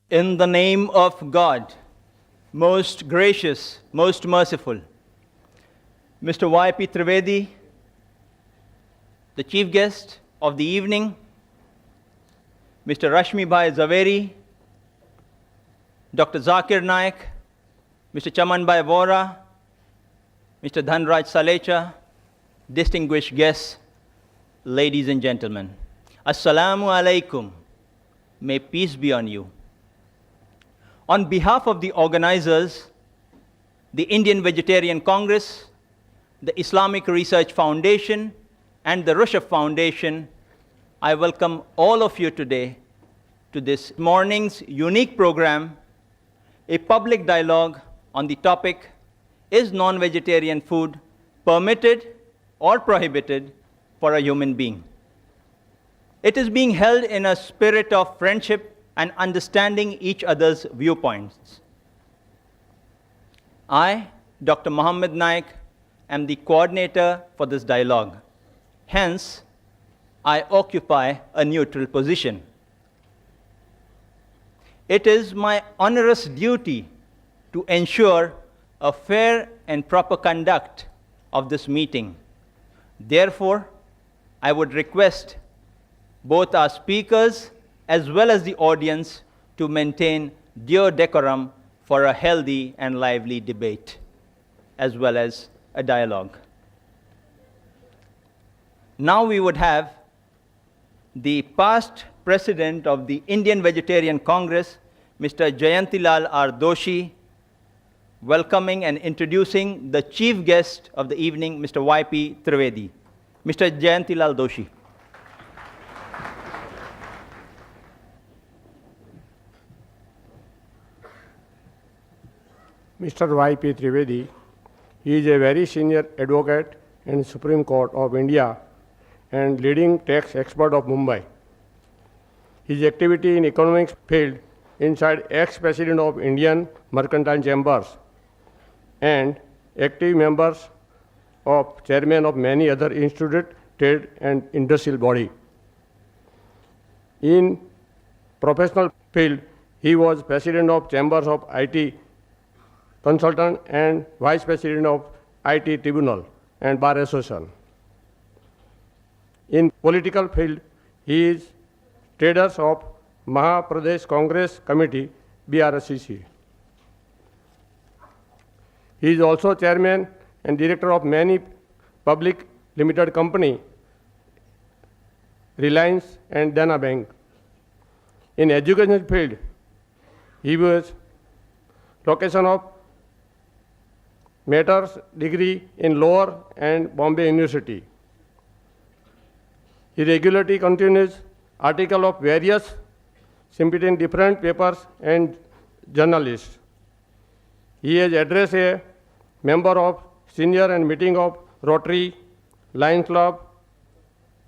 In the name of God, most gracious, most merciful, Mr. Y.P. Trivedi, the chief guest of the evening, Mr. Rashmibhai Zaveri, Dr. Zakir Naik, Mr. Chamanbhai Vora, Mr. Dhanraj Salecha, distinguished guests, ladies and gentlemen. Assalamu alaikum. May peace be on you. On behalf of the organizers, the Indian Vegetarian Congress, the Islamic Research Foundation, and the Rushdie Foundation, I welcome all of you today to this morning's unique program, a public dialogue on the topic, is non-vegetarian food permitted or prohibited for a human being? It is being held in a spirit of friendship and understanding each other's viewpoints. I, Dr. Mohammed Naik, am the coordinator for this dialogue. Hence, I occupy a neutral position. It is my onerous duty to ensure a fair and proper conduct of this meeting. Therefore, I would request both our speakers as well as the audience to maintain due decorum for a healthy and lively debate, as well as a dialogue. Now we would have the past president of the Indian Vegetarian Congress, Mr. Jayantilal R. Doshi, welcoming and introducing the chief guest of the evening, Mr. Y.P. Trivedi. Mr. Jayantilal Doshi. Mr. Y.P. Trivedi is a very senior advocate in Supreme Court of India and leading tax expert of Mumbai. His activity in economics field inside ex-president of Indian Mercantile Chambers and active members of chairman of many other institute, trade and industrial body. In professional field, he was president of Chambers of IT Consultant and vice president of IT Tribunal and Bar Association. In political field, he is traders of Maha Pradesh Congress Committee, BRSCC. He is also chairman and director of many public limited company, Reliance and Dana Bank. In education field, he was location of master's degree in Lower and Bombay University. He regularly continues articles of various in different papers and journalists. He has addressed a member of senior and meeting of Rotary, Lions Club,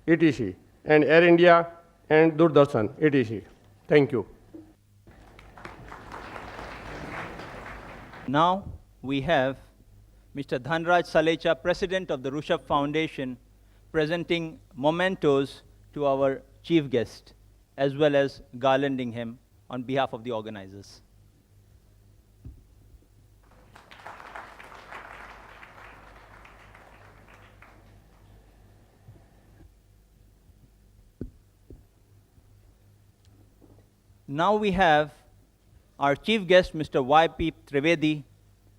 etc., and Air India and Doordarshan, etc. Thank you. Now we have Mr. Dhanraj Salecha, President of the Rushdie Foundation, presenting mementos to our chief guest, as well as garlanding him on behalf of the organizers. Now we have our chief guest, Mr. Y.P. Trivedi,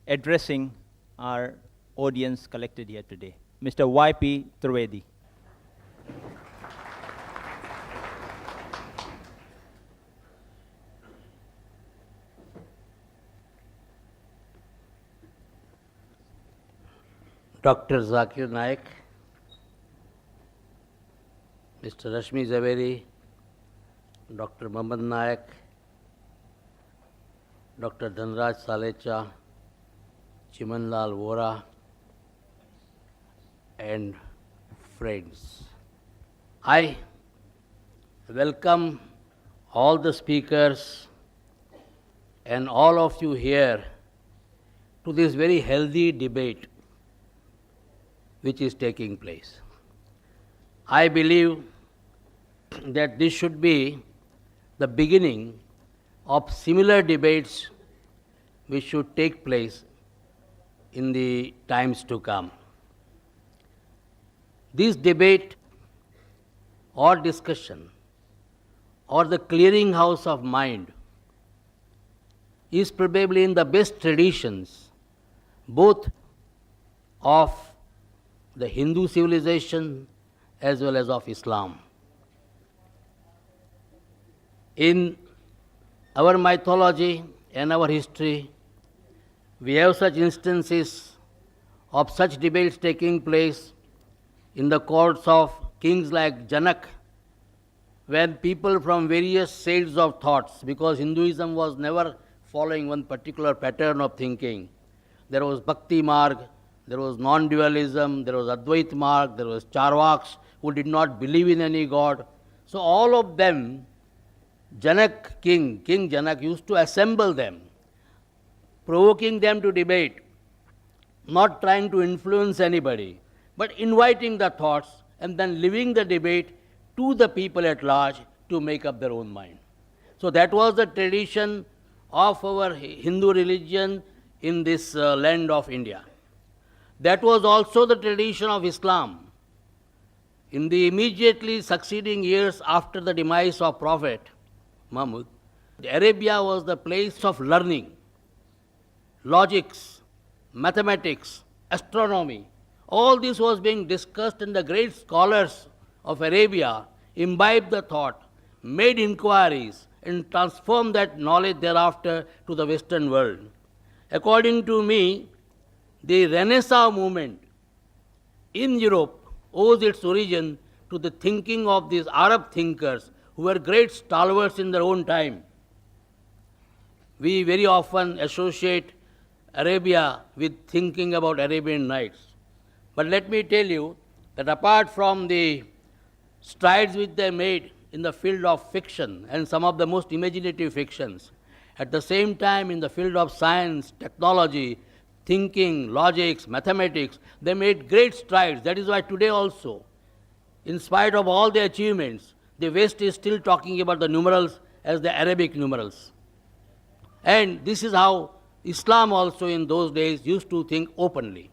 addressing our audience collected here today. Mr. Y.P. Trivedi. Dr. Zakir Naik, Mr. Rashmi Zaveri, Dr. Mohammed Naik, Dr. Dhanraj Salecha, Chimanlal Vora, and friends. I welcome all the speakers and all of you here to this very healthy debate which is taking place. I believe that this should be the beginning of similar debates which should take place in the times to come. This debate or discussion or the clearinghouse of mind is probably in the best traditions both of the Hindu civilization as well as of Islam. In our mythology and our history, we have such instances of such debates taking place in the courts of kings like Janak, when people from various shades of thoughts, because Hinduism was never following one particular pattern of thinking. There was Bhakti Marg, there was non-dualism, there was Advait Marg, there was Charvaks who did not believe in any god. So all of them, King Janak used to assemble them, provoking them to debate, not trying to influence anybody, but inviting the thoughts and then leaving the debate to the people at large to make up their own mind. So that was the tradition of our Hindu religion in this land of India. That was also the tradition of Islam. In the immediately succeeding years after the demise of Prophet Muhammad, Arabia was the place of learning, logics, mathematics, astronomy. All this was being discussed, and the great scholars of Arabia imbibed the thought, made inquiries, and transformed that knowledge thereafter to the Western world. According to me, the Renaissance movement in Europe owes its origin to the thinking of these Arab thinkers who were great stalwarts in their own time. We very often associate Arabia with thinking about Arabian Nights. But let me tell you that apart from the strides which they made in the field of fiction and some of the most imaginative fictions, at the same time in the field of science, technology, thinking, logics, mathematics, they made great strides. That is why today also, in spite of all the achievements, the West is still talking about the numerals as the Arabic numerals. And this is how Islam also in those days used to think openly.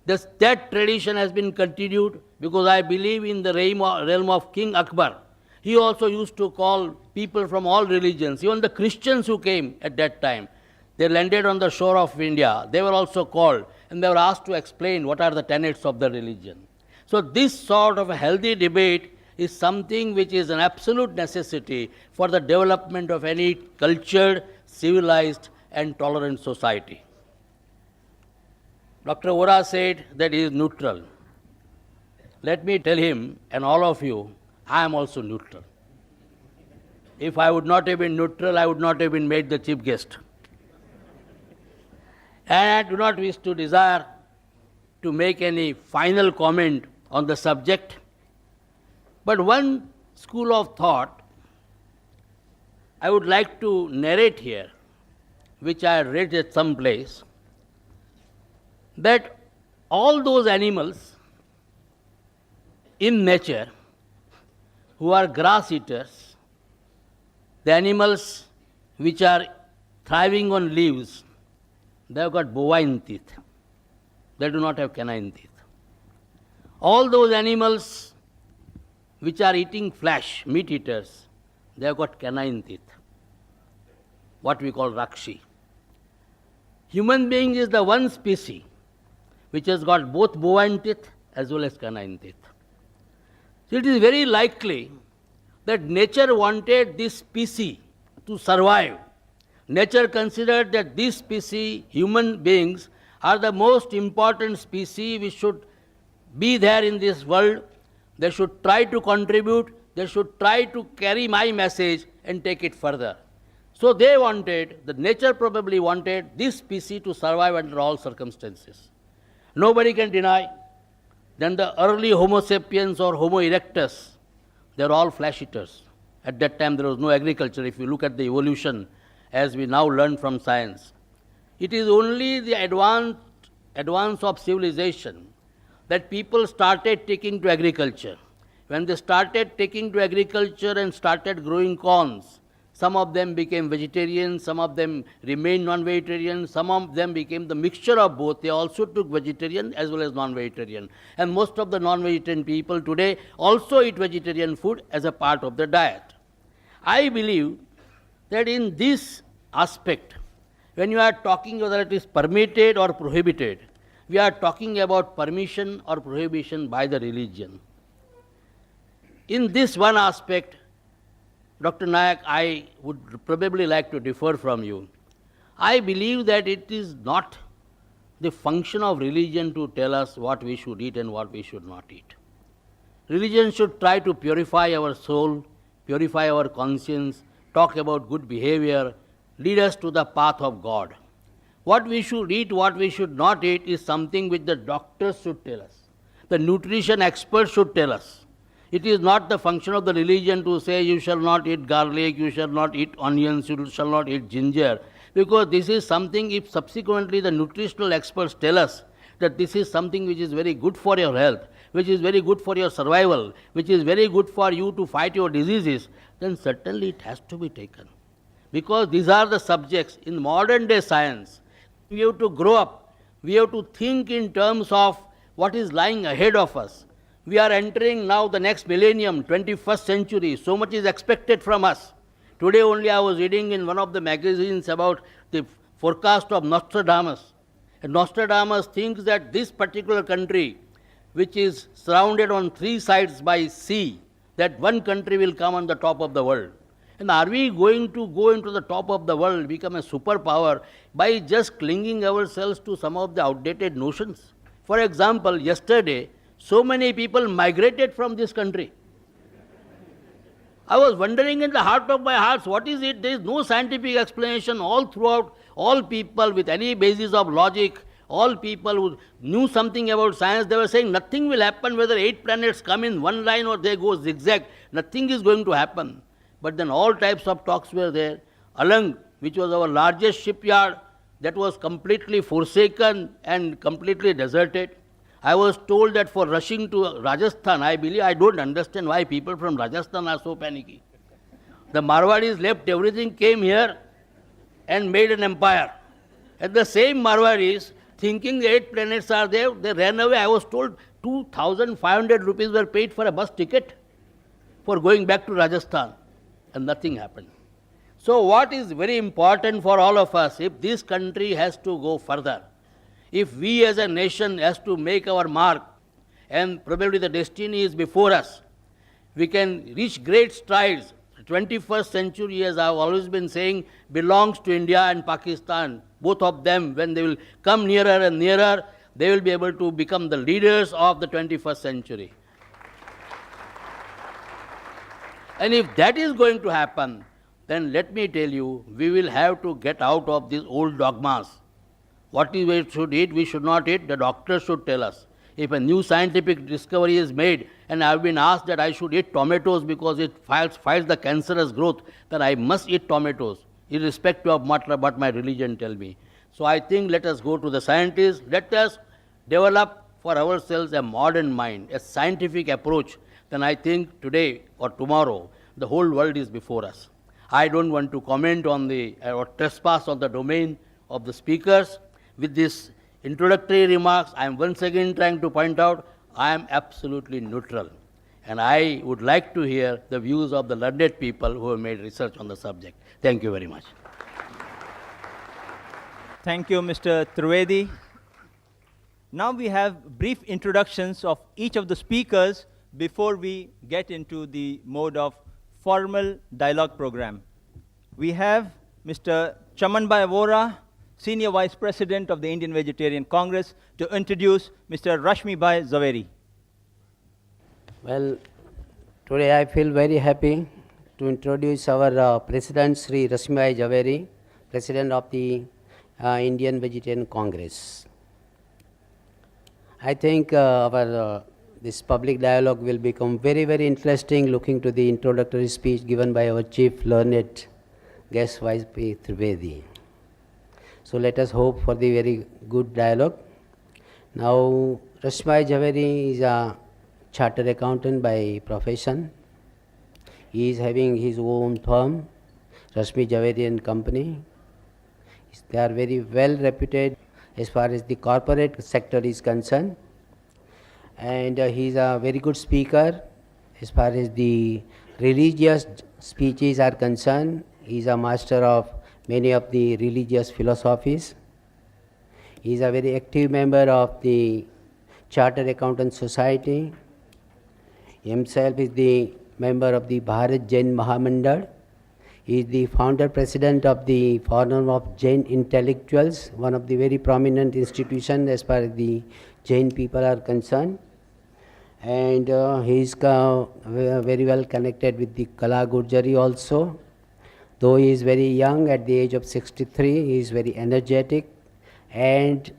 That tradition has been continued because I believe in the realm of King Akbar. He also used to call people from all religions, even the Christians who came at that time. They landed on the shore of India. They were also called and they were asked to explain what are the tenets of the religion. So this sort of a healthy debate is something which is an absolute necessity for the development of any cultured, civilized and tolerant society. Dr. Vora said that he is neutral. Let me tell him and all of you, I am also neutral. If I would not have been neutral, I would not have been made the chief guest. And I do not wish to desire to make any final comment on the subject. But one school of thought I would like to narrate here, which I read at some place, that all those animals in nature who are grass eaters, the animals which are thriving on leaves, they have got bovine teeth. They do not have canine teeth. All those animals which are eating flesh, meat eaters, they have got canine teeth, what we call rakshi. Human being is the one species which has got both bovine teeth as well as canine teeth. So it is very likely that nature wanted this species to survive. Nature considered that this species, human beings, are the most important species which should be there in this world. They should try to contribute, they should try to carry my message and take it further. So they wanted, the nature probably wanted this species to survive under all circumstances. Nobody can deny. Then the early Homo sapiens or Homo erectus, they are all flesh eaters. At that time there was no agriculture. If you look at the evolution as we now learn from science, it is only the advance of civilization that people started taking to agriculture. When they started taking to agriculture and started growing corns, Some of them became vegetarians, some of them remained non-vegetarian, some of them became the mixture of both. They also took vegetarian as well as non-vegetarian. And most of the non-vegetarian people today also eat vegetarian food as a part of their diet. I believe that in this aspect, when you are talking whether it is permitted or prohibited, we are talking about permission or prohibition by the religion. In this one aspect, Dr. Naik, I would probably like to differ from you. I believe that it is not the function of religion to tell us what we should eat and what we should not eat. Religion should try to purify our soul, purify our conscience, talk about good behavior, lead us to the path of God. What we should eat, what we should not eat is something which the doctors should tell us. The nutrition experts should tell us. It is not the function of the religion to say you shall not eat garlic, you shall not eat onions, you shall not eat ginger. Because this is something, if subsequently the nutritional experts tell us that this is something which is very good for your health, which is very good for your survival, which is very good for you to fight your diseases, then certainly it has to be taken. Because these are the subjects in modern day science. We have to grow up. We have to think in terms of what is lying ahead of us. We are entering now the next millennium, 21st century. So much is expected from us. Today only I was reading in one of the magazines about the forecast of Nostradamus. And Nostradamus thinks that this particular country, which is surrounded on three sides by sea, that one country will come on the top of the world. And are we going to go into the top of the world, become a superpower, by just clinging ourselves to some of the outdated notions? For example, yesterday, so many people migrated from this country. I was wondering in the heart of my hearts, what is it? There is no scientific explanation all throughout. All people with any basis of logic, all people who knew something about science, they were saying nothing will happen whether 8 planets come in one line or they go zigzag. Nothing is going to happen. But then all types of talks were there. Alang, which was our largest shipyard, that was completely forsaken and completely deserted. I was told that for rushing to Rajasthan, I don't understand why people from Rajasthan are so panicky. The Marwadis left everything, came here and made an empire. And the same Marwadis, thinking the 8 planets are there, they ran away. I was told 2,500 rupees were paid for a bus ticket for going back to Rajasthan. And nothing happened. So what is very important for all of us, if this country has to go further, if we as a nation has to make our mark, and probably the destiny is before us, we can reach great strides. The 21st century, as I have always been saying, belongs to India and Pakistan. Both of them, when they will come nearer and nearer, they will be able to become the leaders of the 21st century. And if that is going to happen, then let me tell you, we will have to get out of these old dogmas. What we should eat, we should not eat, the doctor should tell us. If a new scientific discovery is made, and I have been asked that I should eat tomatoes because it fights the cancerous growth, then I must eat tomatoes, irrespective of what my religion tells me. So I think let us go to the scientists, let us develop for ourselves a modern mind, a scientific approach. Then I think today or tomorrow, the whole world is before us. I don't want to comment on or trespass on the domain of the speakers. With these introductory remarks, I am once again trying to point out I am absolutely neutral. And I would like to hear the views of the learned people who have made research on the subject. Thank you very much. Thank you, Mr. Trivedi. Now we have brief introductions of each of the speakers before we get into the mode of formal dialogue program. We have Mr. Chamanbhai Vora, Senior Vice President of the Indian Vegetarian Congress, to introduce Mr. Rashmibhai Zaveri. Well, today I feel very happy to introduce our President Sri Rashmibhai Zaveri, President of the Indian Vegetarian Congress. I think this public dialogue will become very, very interesting, looking to the introductory speech given by our Chief Learned Guest Vice P. Trivedi. So let us hope for the very good dialogue. Now, Rashmibhai Zaveri is a chartered accountant by profession. He is having his own firm, Rashmi Zaveri and company. They are very well reputed as far as the corporate sector is concerned. And he is a very good speaker as far as the religious speeches are concerned. He is a master of many of the religious philosophies. He is a very active member of the Chartered Accountant Society. Himself is the member of the Bharat Jain Mahamandal. He is the founder president of the Forum of Jain Intellectuals, one of the very prominent institutions as far as the Jain people are concerned. And he is very well connected with the Kala Gurjari also. Though he is very young, at the age of 63, he is very energetic, and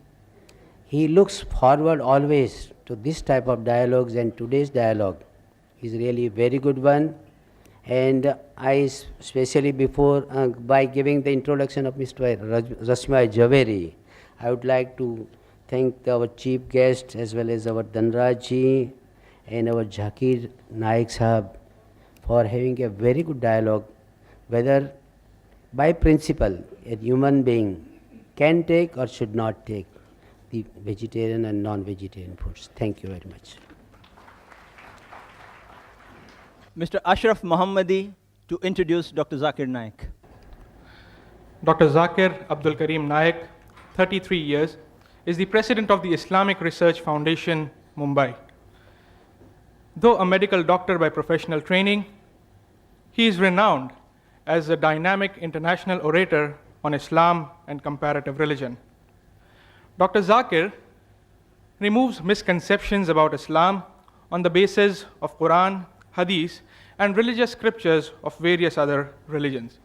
he looks forward always to this type of dialogues, and today's dialogue is really a very good one. And I especially by giving the introduction of Mr. Rashmibhai Zaveri, I would like to thank our chief guest as well as our Dhanraj and our Zakir Naik Sahab for having a very good dialogue, whether by principle a human being can take or should not take the vegetarian and non-vegetarian foods. Thank you very much. Mr. Ashraf Mohammadi to introduce Dr. Zakir Naik. Dr. Zakir Abdul Karim Naik, 33 years, is the president of the Islamic Research Foundation, Mumbai. Though a medical doctor by professional training, he is renowned as a dynamic international orator on Islam and comparative religion. Dr. Zakir removes misconceptions about Islam on the basis of Qur'an, Hadith, and religious scriptures of various other religions.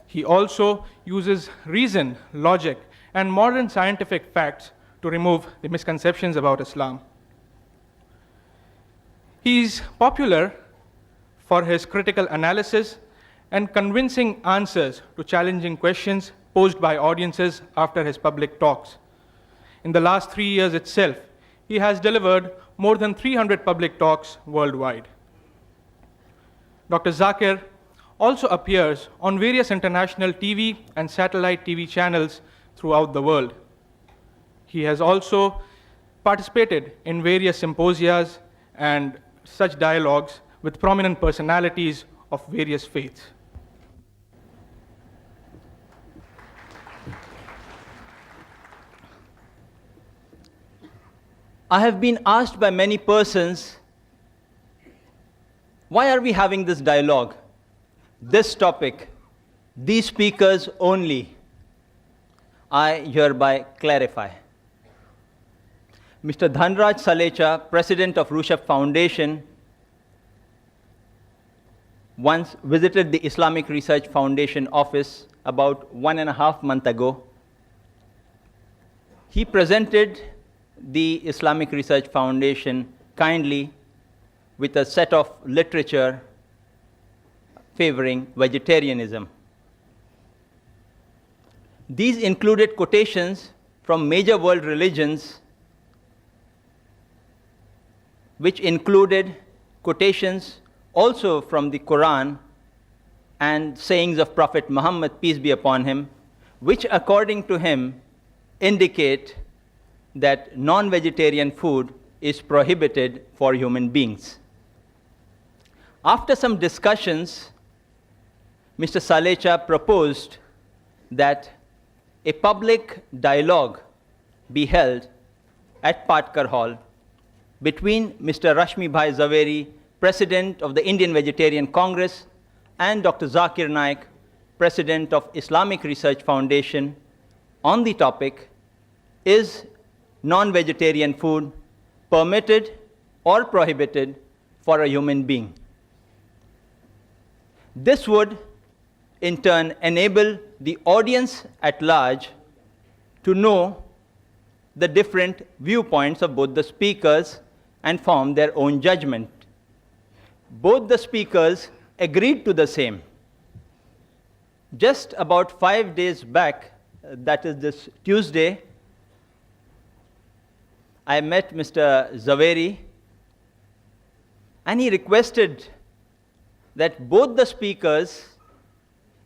He also uses reason, logic, and modern scientific facts to remove the misconceptions about Islam. He is popular for his critical analysis and convincing answers to challenging questions posed by audiences after his public talks. In the last 3 years itself, he has delivered more than 300 public talks worldwide. Dr. Zakir also appears on various international TV and satellite TV channels throughout the world. He has also participated in various symposia and such dialogues with prominent personalities of various faiths. I have been asked by many persons, why are we having this dialogue, this topic, these speakers only? I hereby clarify. Mr. Dhanraj Salecha, president of Rushabh Foundation, once visited the Islamic Research Foundation office about 1.5 months ago. He presented the Islamic Research Foundation kindly with a set of literature favoring vegetarianism. These included quotations from major world religions, which included quotations also from the Qur'an and sayings of Prophet Muhammad, peace be upon him, which according to him indicate that non-vegetarian food is prohibited for human beings. After some discussions, Mr. Salecha proposed that a public dialogue be held at Patkar Hall between Mr. Rashmibhai Zaveri, President of the Indian Vegetarian Congress, and Dr. Zakir Naik, President of Islamic Research Foundation, on the topic, is non-vegetarian food permitted or prohibited for a human being? This would, in turn, enable the audience at large to know the different viewpoints of both the speakers and form their own judgment. Both the speakers agreed to the same. Just about 5 days back, that is this Tuesday, I met Mr. Zaveri, and he requested that both the speakers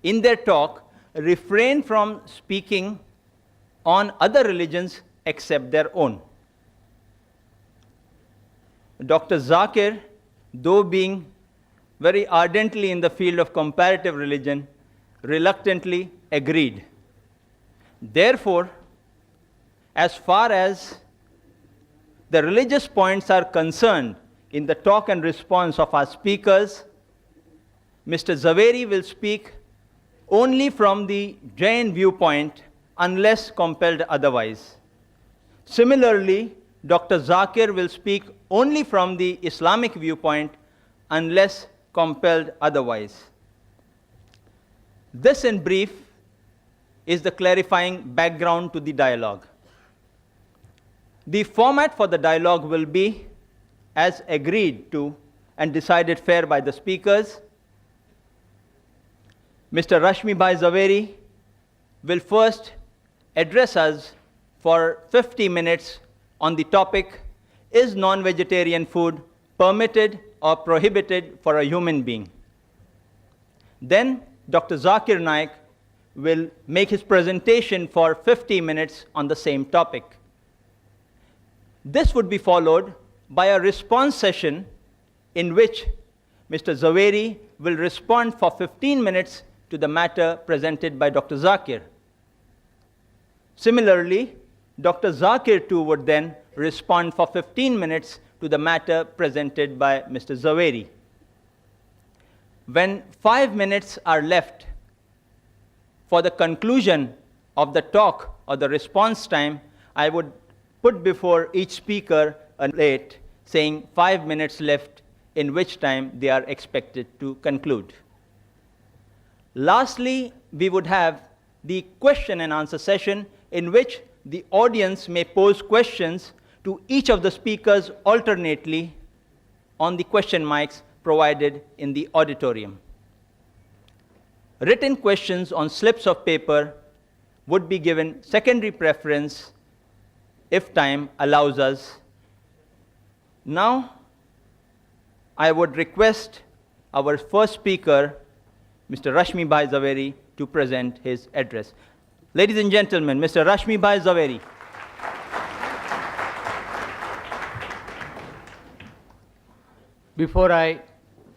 in their talk, refrain from speaking on other religions except their own. Dr. Zakir, though being very ardently in the field of comparative religion, reluctantly agreed. Therefore, as far as the religious points are concerned in the talk and response of our speakers, Mr. Zaveri will speak only from the Jain viewpoint unless compelled otherwise. Similarly, Dr. Zakir will speak only from the Islamic viewpoint unless compelled otherwise. This, in brief, is the clarifying background to the dialogue. The format for the dialogue will be as agreed to and decided fair by the speakers. Mr. Rashmibhai Zaveri will first address us for 50 minutes on the topic, is non-vegetarian food permitted or prohibited for a human being? Then Dr. Zakir Naik will make his presentation for 50 minutes on the same topic. This would be followed by a response session in which Mr. Zaveri will respond for 15 minutes to the matter presented by Dr. Zakir. Similarly, Dr. Zakir too would then respond for 15 minutes to the matter presented by Mr. Zaveri. When 5 minutes are left for the conclusion of the talk or the response time, I would put before each speaker a plate saying 5 minutes left, in which time they are expected to conclude. Lastly, we would have the question and answer session in which the audience may pose questions to each of the speakers alternately on the question mics provided in the auditorium. Written questions on slips of paper would be given secondary preference if time allows us. Now, I would request our first speaker, Mr. Rashmibhai Zaveri, to present his address. Ladies and gentlemen, Mr. Rashmibhai Zaveri. Before I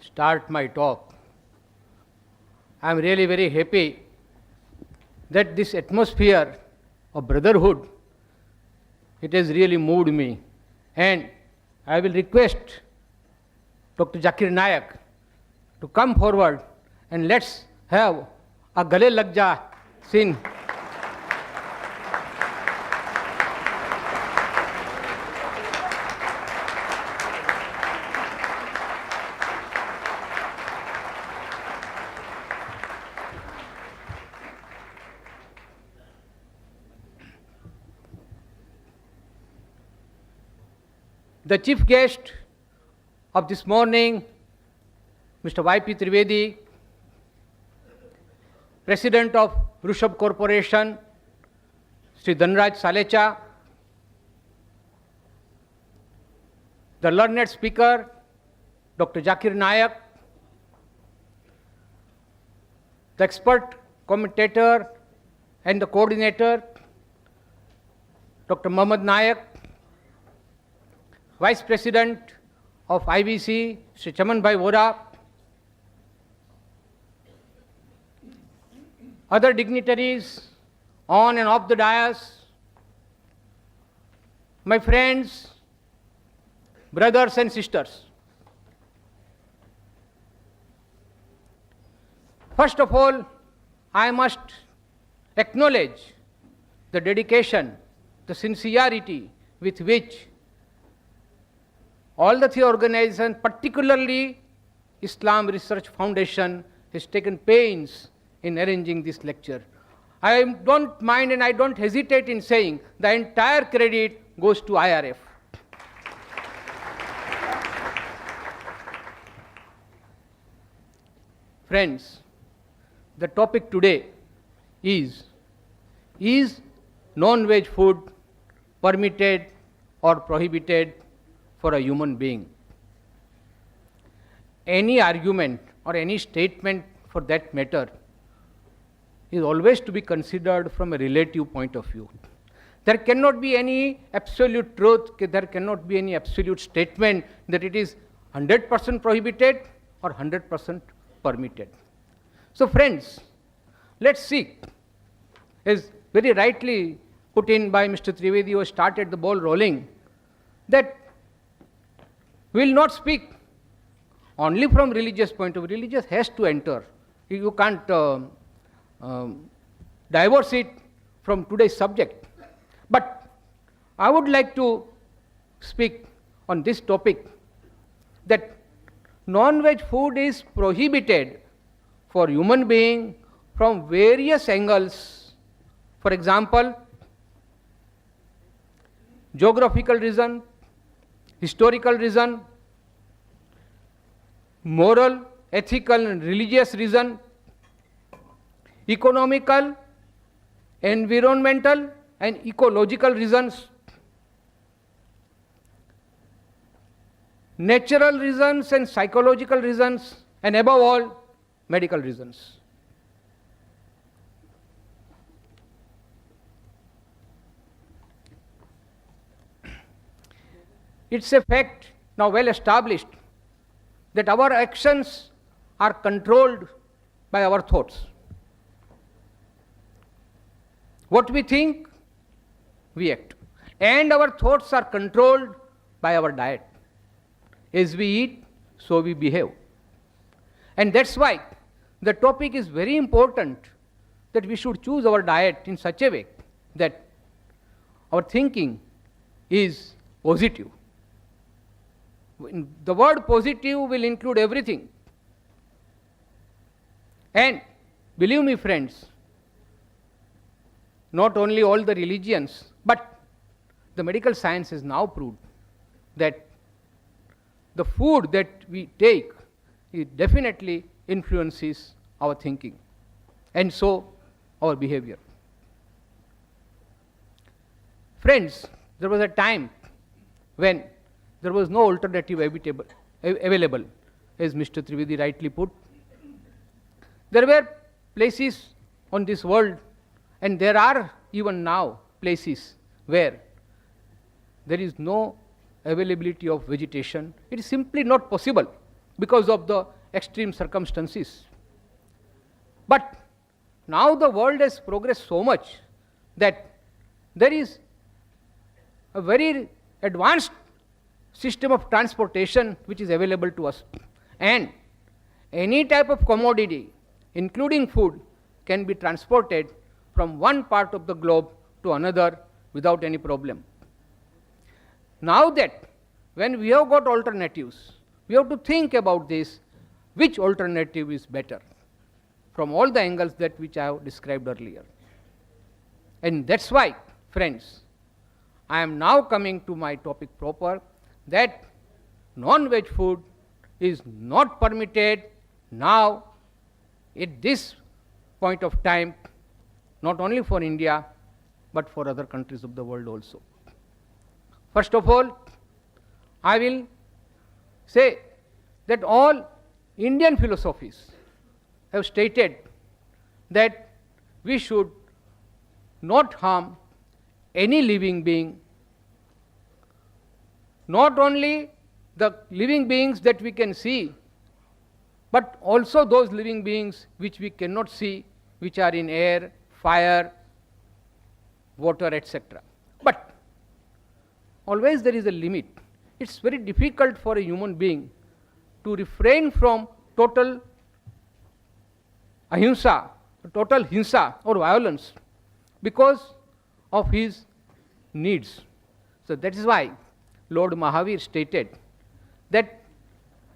start my talk, I am really very happy that this atmosphere of brotherhood, it has really moved me. And I will request Dr. Zakir Naik to come forward and let's have a Gale Lag Ja scene. The chief guest of this morning, Mr. Y.P. Trivedi, President of Rushabh Corporation, Sri Dhanraj Salecha, the learned speaker, Dr. Zakir Naik, the expert commentator and the coordinator, Dr. Mohammad Naik, Vice President of IBC, Sri Chamanbhai Vora, other dignitaries on and off the dais, my friends, brothers and sisters. First of all, I must acknowledge the dedication, the sincerity with which all the three organizations, particularly Islam Research Foundation, has taken pains in arranging this lecture. I don't mind and I don't hesitate in saying the entire credit goes to IRF. Friends, the topic today is non-veg food permitted or prohibited for a human being? Any argument or any statement for that matter is always to be considered from a relative point of view. There cannot be any absolute truth, there cannot be any absolute statement that it is 100% prohibited or 100% permitted. So friends, let's see, as very rightly put in by Mr. Trivedi, who started the ball rolling, that we will not speak only from religious point of view. Religious has to enter. You can't divorce it from today's subject. But I would like to speak on this topic, that non-veg food is prohibited for human being from various angles. For example, geographical reason, historical reason, moral, ethical and religious reason, economical, environmental and ecological reasons, natural reasons and psychological reasons, and above all, medical reasons. It's a fact now well established that our actions are controlled by our thoughts. What we think, we act. And our thoughts are controlled by our diet. As we eat, so we behave. And that's why the topic is very important, that we should choose our diet in such a way that our thinking is positive. The word positive will include everything. And believe me, friends, not only all the religions, but the medical science has now proved that the food that we take, it definitely influences our thinking and so our behavior. Friends, there was a time when there was no alternative available, as Mr. Trivedi rightly put. There were places on this world, and there are even now places where there is no availability of vegetation. It is simply not possible because of the extreme circumstances. But now the world has progressed so much that there is a very advanced system of transportation which is available to us. And any type of commodity, including food, can be transported from one part of the globe to another without any problem. Now that when we have got alternatives, we have to think about this, which alternative is better from all the angles that which I have described earlier. And that's why, friends, I am now coming to my topic proper, that non-veg food is not permitted now at this point of time, not only for India, but for other countries of the world also. First of all, I will say that all Indian philosophies have stated that we should not harm any living being, not only the living beings that we can see, but also those living beings which we cannot see, which are in air, fire, water, etc. But always there is a limit. It's very difficult for a human being to refrain from total ahimsa, total hinsa or violence because of his needs. So that is why Lord Mahavir stated that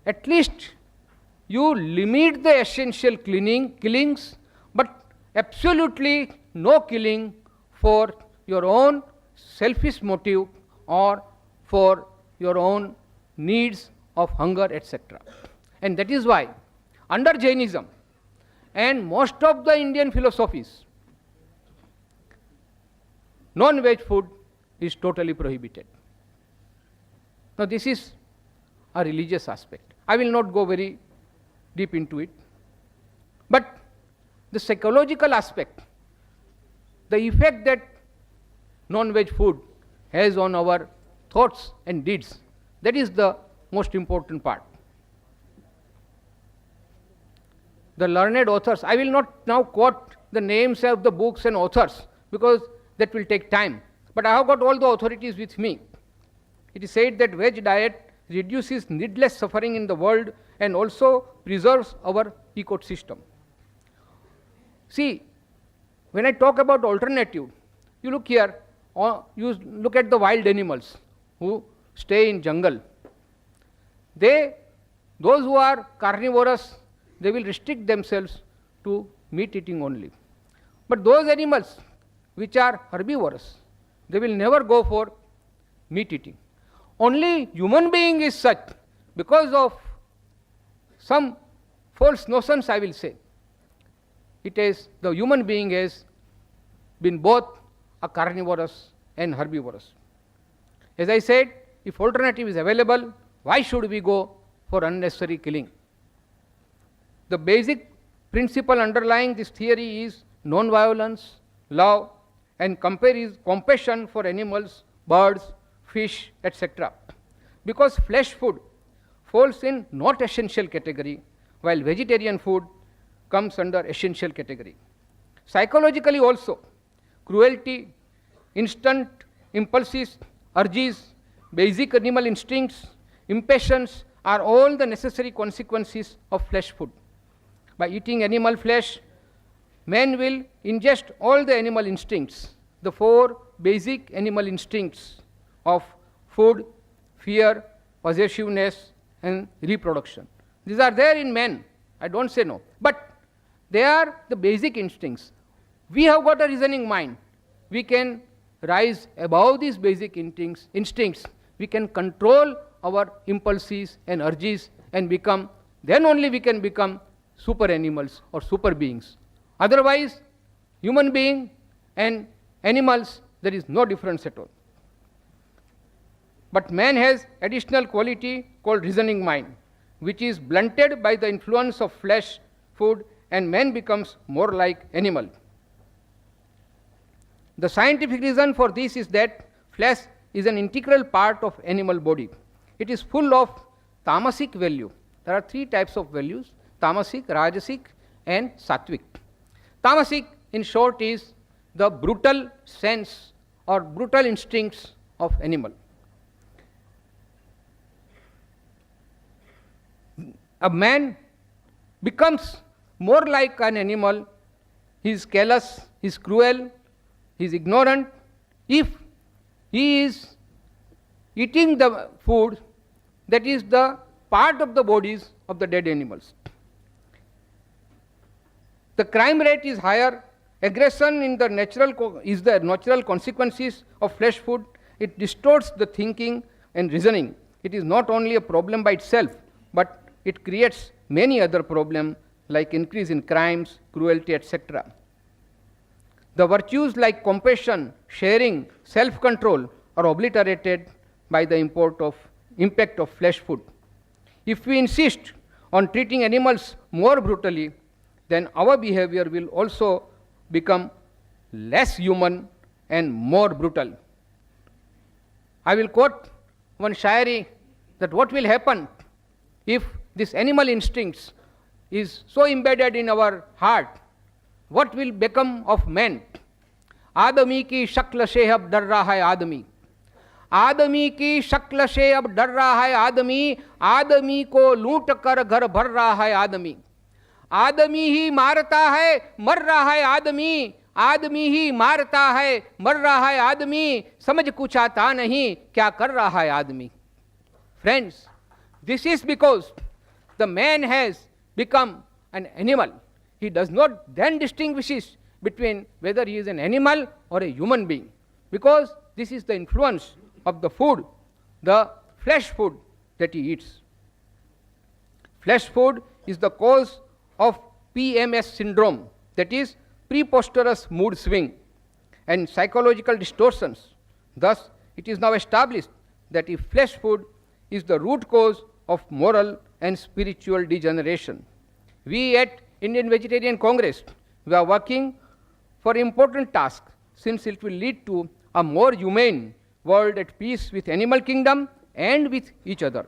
at least you limit the essential killings, but absolutely no killing for your own selfish motive or for your own needs of hunger, etc. And that is why under Jainism and most of the Indian philosophies, non-veg food is totally prohibited. Now this is a religious aspect. I will not go very deep into it. But the psychological aspect, the effect that non-veg food has on our thoughts and deeds. That is the most important part. The learned authors, I will not now quote the names of the books and authors because that will take time, but I have got all the authorities with me. It is said that veg diet reduces needless suffering in the world and also preserves our ecosystem. See, when I talk about alternative, you look here, you look at the wild animals who stay in jungle. Those who are carnivorous, they will restrict themselves to meat eating only. But those animals which are herbivorous, they will never go for meat eating. Only human being is such, because of some false notions, I will say. It is the human being has been both a carnivorous and herbivorous. As I said, if alternative is available, why should we go for unnecessary killing? The basic principle underlying this theory is non-violence, love, and compassion for animals, birds, fish, etc. Because flesh food falls in not essential category, while vegetarian food comes under essential category. Psychologically also, cruelty, instant impulses, urges, basic animal instincts, impatience are all the necessary consequences of flesh food. By eating animal flesh, man will ingest all the animal instincts, the 4 basic animal instincts of food, fear, possessiveness, and reproduction. These are there in man, I don't say no, but they are the basic instincts. We have got a reasoning mind. We can rise above these basic instincts. We can control our impulses and urges and then only we can become super animals or super beings. Otherwise, human being and animals, there is no difference at all. But man has additional quality called reasoning mind, which is blunted by the influence of flesh food, and man becomes more like animal. The scientific reason for this is that flesh is an integral part of animal body. It is full of tamasic value. There are 3 types of values: tamasic, rajasic, and sattvic. Tamasic, in short, is the brutal sense or brutal instincts of animal. A man becomes more like an animal. He is callous, he is cruel, he is ignorant if he is eating the food that is the part of the bodies of the dead animals. The crime rate is higher. Aggression is the natural consequences of flesh food. It distorts the thinking and reasoning. It is not only a problem by itself, but it creates many other problems like increase in crimes, cruelty, etc. The virtues like compassion, sharing, self-control are obliterated by the impact of flesh food. If we insist on treating animals more brutally, then our behavior will also become less human and more brutal. I will quote one shairi that what will happen if this animal instincts is so embedded in our heart, what will become of man? आदमी की शक्ल से अब डर रहा है आदमी, आदमी की शक्ल से अब डर रहा है आदमी, आदमी को लूट कर घर भर रहा है आदमी, आदमी ही मारता है मर रहा है आदमी, आदमी ही मारता है मर रहा है आदमी, समझ कुछ आता नहीं क्या कर रहा है आदमी. Friends, this is because the man has become an animal. He does not then distinguish between whether he is an animal or a human being, because this is the influence of the food, the flesh food that he eats. Flesh food is the cause of PMS syndrome, that is preposterous mood swing and psychological distortions. Thus, it is now established that if flesh food is the root cause of moral and spiritual degeneration. We at Indian Vegetarian Congress, we are working for important task, since it will lead to a more humane world at peace with animal kingdom and with each other.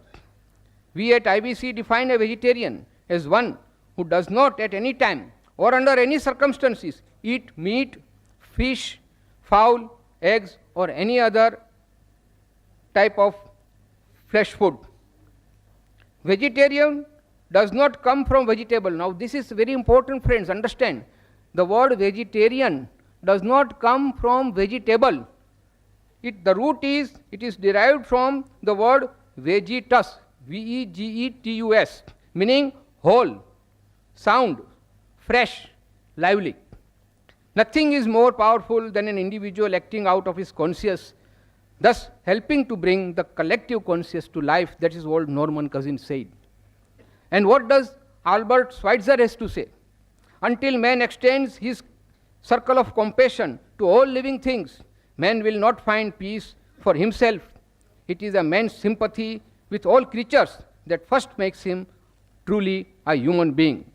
We at IBC define a vegetarian as one who does not at any time or under any circumstances eat meat, fish, fowl, eggs, or any other type of flesh food. Vegetarian does not come from vegetable. Now this is very important, friends, understand. The word vegetarian does not come from vegetable. The root is, it is derived from the word vegetus, vegetus, meaning whole, sound, fresh, lively. Nothing is more powerful than an individual acting out of his conscience, thus helping to bring the collective conscience to life. That is what Norman Cousins said. And what does Albert Schweitzer has to say? Until man extends his circle of compassion to all living things, man will not find peace for himself. It is a man's sympathy with all creatures that first makes him truly a human being.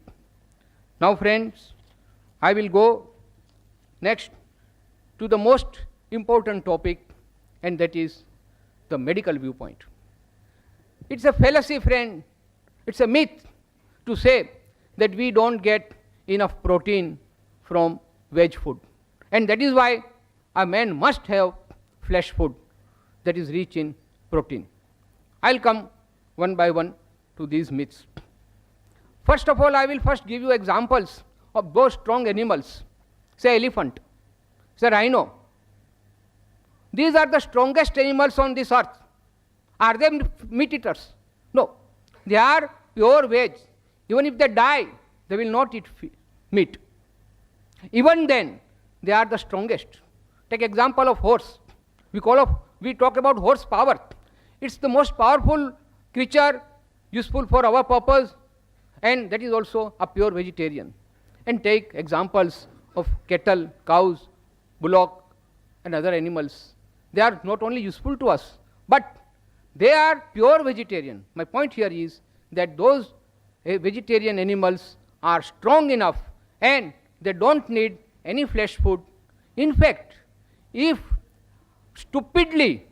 Now, friends, I will go next to the most important topic, and that is the medical viewpoint. It's a fallacy, friend. It's a myth to say that we don't get enough protein from veg food. And that is why a man must have flesh food that is rich in protein. I'll come one by one to these myths. First of all, I will first give you examples of those strong animals. Say elephant, say rhino. These are the strongest animals on this earth. Are they meat eaters? No. They are pure veg. Even if they die, they will not eat meat. Even then, they are the strongest. Take example of horse. We talk about horse power. It's the most powerful creature useful for our purpose, and that is also a pure vegetarian. And take examples of cattle, cows, bullock, and other animals. They are not only useful to us, but they are pure vegetarian. My point here is that those vegetarian animals are strong enough and they don't need any flesh food. In fact, if stupidly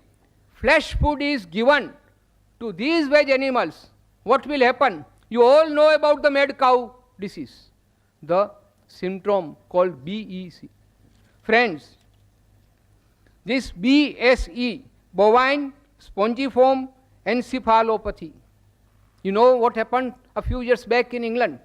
flesh food is given to these veg animals, what will happen? You all know about the mad cow disease, the syndrome called BEC. Friends, this BSE, bovine spongiform encephalopathy. You know what happened a few years back in England?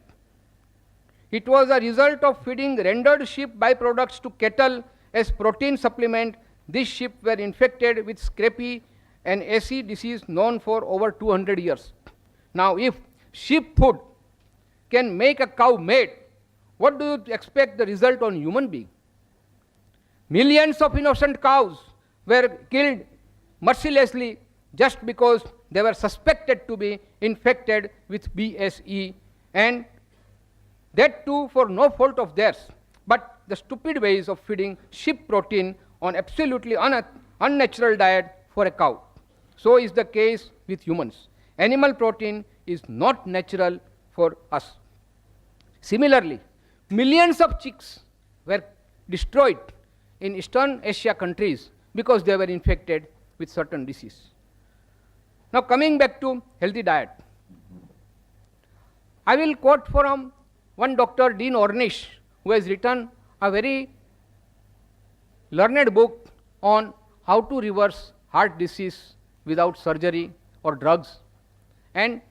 It was a result of feeding rendered sheep byproducts to cattle as protein supplement. These sheep were infected with scrapie, an AC disease known for over 200 years. Now, if sheep food can make a cow mad, what do you expect the result on human being? Millions of innocent cows were killed mercilessly just because they were suspected to be infected with BSE, and that too for no fault of theirs, but the stupid ways of feeding sheep protein on absolutely unnatural diet for a cow. So is the case with humans. Animal protein is not natural for us. Similarly, millions of chicks were destroyed in Eastern Asia countries because they were infected with certain disease. Now coming back to healthy diet, I will quote from one Dr. Dean Ornish, who has written a very learned book on how to reverse heart disease without surgery or drugs. And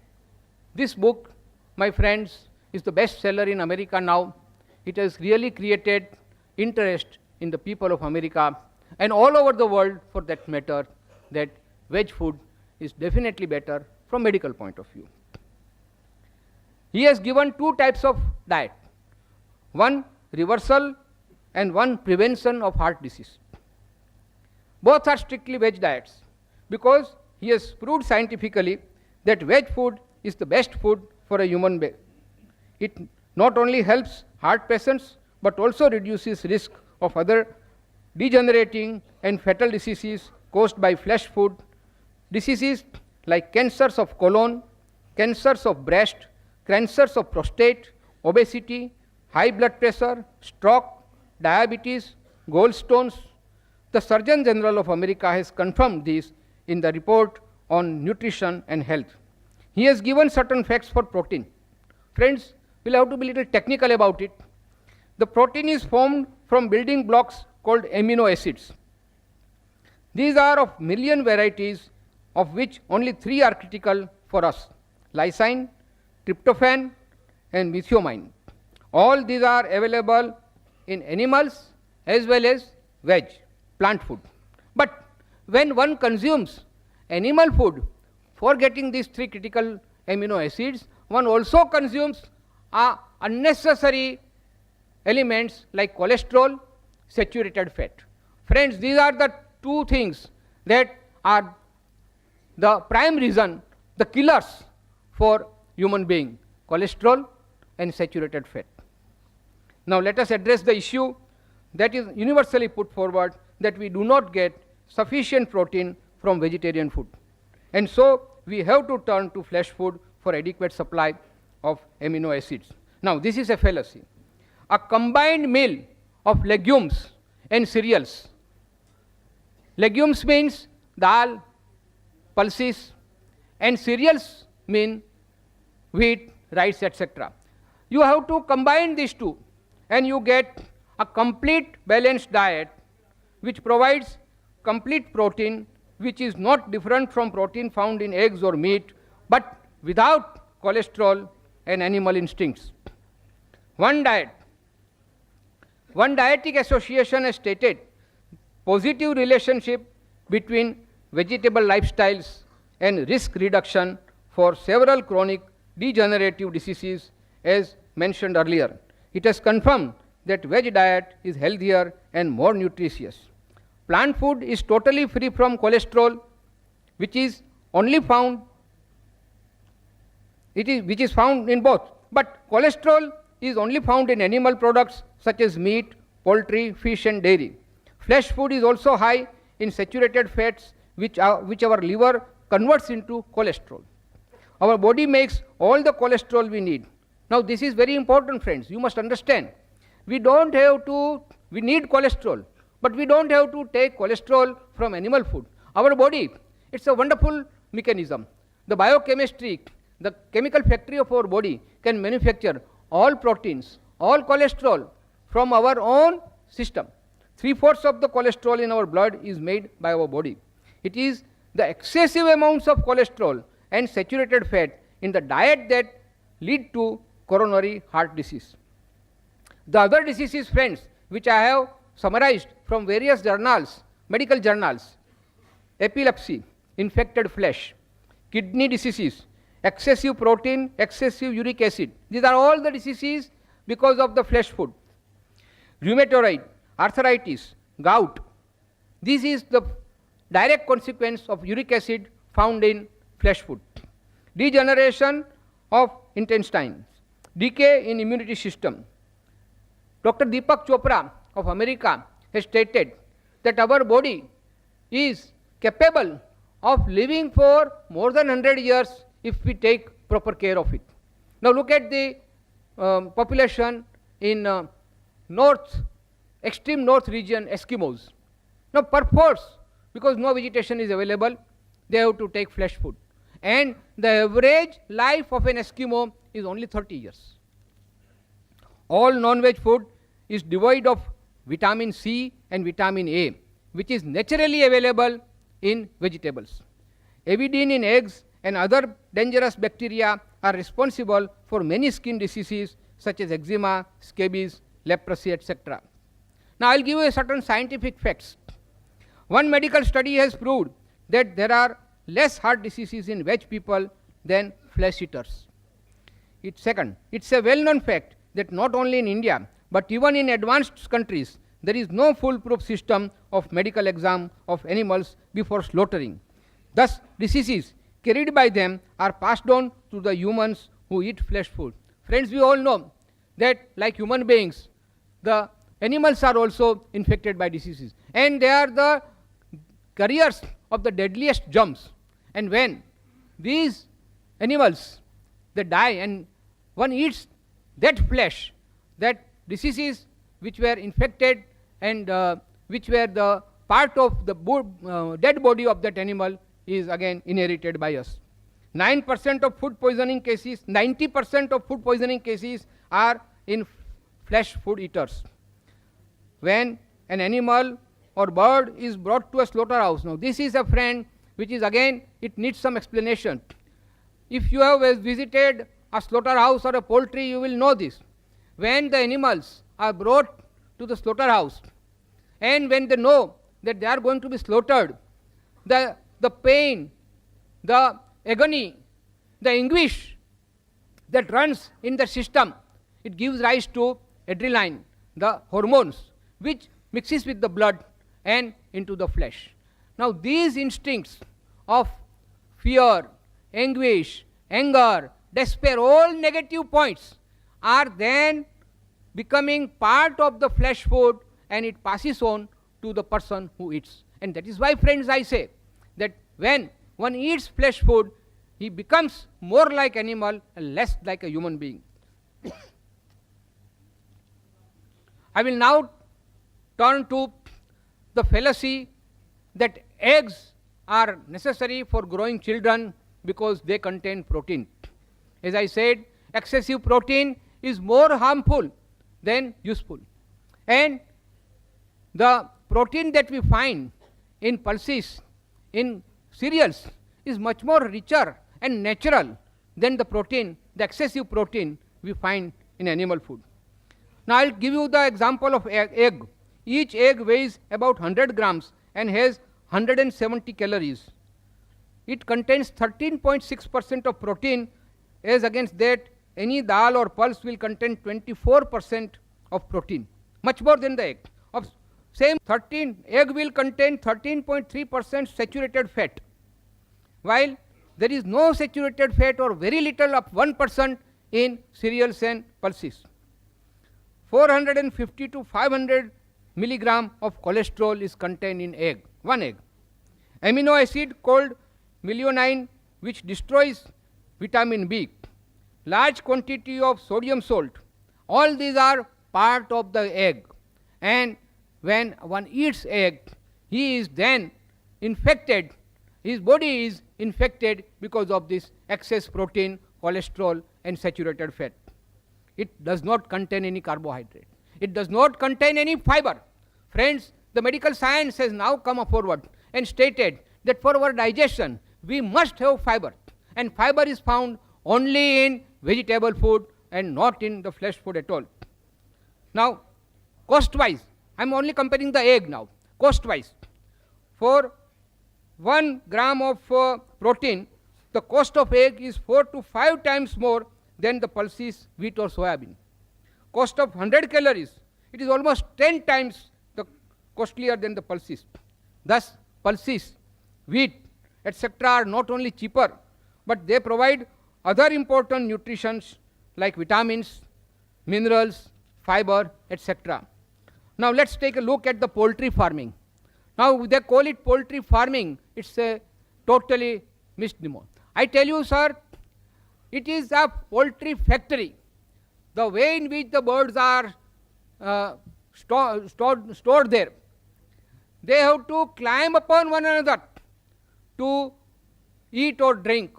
this book, my friends, is the best seller in America now. It has really created interest in the people of America and all over the world for that matter, that veg food is definitely better from medical point of view. He has given two types of diet, one reversal and one prevention of heart disease. Both are strictly veg diets because he has proved scientifically that veg food is the best food for a human being. It not only helps heart patients but also reduces risk of other degenerating and fatal diseases caused by flesh food, diseases like cancers of colon, cancers of breast, cancers of prostate, obesity, high blood pressure, stroke, diabetes, gallstones. The Surgeon General of America has confirmed this in the report on nutrition and health. He has given certain facts for protein. Friends, we'll have to be a little technical about it. The protein is formed from building blocks called amino acids. These are of million varieties, of which only 3 are critical for us: lysine, tryptophan, and methionine. All these are available in animals as well as veg, plant food. But when one consumes animal food, forgetting these 3 critical amino acids, one also consumes unnecessary elements like cholesterol, saturated fat. Friends, these are the 2 things that are the prime reason, the killers for human being: cholesterol and saturated fat. Now let us address the issue that is universally put forward, that we do not get sufficient protein from vegetarian food. And so we have to turn to flesh food for adequate supply of amino acids. Now this is a fallacy. A combined meal of legumes and cereals. Legumes means dal, pulses, and cereals mean wheat, rice, etc. You have to combine these 2 and you get a complete balanced diet which provides complete protein, which is not different from protein found in eggs or meat, but without cholesterol and animal instincts. One dietetic association has stated positive relationship between vegetable lifestyles and risk reduction for several chronic degenerative diseases, as mentioned earlier. It has confirmed that veg diet is healthier and more nutritious. Plant food is totally free from cholesterol, which is found in both. But cholesterol is only found in animal products such as meat, poultry, fish, and dairy. Flesh food is also high in saturated fats, which our liver converts into cholesterol. Our body makes all the cholesterol we need. Now this is very important, friends. You must understand. We need cholesterol, but we don't have to take cholesterol from animal food. Our body, it's a wonderful mechanism. The biochemistry, the chemical factory of our body can manufacture all proteins, all cholesterol from our own system. 3/4 of the cholesterol in our blood is made by our body. It is the excessive amounts of cholesterol and saturated fat in the diet that lead to coronary heart disease. The other diseases, friends, which I have summarized from various journals, medical journals: epilepsy, infected flesh, kidney diseases, excessive protein, excessive uric acid. These are all the diseases because of the flesh food. Rheumatoid, arthritis, gout. This is the direct consequence of uric acid found in flesh food. Degeneration of intestines, decay in immunity system. Dr. Deepak Chopra of America has stated that our body is capable of living for more than 100 years if we take proper care of it. Now look at the population in extreme north region, Eskimos. Now perforce, because no vegetation is available, they have to take flesh food. And the average life of an Eskimo is only 30 years. All non-veg food is devoid of vitamin C and vitamin A, which is naturally available in vegetables. Avidin in eggs and other dangerous bacteria are responsible for many skin diseases such as eczema, scabies, leprosy, etc. Now I will give you certain scientific facts. One medical study has proved that there are less heart diseases in veg people than flesh eaters. Second, it's a well-known fact that not only in India, but even in advanced countries, there is no foolproof system of medical exam of animals before slaughtering. Thus, diseases carried by them are passed on to the humans who eat flesh food. Friends, we all know that like human beings, the animals are also infected by diseases, and they are the carriers of the deadliest germs. And when these animals, they die and one eats that flesh, that diseases which were infected and which were the part of the dead body of that animal is again inherited by us. 9% of food poisoning cases, 90% of food poisoning cases are in flesh food eaters. When an animal or bird is brought to a slaughterhouse, now this is a friend which is again, it needs some explanation. If you have visited a slaughterhouse or a poultry, you will know this. When the animals are brought to the slaughterhouse and when they know that they are going to be slaughtered, the pain, the agony, the anguish that runs in the system, it gives rise to adrenaline, the hormones, which mixes with the blood and into the flesh. Now these instincts of fear, anguish, anger, despair, all negative points are then becoming part of the flesh food and it passes on to the person who eats. And that is why, friends, I say that when one eats flesh food, he becomes more like animal and less like a human being. I will now turn to the fallacy that eggs are necessary for growing children because they contain protein. As I said, excessive protein is more harmful than useful. And the protein that we find in pulses, in cereals, is much more richer and natural than the protein, the excessive protein we find in animal food. Now I will give you the example of egg. Each egg weighs about 100 grams and has 170 calories. It contains 13.6% of protein, as against that any dal or pulse will contain 24% of protein, much more than the egg. Of same 13, egg will contain 13.3% saturated fat, while there is no saturated fat or very little of 1% in cereals and pulses. 450 to 500 milligram of cholesterol is contained in egg, one egg. Amino acid called methionine, which destroys vitamin B. Large quantity of sodium salt. All these are part of the egg. And when one eats egg, he is then infected, his body is infected because of this excess protein, cholesterol and saturated fat. It does not contain any carbohydrate. It does not contain any fiber. Friends, the medical science has now come forward and stated that for our digestion, we must have fiber. And fiber is found only in vegetable food and not in the flesh food at all. Now, cost-wise, I am only comparing the egg now. Cost-wise, for 1 gram of protein, the cost of egg is 4 to 5 times more than the pulses, wheat or soybean. Cost of 100 calories, it is almost 10 times the costlier than the pulses. Thus, pulses, wheat, etc. are not only cheaper, but they provide other important nutritions like vitamins, minerals, fiber, etc. Now let's take a look at the poultry farming. Now they call it poultry farming, it's a totally misnomer. I tell you, sir, it is a poultry factory. The way in which the birds are stored there, they have to climb upon one another to eat or drink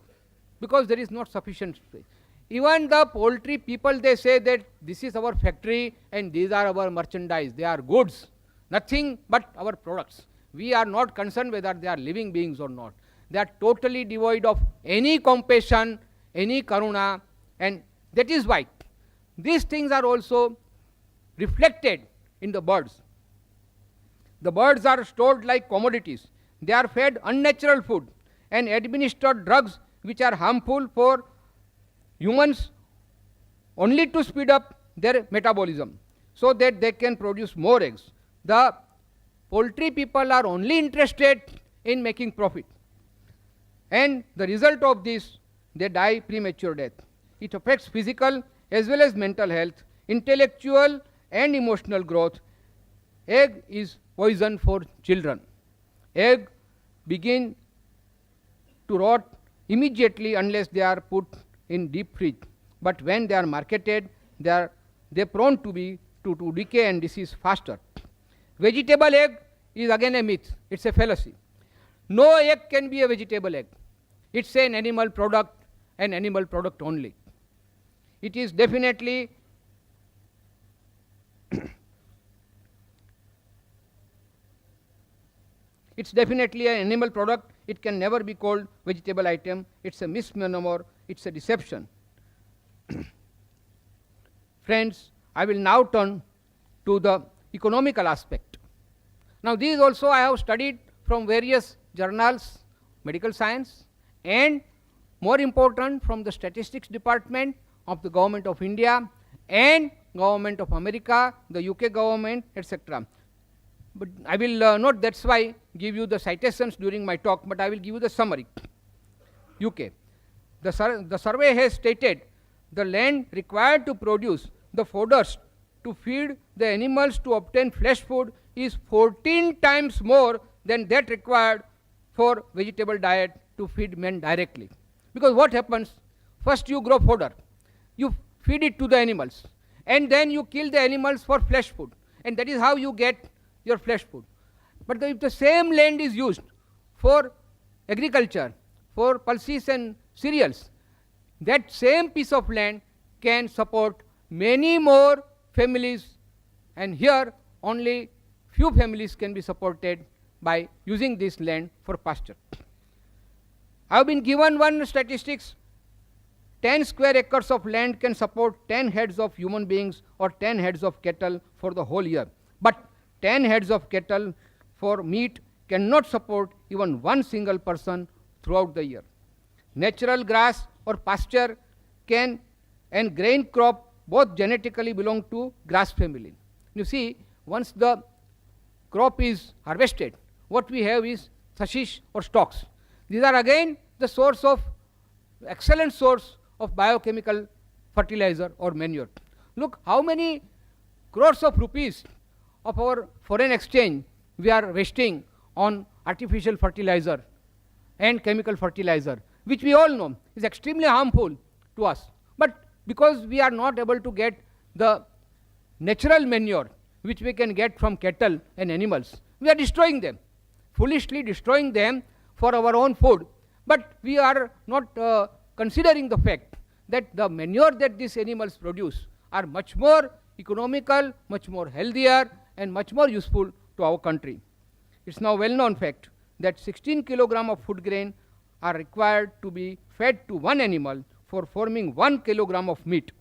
because there is not sufficient space. Even the poultry people, they say that this is our factory and these are our merchandise, they are goods, nothing but our products. We are not concerned whether they are living beings or not. They are totally devoid of any compassion, any karuna, and that is why these things are also reflected in the birds. The birds are stored like commodities. They are fed unnatural food and administered drugs which are harmful for humans only to speed up their metabolism so that they can produce more eggs. The poultry people are only interested in making profit. And the result of this, they die premature death. It affects physical as well as mental health, intellectual and emotional growth. Egg is poison for children. Egg begin to rot immediately unless they are put in deep fridge. But when they are marketed, they are they prone to decay and disease faster. Vegetable egg is again a myth. It's a fallacy. No egg can be a vegetable egg. It's an animal product only. It is definitely an animal product. It can never be called vegetable item. It's a misnomer. It's a deception. Friends, I will now turn to the economical aspect. Now, these also I have studied from various journals, medical science, and more important from the statistics department of the government of India and government of America, the UK government, etc. But I will not, that's why, give you the citations during my talk, but I will give you the summary. UK. The survey has stated the land required to produce the fodders to feed the animals to obtain flesh food is 14 times more than that required for vegetable diet to feed men directly. Because what happens? First you grow fodder, you feed it to the animals, and then you kill the animals for flesh food, and that is how you get your flesh food. But if the same land is used for agriculture, for pulses and cereals, that same piece of land can support many more families, and here only few families can be supported by using this land for pasture. I have been given one statistics. 10 square acres of land can support 10 heads of human beings or 10 heads of cattle for the whole year. But 10 heads of cattle for meat cannot support even one single person throughout the year. Natural grass or pasture can and grain crop both genetically belong to grass family. You see, once the crop is harvested, what we have is sashish or stalks. These are again the source of, excellent source of biochemical fertilizer or manure. Look how many crores of rupees of our foreign exchange we are wasting on artificial fertilizer and chemical fertilizer, which we all know is extremely harmful to us. But because we are not able to get the natural manure which we can get from cattle and animals, we are destroying them, foolishly destroying them for our own food. But we are not considering the fact that the manure that these animals produce are much more economical, much more healthier, and much more useful to our country. It's now well-known fact that 16 kilogram of food grain are required to be fed to one animal for forming 1 kilogram of meat.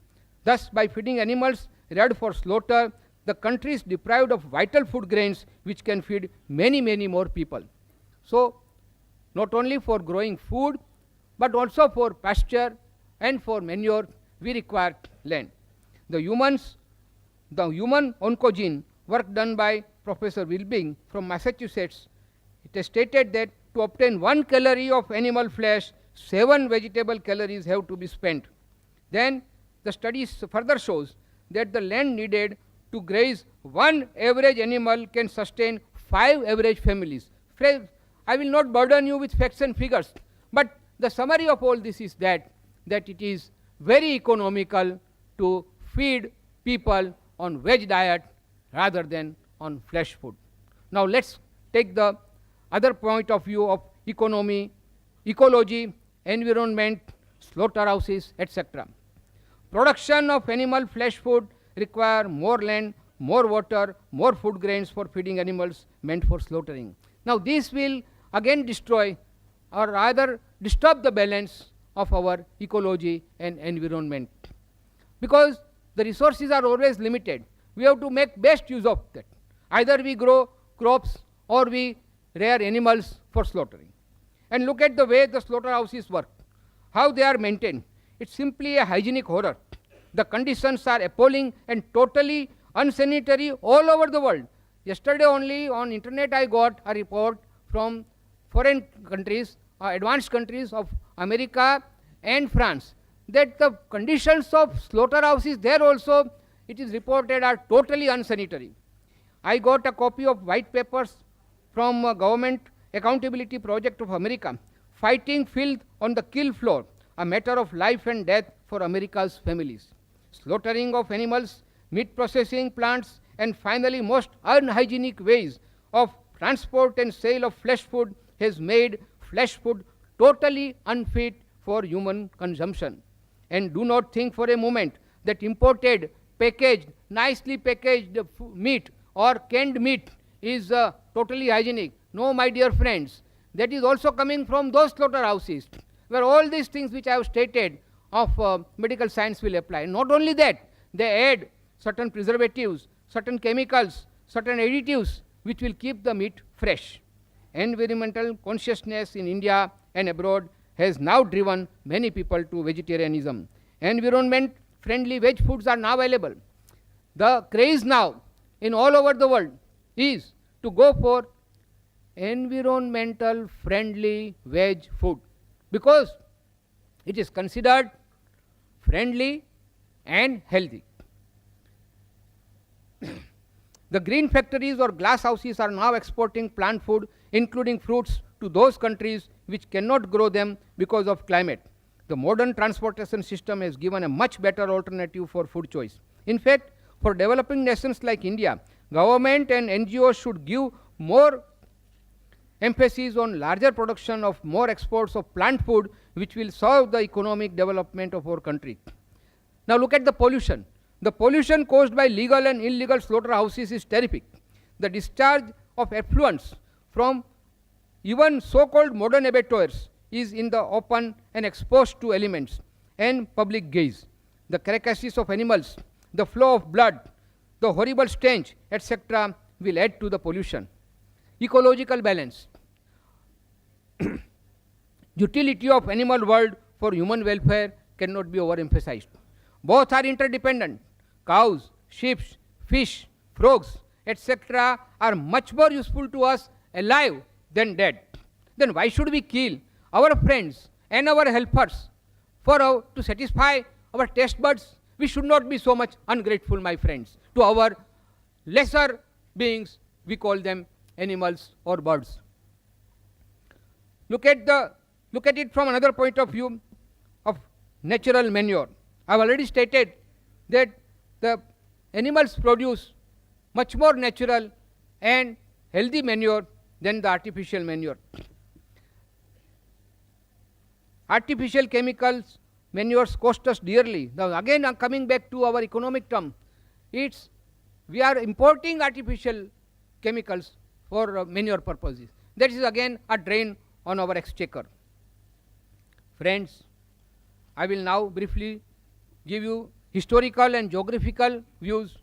Thus, by feeding animals reared for slaughter, the country is deprived of vital food grains which can feed many, many more people. So, not only for growing food, but also for pasture and for manure, we require land. The human oncogene work done by Professor Wilbing from Massachusetts, it is stated that to obtain 1 calorie of animal flesh, 7 vegetable calories have to be spent. Then the study further shows that the land needed to graze one average animal can sustain 5 average families. I will not burden you with facts and figures, but the summary of all this is that it is very economical to feed people on veg diet rather than on flesh food. Now let's take the other point of view of economy, ecology, environment, slaughterhouses, etc. Production of animal flesh food require more land, more water, more food grains for feeding animals meant for slaughtering. Now this will again destroy or rather disturb the balance of our ecology and environment. Because the resources are always limited, we have to make best use of that. Either we grow crops or we rear animals for slaughtering. And look at the way the slaughterhouses work, how they are maintained. It's simply a hygienic horror. The conditions are appalling and totally unsanitary all over the world. Yesterday only on internet I got a report from foreign countries, advanced countries of America and France, that the conditions of slaughterhouses there also, it is reported, are totally unsanitary. I got a copy of white papers from Government Accountability Project of America, fighting filth on the kill floor, a matter of life and death for America's families. Slaughtering of animals meat processing plants, and finally most unhygienic ways of transport and sale of flesh food has made flesh food totally unfit for human consumption. And do not think for a moment that imported, packaged, nicely packaged meat or canned meat is totally hygienic. No, my dear friends, that is also coming from those slaughterhouses where all these things which I have stated of medical science will apply. Not only that, they add certain preservatives, certain chemicals, certain additives which will keep the meat fresh. Environmental consciousness in India and abroad has now driven many people to vegetarianism. Environment friendly veg foods are now available. The craze now in all over the world is to go for environmental friendly veg food because it is considered friendly and healthy. The green factories or glass houses are now exporting plant food, including fruits, to those countries which cannot grow them because of climate. The modern transportation system has given a much better alternative for food choice. In fact, for developing nations like India, government and NGOs should give more emphasis on larger production of more exports of plant food, which will serve the economic development of our country. Now look at the pollution. The pollution caused by legal and illegal slaughterhouses is terrific. The discharge of effluents from even so-called modern abattoirs is in the open and exposed to elements and public gaze. The carcasses of animals, the flow of blood, the horrible stench, etc. will add to the pollution. Ecological balance. Utility of animal world for human welfare cannot be overemphasized. Both are interdependent. Cows, sheep, fish, frogs, etc. are much more useful to us alive than dead. Then why should we kill our friends and our helpers to satisfy our taste buds? We should not be so much ungrateful, my friends, to our lesser beings. We call them animals or birds. Look at it from another point of view of natural manure. I have already stated that the animals produce much more natural and healthy manure than the artificial manure. Artificial chemicals, manures cost us dearly. Now again I'm coming back to our economic term. We are importing artificial chemicals for manure purposes. That is again a drain on our exchequer. Friends, I will now briefly give you historical and geographical views.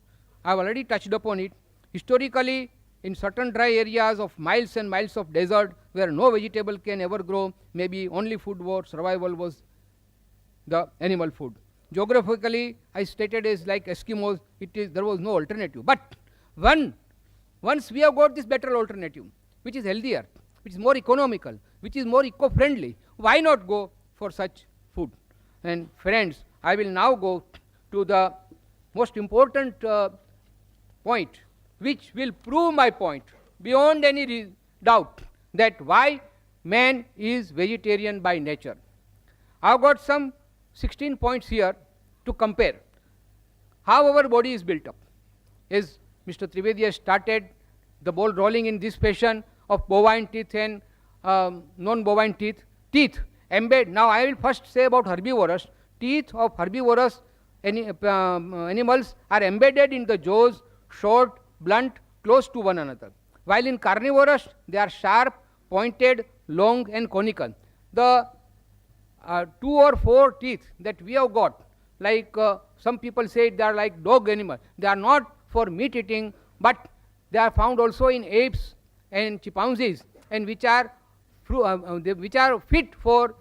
I have already touched upon it. Historically, in certain dry areas of miles and miles of desert where no vegetable can ever grow, maybe only food for survival was the animal food. Geographically, I stated as like Eskimos, there was no alternative. But once we have got this better alternative, which is healthier, which is more economical, which is more eco-friendly, why not go for such food? And friends, I will now go to the most important point, which will prove my point beyond any doubt that why man is vegetarian by nature. I have got some 16 points here to compare how our body is built up. As Mr. Trivedi has started the ball rolling in this fashion of bovine teeth and non-bovine teeth. Now I will first say about herbivorous. Teeth of herbivorous animals are embedded in the jaws, short, blunt, close to one another. While in carnivorous, they are sharp, pointed, long and conical. The 2 or 4 teeth that we have got, like some people say they are like dog animal. They are not for meat eating, but they are found also in apes and chimpanzees, and which are fit for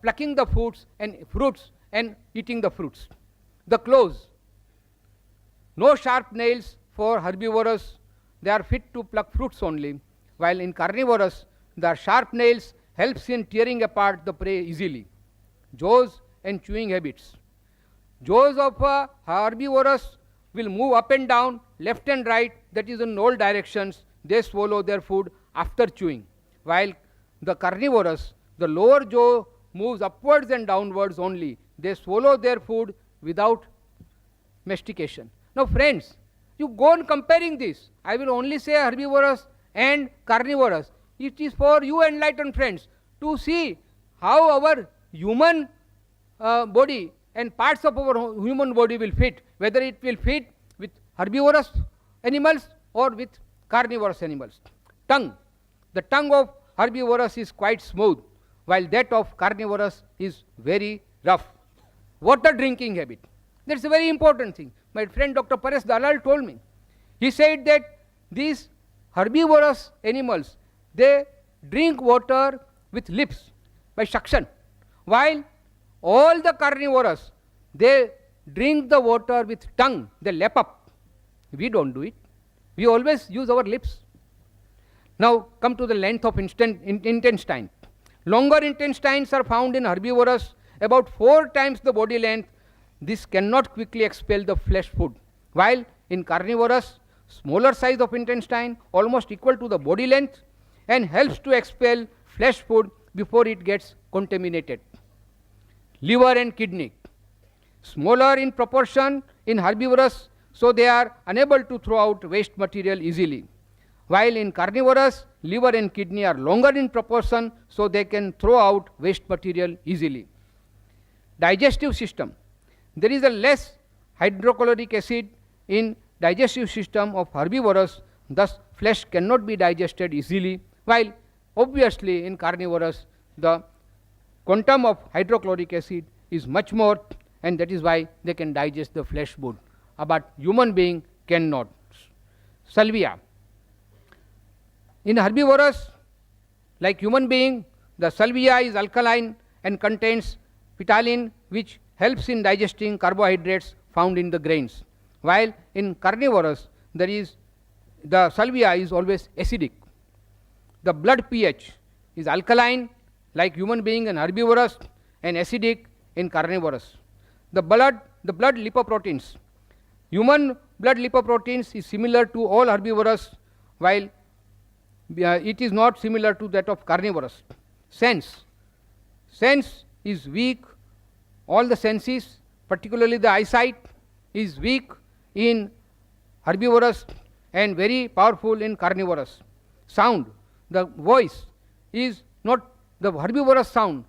plucking the fruits and eating the fruits. The claws, no sharp nails for herbivorous, they are fit to pluck fruits only, while in carnivorous, the sharp nails helps in tearing apart the prey easily. Jaws and chewing habits. Jaws of herbivorous will move up and down, left and right, that is in all directions. They swallow their food after chewing, while the carnivorous, the lower jaw moves upwards and downwards only. They swallow their food without mastication. Now friends, you go on comparing this. I will only say herbivorous and carnivorous. It is for you enlightened friends to see how our human body and parts of our human body will fit, whether it will fit with herbivorous animals or with carnivorous animals. Tongue. The tongue of herbivorous is quite smooth, while that of carnivorous is very rough. Water drinking habit. That's a very important thing. My friend Dr. Paresh Dalal told me. He said that these herbivorous animals, they drink water with lips by suction, while all the carnivorous, they drink the water with tongue, they lap up. We don't do it. We always use our lips. Now come to the length of intestine. Longer intestines are found in herbivorous, about 4 times the body length. This cannot quickly expel the flesh food, while in carnivorous, smaller size of intestine, almost equal to the body length, and helps to expel flesh food before it gets contaminated. Liver and kidney. Smaller in proportion in herbivorous, so they are unable to throw out waste material easily, while in carnivorous, liver and kidney are longer in proportion, so they can throw out waste material easily. Digestive system. There is a less hydrochloric acid in digestive system of herbivorous, thus flesh cannot be digested easily, while obviously in carnivorous the quantum of hydrochloric acid is much more, and that is why they can digest the flesh food, but human being cannot. Salvia. In herbivorous, like human being, the salvia is alkaline and contains ptyalin, which helps in digesting carbohydrates found in the grains, while in carnivorous there is the salvia is always acidic. The blood pH is alkaline like human being and herbivorous, and acidic in carnivorous. The blood lipoproteins. Human blood lipoproteins is similar to all herbivorous, while it is not similar to that of carnivorous. Sense is weak. All the senses, particularly the eyesight, is weak in herbivorous and very powerful in carnivorous. Sound, the voice is not, the herbivorous sound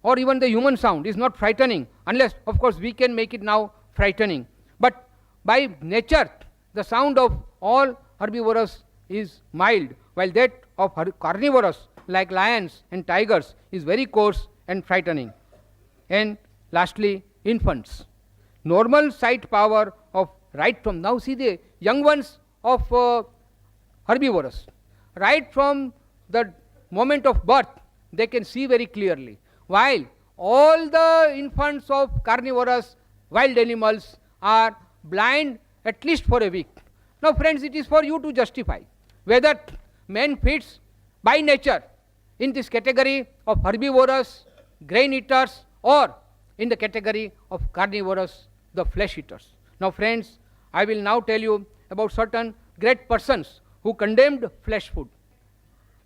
or even the human sound is not frightening, unless of course we can make it now frightening. But by nature, the sound of all herbivorous is mild, while that of carnivorous like lions and tigers is very coarse and frightening. And lastly, infants. Normal sight power of right from, now see the young ones of herbivorous, right from the moment of birth they can see very clearly, while all the infants of carnivorous wild animals are blind at least for a week. Now friends, it is for you to justify whether man fits by nature in this category of herbivorous grain eaters or in the category of carnivorous, the flesh eaters. Now friends, I will now tell you about certain great persons who condemned flesh food.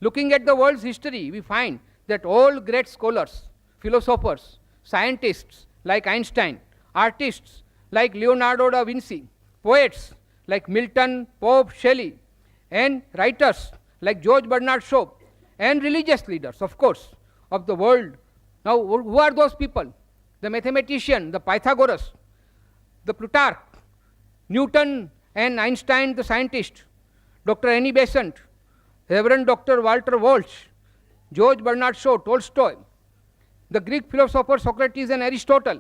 Looking at the world's history, we find that all great scholars, philosophers, scientists like Einstein, artists like Leonardo da Vinci, poets like Milton, Pope, Shelley, and writers like George Bernard Shaw, and religious leaders, of course, of the world. Now, who are those people? The mathematician, the Pythagoras, the Plutarch, Newton and Einstein, the scientist, Dr. Annie Besant, Reverend Dr. Walter Walsh, George Bernard Shaw, Tolstoy, the Greek philosopher Socrates and Aristotle.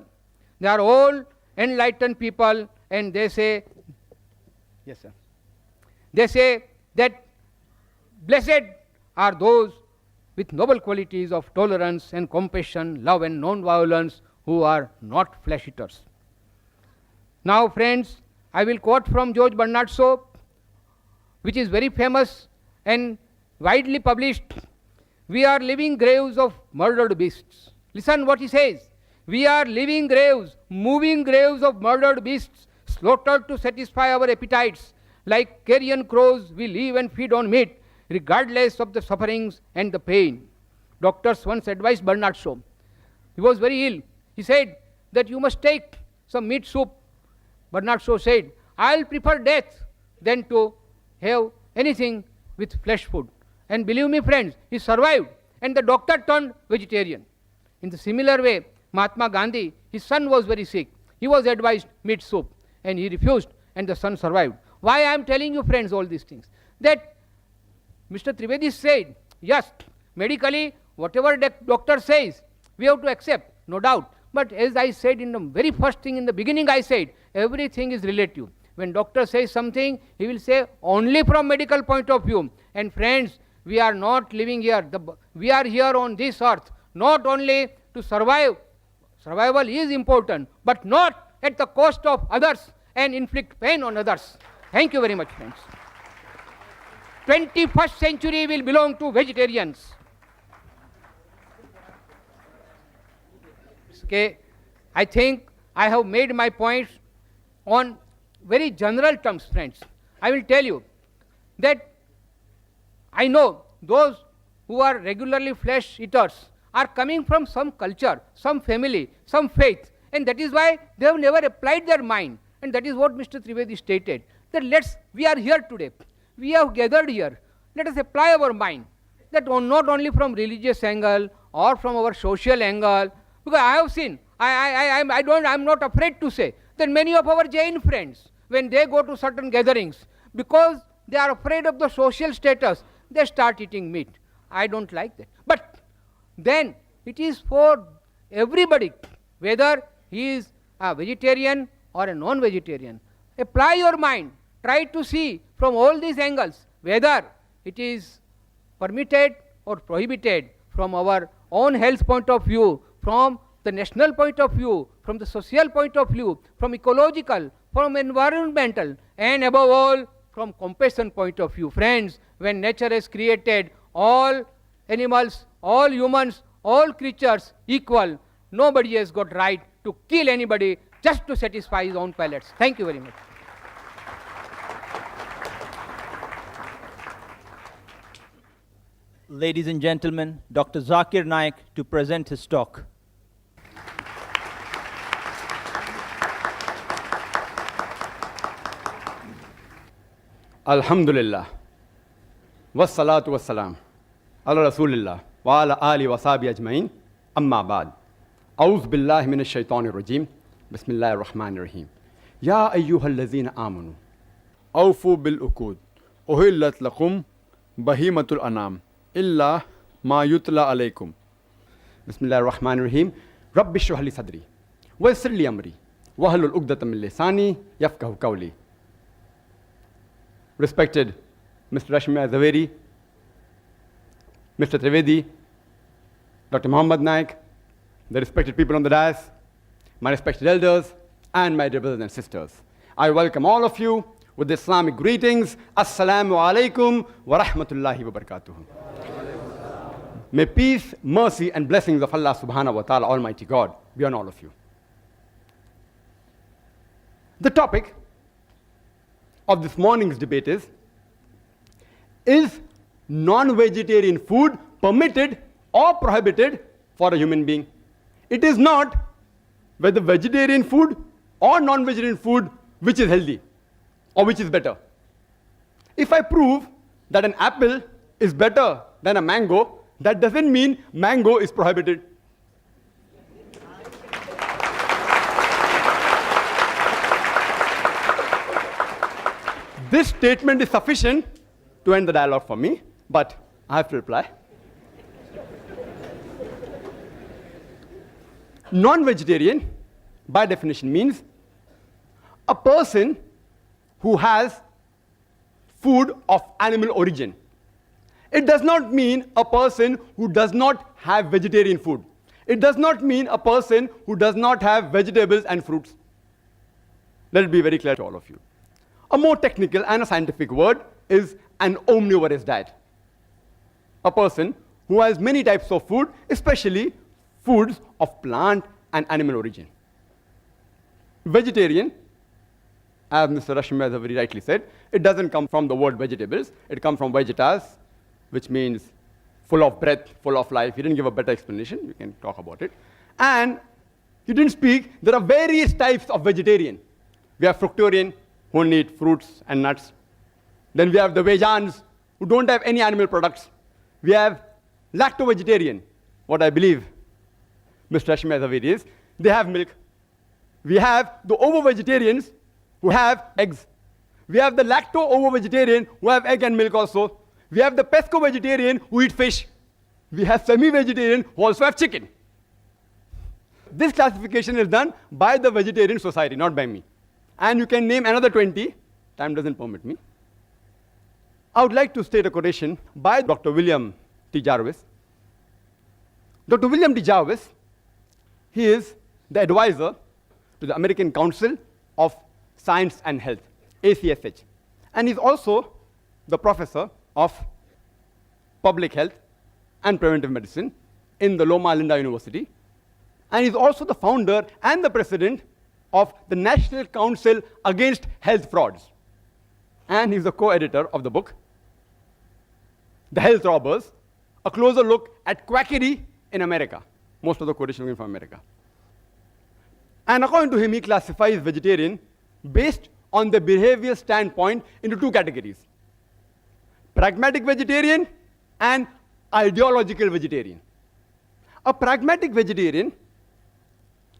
They are all enlightened people, and they say, yes sir, they say that blessed are those with noble qualities of tolerance and compassion, love and non-violence, who are not flesh eaters. Now friends, I will quote from George Bernard Shaw, which is very famous and widely published. We are living graves of murdered beasts. Listen what he says. We are living graves, moving graves of murdered beasts, slaughtered to satisfy our appetites. Like carrion crows, we live and feed on meat, regardless of the sufferings and the pain. Doctors once advised Bernard Shaw. He was very ill. He said that you must take some meat soup. Bernard Shaw said, I'll prefer death than to have anything with flesh food. And believe me, friends, he survived, and the doctor turned vegetarian. In the similar way, Mahatma Gandhi, his son was very sick. He was advised meat soup, and he refused, and the son survived. Why I am telling you, friends, all these things? That Mr. Trivedi said, yes, medically, whatever the doctor says, we have to accept, no doubt. But as I said in the very first thing in the beginning, I said, everything is relative. When doctor says something, he will say only from medical point of view. And friends, we are not living here. We are here on this earth, not only to survive. Survival is important, but not at the cost of others and inflict pain on others. Thank you very much, friends. 21st century will belong to vegetarians. Okay, I think I have made my points on very general terms, friends. I will tell you that I know those who are regularly flesh eaters are coming from some culture, some family, some faith, and that is why they have never applied their mind. And that is what Mr. Trivedi stated, that we are here today, we have gathered here, let us apply our mind, that not only from religious angle or from our social angle, because I have seen, I'm not afraid to say that many of our Jain friends, when they go to certain gatherings, because they are afraid of the social status, they start eating meat. I don't like that. But then it is for everybody, whether he is a vegetarian or a non-vegetarian. Apply your mind, try to see from all these angles whether it is permitted or prohibited from our own health point of view, from the national point of view, from the social point of view, from ecological, from environmental, and above all, from compassion point of view. Friends, when nature has created all animals, all humans, all creatures equal, nobody has got right to kill anybody just to satisfy his own palates. Thank you very much. Ladies and gentlemen, Dr. Zakir Naik to present his talk. Alhamdulillah, wassalatu wassalam, ala rasulillah, wa ala ali wa sahbihi ajmain, amma ba'd. A'udhu billahi minash shaitanir rajim, bismillahir rahmanir rahim. Ya ayyuhal lazina amanu, awfu bil uqud, uhillat lakum bahimatul anam, illa ma yutla alaykum. Bismillahir rahmanir rahim. Rabbi shrah li sadri, wa yassir li amri, wa hlul uqdatam min lisani yafqahu qawli. Respected Mr. Rashmibhai Zaveri, Mr. Trivedi, Dr. Muhammad Naik, the respected people on the dais, my respected elders, and my dear brothers and sisters. I welcome all of you with the Islamic greetings. Assalamu alaikum wa rahmatullahi wa barakatuh. May peace, mercy, and blessings of Allah subhanahu wa ta'ala, Almighty God, be on all of you. The topic of this morning's debate is non-vegetarian food permitted or prohibited for a human being? It is not whether vegetarian food or non-vegetarian food which is healthy or which is better. If I prove that an apple is better than a mango, that doesn't mean mango is prohibited. This statement is sufficient to end the dialogue for me, but I have to reply. Non-vegetarian, by definition, means a person who has food of animal origin. It does not mean a person who does not have vegetarian food. It does not mean a person who does not have vegetables and fruits. Let it be very clear to all of you. A more technical and a scientific word is an omnivorous diet. A person who has many types of food, especially foods of plant and animal origin. Vegetarian, as Mr. Rashmibhai very rightly said, it doesn't come from the word vegetables. It comes from vegetas, which means full of breath, full of life. He didn't give a better explanation. We can talk about it. And he didn't speak. There are various types of vegetarian. We have fructarian, who only eat fruits and nuts. Then we have the vegans, who don't have any animal products. We have lacto-vegetarian, what I believe Mr. Rashmibhai Zaveri is, they have milk. We have the ovo-vegetarians who have eggs. We have the lacto-ovo-vegetarian who have egg and milk also. We have the pesco-vegetarian who eat fish. We have semi-vegetarian who also have chicken. This classification is done by the Vegetarian Society, not by me. And you can name another 20. Time doesn't permit me. I would like to state a quotation by Dr. William T. Jarvis. Dr. William T. Jarvis, he is the advisor to the American Council of Science and Health, ACSH. And he's also the professor of public health and preventive medicine in the Loma Linda University. And he's also the founder and the president of the National Council Against Health Frauds. And he's the co-editor of the book, The Health Robbers, a closer look at quackery in America. Most of the quotations are from America. And according to him, he classifies vegetarian based on the behavior standpoint into two categories: pragmatic vegetarian and ideological vegetarian. A pragmatic vegetarian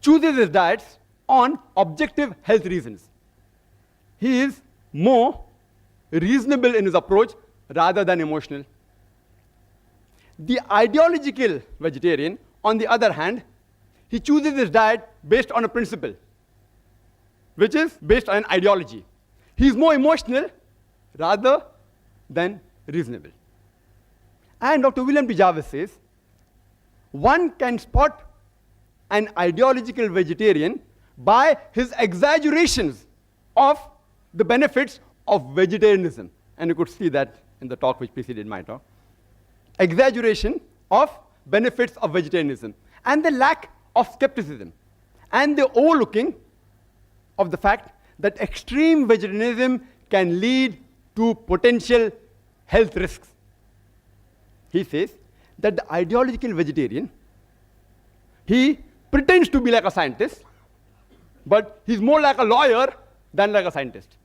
chooses his diets on objective health reasons. He is more reasonable in his approach rather than emotional. The ideological vegetarian, on the other hand, he chooses his diet based on a principle, which is based on an ideology. He is more emotional rather than reasonable. And Dr. William T. Jarvis says, one can spot an ideological vegetarian by his exaggerations of the benefits of vegetarianism. And you could see that in the talk which preceded my talk. Exaggeration of benefits of vegetarianism and the lack of skepticism and the overlooking of the fact that extreme vegetarianism can lead to potential health risks. He says that the ideological vegetarian, he pretends to be like a scientist, but he's more like a lawyer than like a scientist.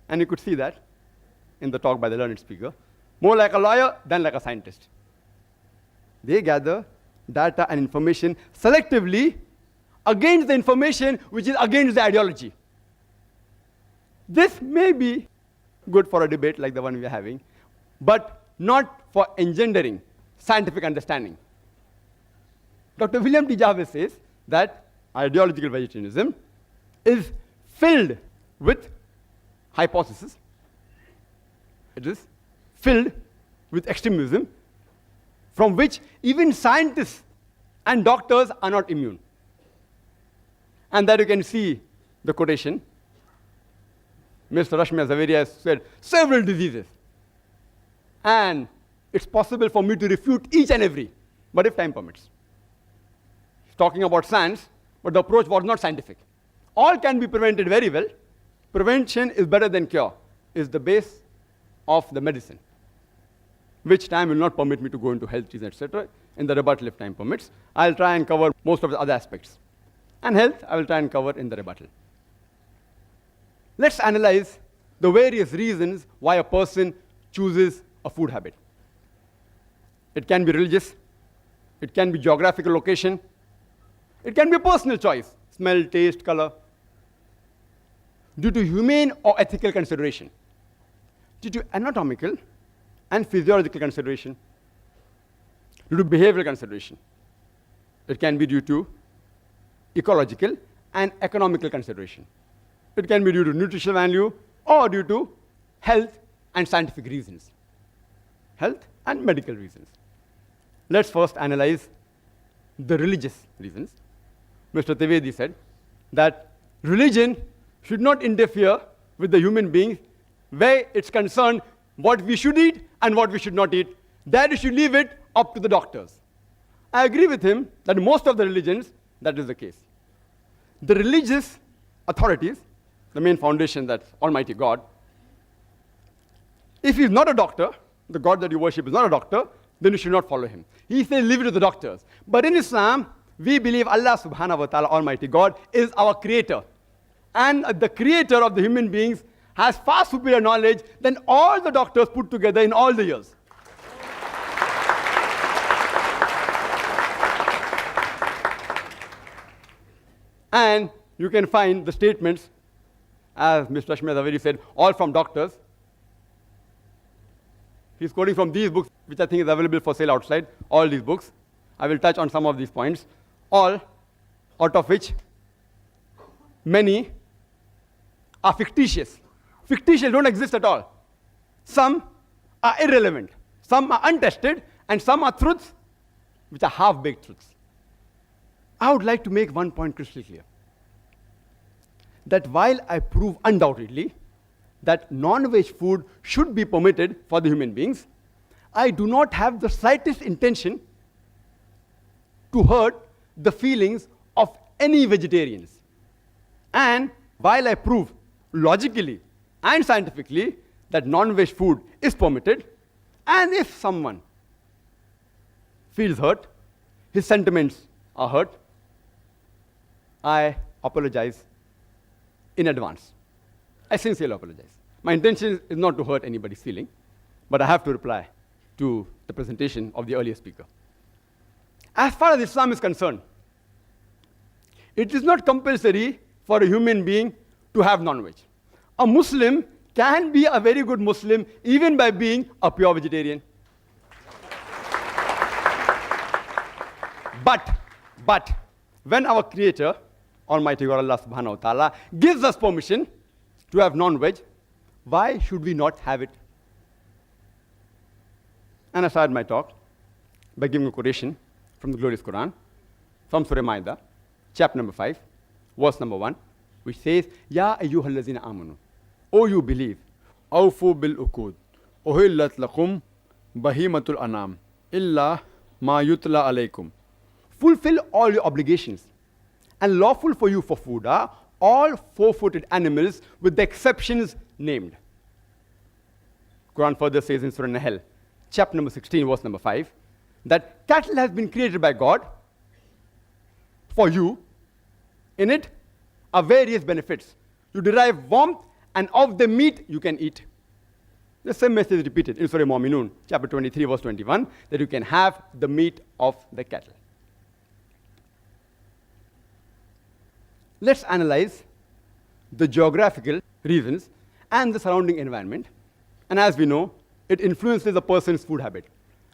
And you could see that in the talk by the learned speaker. More like a lawyer than like a scientist. They gather data and information selectively against the information which is against the ideology. This may be good for a debate like the one we are having, but not for engendering scientific understanding. Dr. William T. Jarvis says that ideological vegetarianism is filled with hypotheses. It is filled with extremism from which even scientists and doctors are not immune. And that you can see the quotation. Mr. Rashmibhai Zaveri has said several diseases. And it's possible for me to refute each and every, but if time permits. He's talking about science, but the approach was not scientific. All can be prevented very well. Prevention is better than cure, is the base of the medicine, which time will not permit me to go into health reasons, etc. In the rebuttal, if time permits, I'll try and cover most of the other aspects. And health, I will try and cover in the rebuttal. Let's analyze the various reasons why a person chooses a food habit. It can be religious, it can be geographical location, it can be a personal choice, smell, taste, color, due to humane or ethical consideration, due to anatomical and physiological consideration, due to behavioral consideration. It can be due to ecological and economical consideration. It can be due to nutritional value or due to health and scientific reasons, health and medical reasons. Let's first analyze the religious reasons. Mr. Trivedi said that religion should not interfere with the human beings where it's concerned what we should eat and what we should not eat. That you should leave it up to the doctors. I agree with him that most of the religions, that is the case. The religious authorities, the main foundation, that's Almighty God, if he's not a doctor, the God that you worship is not a doctor, then you should not follow him. He says leave it to the doctors. But in Islam, we believe Allah subhanahu wa ta'ala, Almighty God, is our creator. And the creator of the human beings has far superior knowledge than all the doctors put together in all the years. And you can find the statements, as Mr. Rashmibhai Zaveri said, all from doctors. He's quoting from these books, which I think is available for sale outside, all these books. I will touch on some of these points, all out of which many are fictitious. Fictitious don't exist at all. Some are irrelevant, some are untested, and some are truths which are half-baked truths. I would like to make one point crystal clear. That while I prove undoubtedly that non-veg food should be permitted for the human beings, I do not have the slightest intention to hurt the feelings of any vegetarians. And while I prove logically and scientifically that non-veg food is permitted, and if someone feels hurt, his sentiments are hurt, I apologize in advance. I sincerely apologize. My intention is not to hurt anybody's feeling, but I have to reply to the presentation of the earlier speaker. As far as Islam is concerned, it is not compulsory for a human being to have non-veg. A Muslim can be a very good Muslim even by being a pure vegetarian. But when our Creator, Almighty God Allah subhanahu wa ta'ala, gives us permission to have non-veg, why should we not have it? And I started my talk by giving a quotation from the glorious Qur'an, from Surah Ma'idah, chapter number 5, verse number 1, which says, Ya ayyuhallazina amanu, O you believe, awfu bil uqud, uhillat lakum bahimatul anam, illa ma yutla alaykum. Fulfill all your obligations, and lawful for you for food are all four-footed animals with the exceptions named. Quran further says in Surah Nahl, chapter number 16, verse number 5, that cattle has been created by God for you. In it are various benefits. You derive warmth, and of the meat you can eat. The same message is repeated in Surah Mu'minun, chapter 23, verse 21, that you can have the meat of the cattle. Let's analyze the geographical reasons and the surrounding environment. And as we know, it influences a person's food habit.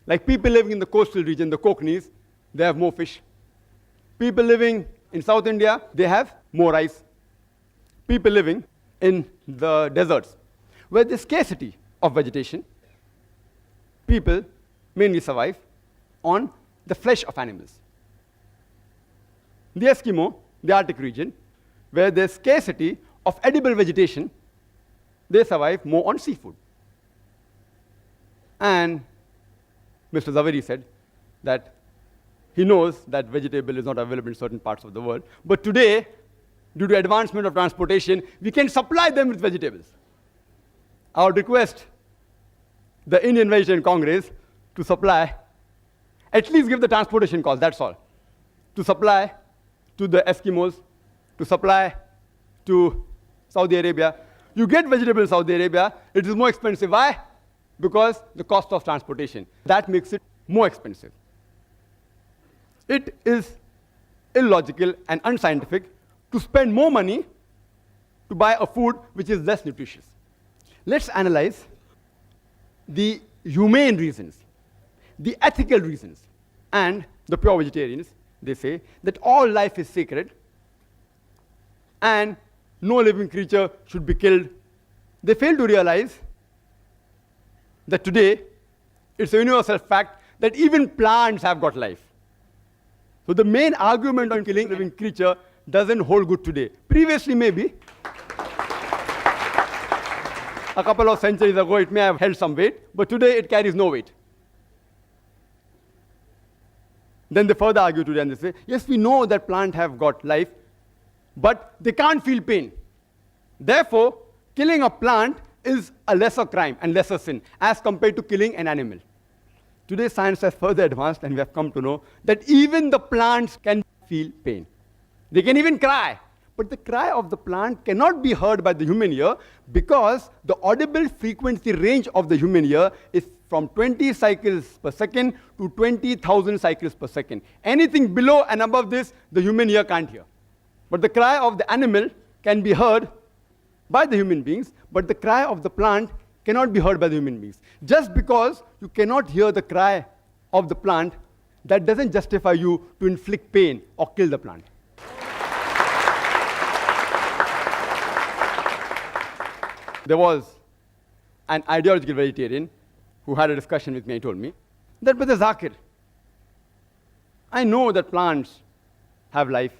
Like people living in the coastal region, the Konknis, they have more fish. People living in South India, they have more rice. People living in the deserts, where there's scarcity of vegetation, people mainly survive on the flesh of animals. The Eskimo, the Arctic region, where there's scarcity of edible vegetation, they survive more on seafood. And Mr. Zaveri said that he knows that vegetable is not available in certain parts of the world, but today, due to advancement of transportation, we can supply them with vegetables. I would request the Indian Vegetarian Congress to supply, at least give the transportation cost, that's all, to supply to the Eskimos, to supply to Saudi Arabia. You get vegetables in Saudi Arabia, it is more expensive. Why? Because the cost of transportation. That makes it more expensive. It is illogical and unscientific to spend more money to buy a food which is less nutritious. Let's analyze the humane reasons, the ethical reasons, and the pure vegetarians. They say that all life is sacred and no living creature should be killed. They fail to realize that today it's a universal fact that even plants have got life. So the main argument on killing a living creature doesn't hold good today. Previously, maybe, a couple of centuries ago, it may have held some weight, but today it carries no weight. Then they further argue today and they say, yes, we know that plants have got life, but they can't feel pain. Therefore, killing a plant is a lesser crime and lesser sin as compared to killing an animal. Today, science has further advanced and we have come to know that even the plants can feel pain. They can even cry. but the cry of the plant cannot be heard by the human ear because the audible frequency range of the human ear is from 20 cycles per second to 20,000 cycles per second. Anything below and above this, the human ear can't hear. But the cry of the animal can be heard by the human beings, but the cry of the plant cannot be heard by the human beings. Just because you cannot hear the cry of the plant, that doesn't justify you to inflict pain or kill the plant. There was an ideological vegetarian who had a discussion with me and told me that, Brother Zakir, I know that plants have life,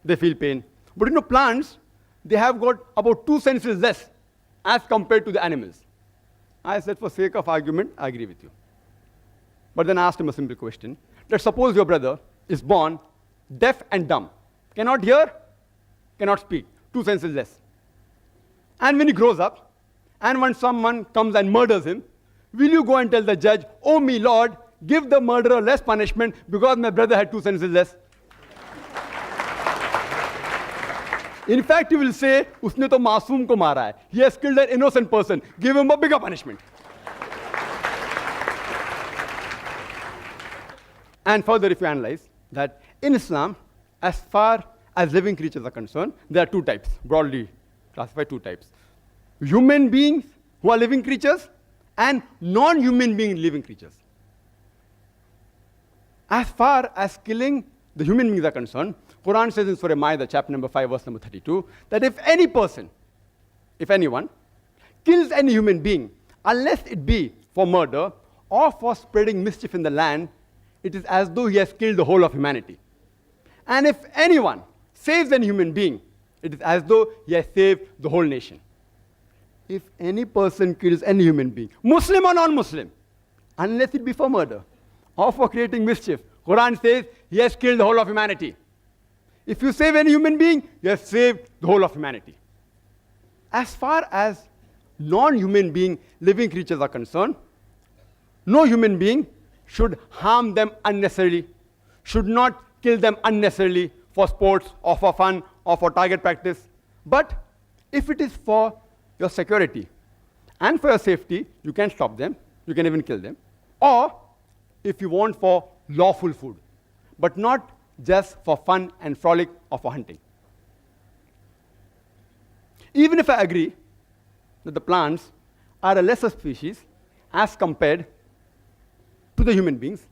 they feel pain, but plants, they have got about 2 senses less as compared to the animals. I said, for sake of argument, I agree with you. But then I asked him a simple question. Let's suppose your brother is born deaf and dumb, cannot hear, cannot speak, 2 senses less. And when he grows up, and when someone comes and murders him, will you go and tell the judge, oh me Lord, give the murderer less punishment because my brother had 2 senses less? In fact, you will say, usne to masoom ko mara hai. He has killed an innocent person. Give him a bigger punishment. And further, if you analyze that in Islam, as far as living creatures are concerned, there are 2 types, broadly classified 2 types. Human beings who are living creatures and non-human being living creatures. As far as killing the human beings are concerned, Qur'an says in Surah Ma'idah, chapter number 5, verse number 32, that if any person, if anyone, kills any human being, unless it be for murder or for spreading mischief in the land, it is as though he has killed the whole of humanity. And if anyone saves any human being, it is as though he has saved the whole nation. If any person kills any human being, Muslim or non-Muslim, unless it be for murder or for creating mischief, Quran says he has killed the whole of humanity. If you save any human being, you have saved the whole of humanity. As far as non-human being living creatures are concerned, no human being should harm them unnecessarily, should not kill them unnecessarily for sports or for fun or for target practice. But if it is for your security and for your safety, you can stop them, you can even kill them. Or if you want for lawful food, but not just for fun and frolic or for hunting. Even if I agree that the plants are a lesser species as compared to the human beings,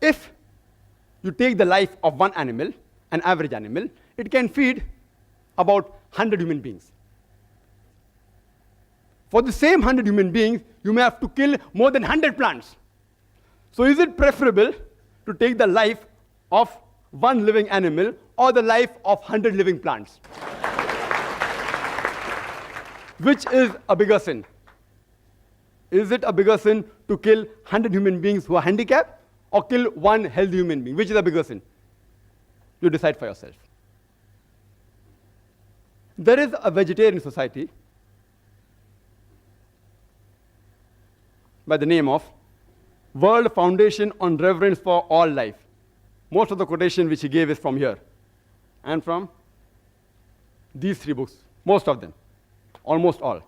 if you take the life of one animal, an average animal, it can feed about 100 human beings. For the same 100 human beings, you may have to kill more than 100 plants. So is it preferable to take the life of one living animal or the life of 100 living plants? Which is a bigger sin? Is it a bigger sin to kill 100 human beings who are handicapped or kill one healthy human being? Which is a bigger sin? You decide for yourself. There is a vegetarian society by the name of World Foundation on Reverence for All Life. Most of the quotation which he gave is from here and from these 3 books, most of them, almost all.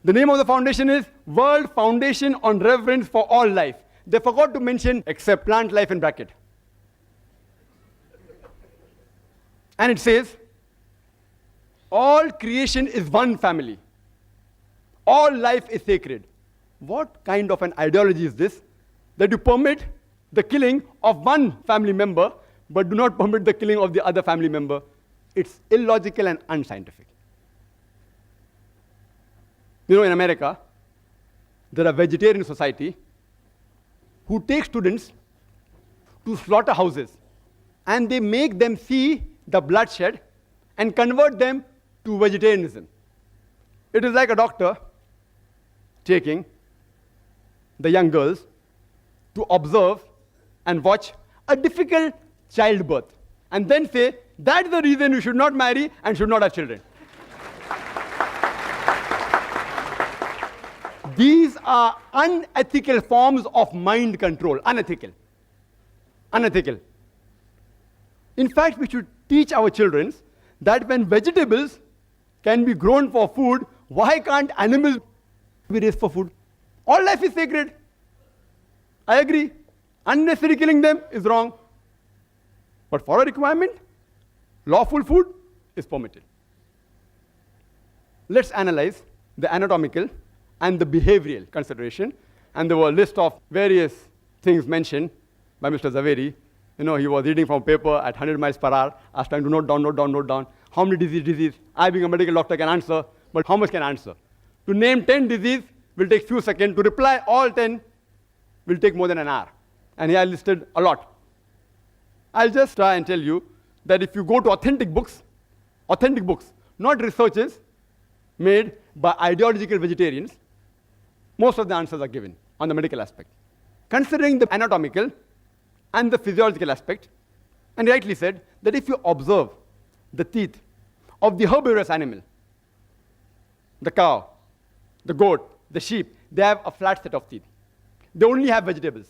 The name of the foundation is World Foundation on Reverence for All Life. They forgot to mention except plant life in bracket. And it says, all creation is one family. All life is sacred. What kind of an ideology is this, that you permit the killing of one family member, but do not permit the killing of the other family member? It's illogical and unscientific. In America, there are vegetarian society who take students to slaughterhouses and they make them see the bloodshed and convert them to vegetarianism. It is like a doctor taking the young girls to observe and watch a difficult childbirth and then say, that's the reason you should not marry and should not have children. These are unethical forms of mind control. Unethical. Unethical. In fact, we should teach our children that when vegetables can be grown for food, why can't animals be raised for food? All life is sacred. I agree. Unnecessary killing them is wrong. But for a requirement, lawful food is permitted. Let's analyze the anatomical and the behavioral consideration. And there were a list of various things mentioned by Mr. Zaveri. You know, he was reading from a paper at 100 miles per hour. I was trying to note down. How many disease? I, being a medical doctor, can answer, but how much can I answer? To name 10 diseases will take few seconds. To reply all 10 will take more than an hour. And here I listed a lot. I'll just try and tell you that if you go to authentic books, not researches made by ideological vegetarians, most of the answers are given on the medical aspect. Considering the anatomical and the physiological aspect, and rightly said that if you observe the teeth of the herbivorous animal, the cow, the goat, the sheep, they have a flat set of teeth. They only have vegetables.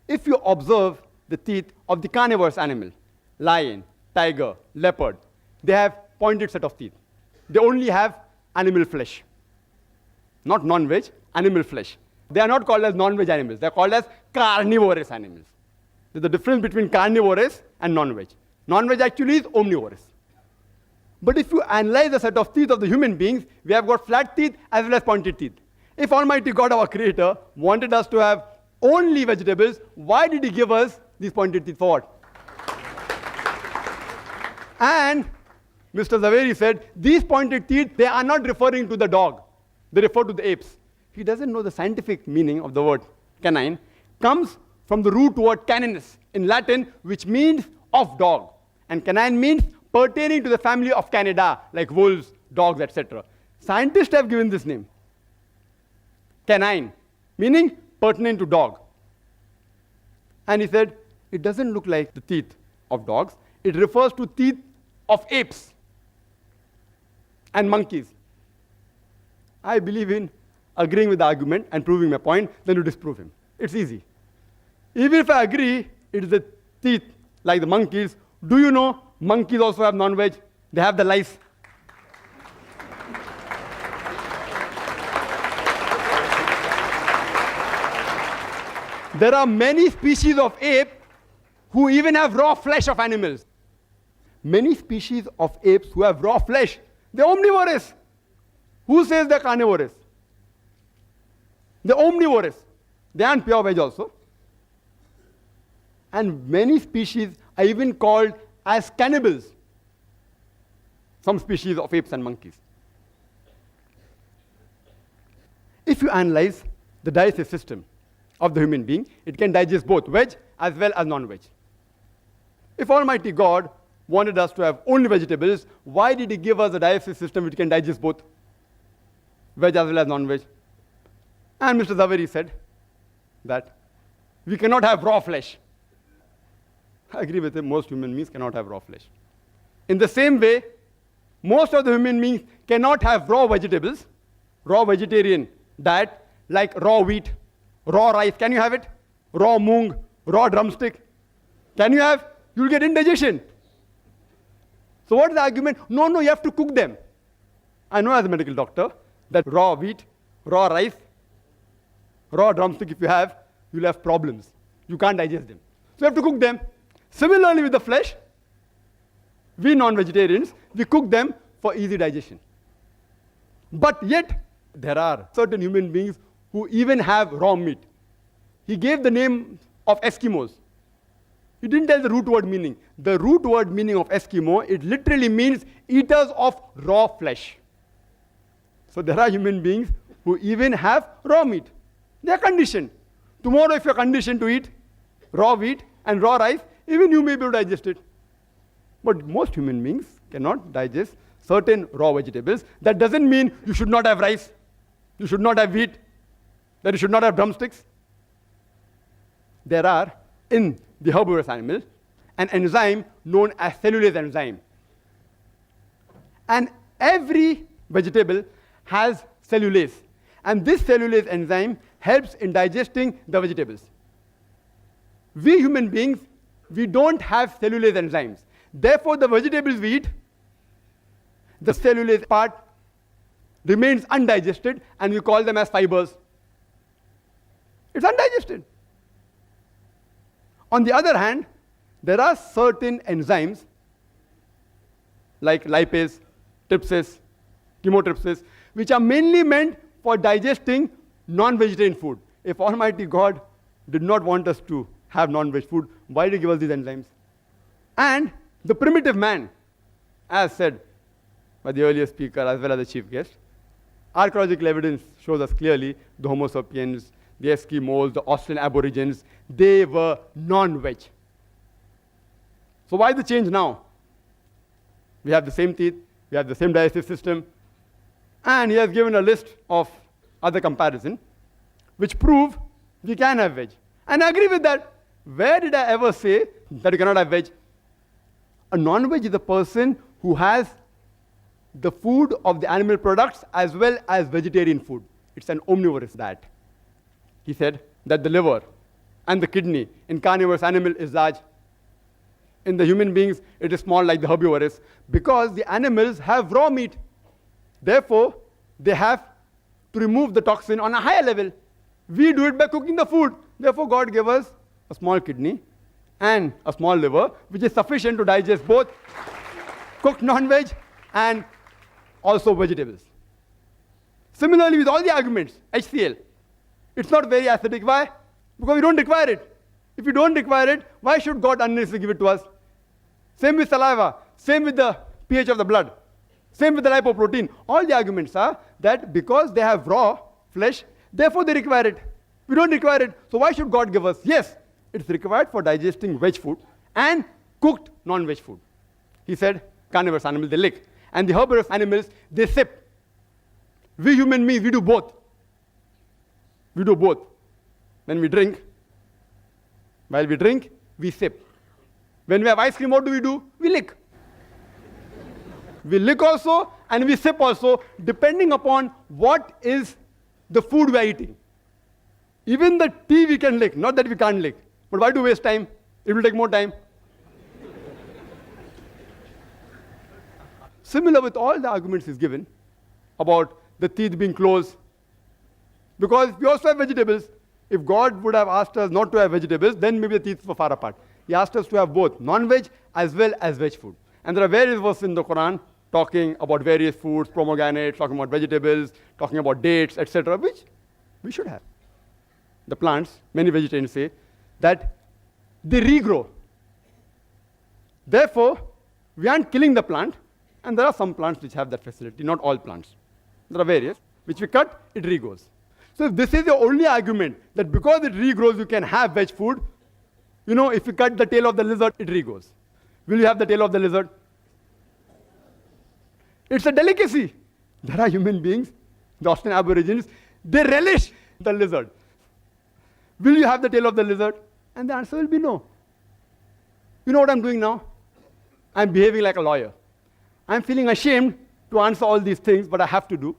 If you observe the teeth of the carnivorous animal, lion, tiger, leopard, they have pointed set of teeth. They only have animal flesh. Not non-veg, animal flesh. They are not called as non-veg animals. They are called as carnivorous animals. There's a difference between carnivorous and non-veg. Non-veg actually is omnivorous. But if you analyze the set of teeth of the human beings, we have got flat teeth as well as pointed teeth. If Almighty God, our Creator, wanted us to have only vegetables, why did He give us these pointed teeth for what? And Mr. Zaveri said, these pointed teeth, they are not referring to the dog. They refer to the apes. He doesn't know the scientific meaning of the word canine. Comes from the root word caninus in Latin, which means of dog. And canine means pertaining to the family of Canidae, like wolves, dogs, etc. Scientists have given this name. Canine, meaning pertinent to dog. And he said, it doesn't look like the teeth of dogs. It refers to teeth of apes and monkeys. I believe in agreeing with the argument and proving my point, then you disprove him. It's easy. Even if I agree it is the teeth like the monkeys, do you know monkeys also have non-veg? They have the lice. There are many species of ape who even have raw flesh of animals. Many species of apes who have raw flesh, they're omnivorous. Who says they're carnivorous? They're omnivorous. They aren't pure veg also. And many species are even called as cannibals. Some species of apes and monkeys. If you analyze the digestive system of the human being, it can digest both veg as well as non-veg. If Almighty God wanted us to have only vegetables, why did He give us a digestive system which can digest both veg as well as non-veg? And Mr. Zaveri said that we cannot have raw flesh. I agree with him, most human beings cannot have raw flesh. In the same way, most of the human beings cannot have raw vegetables, raw vegetarian diet, like raw wheat, raw rice. Can you have it? Raw moong, raw drumstick. Can you have? You'll get indigestion. So what is the argument? No, you have to cook them. I know as a medical doctor that raw wheat, raw rice, raw drumstick, if you have, you'll have problems. You can't digest them. So you have to cook them. Similarly with the flesh, we non-vegetarians, we cook them for easy digestion. But yet, there are certain human beings who even have raw meat. He gave the name of Eskimos. He didn't tell the root word meaning. The root word meaning of Eskimo, it literally means eaters of raw flesh. So there are human beings who even have raw meat. They are conditioned. Tomorrow if you are conditioned to eat raw wheat and raw rice, even you may be able to digest it. But most human beings cannot digest certain raw vegetables. That doesn't mean you should not have rice, you should not have wheat, that you should not have drumsticks. There are, in the herbivorous animal, an enzyme known as cellulase enzyme. And every vegetable has cellulase. And this cellulase enzyme helps in digesting the vegetables. We human beings we don't have cellulase enzymes. Therefore, the vegetables we eat, the cellulase part remains undigested, and we call them as fibers. It's undigested. On the other hand, there are certain enzymes like lipase, trypsis, chymotrypsis, which are mainly meant for digesting non-vegetarian food. If Almighty God did not want us to have non-veg food, why did He give us these enzymes? And the primitive man, as said by the earlier speaker as well as the chief guest, archaeological evidence shows us clearly the Homo sapiens, the Eskimos, the Australian Aborigines, they were non-veg. So why the change now? We have the same teeth, we have the same digestive system, and he has given a list of other comparisons which prove we can have veg. And I agree with that. Where did I ever say that you cannot have veg? A non-veg is a person who has the food of the animal products as well as vegetarian food. It's an omnivorous diet. He said that the liver and the kidney in carnivorous animal is large. In the human beings, it is small like the herbivorous, because the animals have raw meat. Therefore, they have to remove the toxin on a higher level. We do it by cooking the food. Therefore, God gave us a small kidney and a small liver, which is sufficient to digest both cooked non-veg and also vegetables. Similarly, with all the arguments, HCl, it's not very acidic. Why? Because we don't require it. If we don't require it, why should God unnecessarily give it to us? Same with saliva, same with the pH of the blood, same with the lipoprotein. All the arguments are that because they have raw flesh, therefore they require it. We don't require it, so why should God give us? Yes, it's required for digesting veg food and cooked non-veg food. He said carnivorous animals, they lick. And the herbivorous animals, they sip. We human beings, we do both. We do both. When we drink, while we drink, we sip. When we have ice cream, what do? We lick. We lick also and we sip also, depending upon what is the food we are eating. Even the tea we can lick, not that we can't lick. But why do waste time? It will take more time. Similar with all the arguments he's given about the teeth being closed. Because we also have vegetables. If God would have asked us not to have vegetables, then maybe the teeth were far apart. He asked us to have both non-veg as well as veg food. And there are various verses in the Qur'an talking about various foods, pomegranates, talking about vegetables, talking about dates, etc., which we should have. The plants, many vegetarians say, that they regrow. Therefore, we aren't killing the plant, and there are some plants which have that facility, not all plants. There are various, which we cut, it regrows. So if this is the only argument, that because it regrows, you can have veg food, if you cut the tail of the lizard, it regrows. Will you have the tail of the lizard? It's a delicacy. There are human beings, the Australian Aborigines, they relish the lizard. Will you have the tail of the lizard? And the answer will be no. You know what I'm doing now? I'm behaving like a lawyer. I'm feeling ashamed to answer all these things, but I have to do,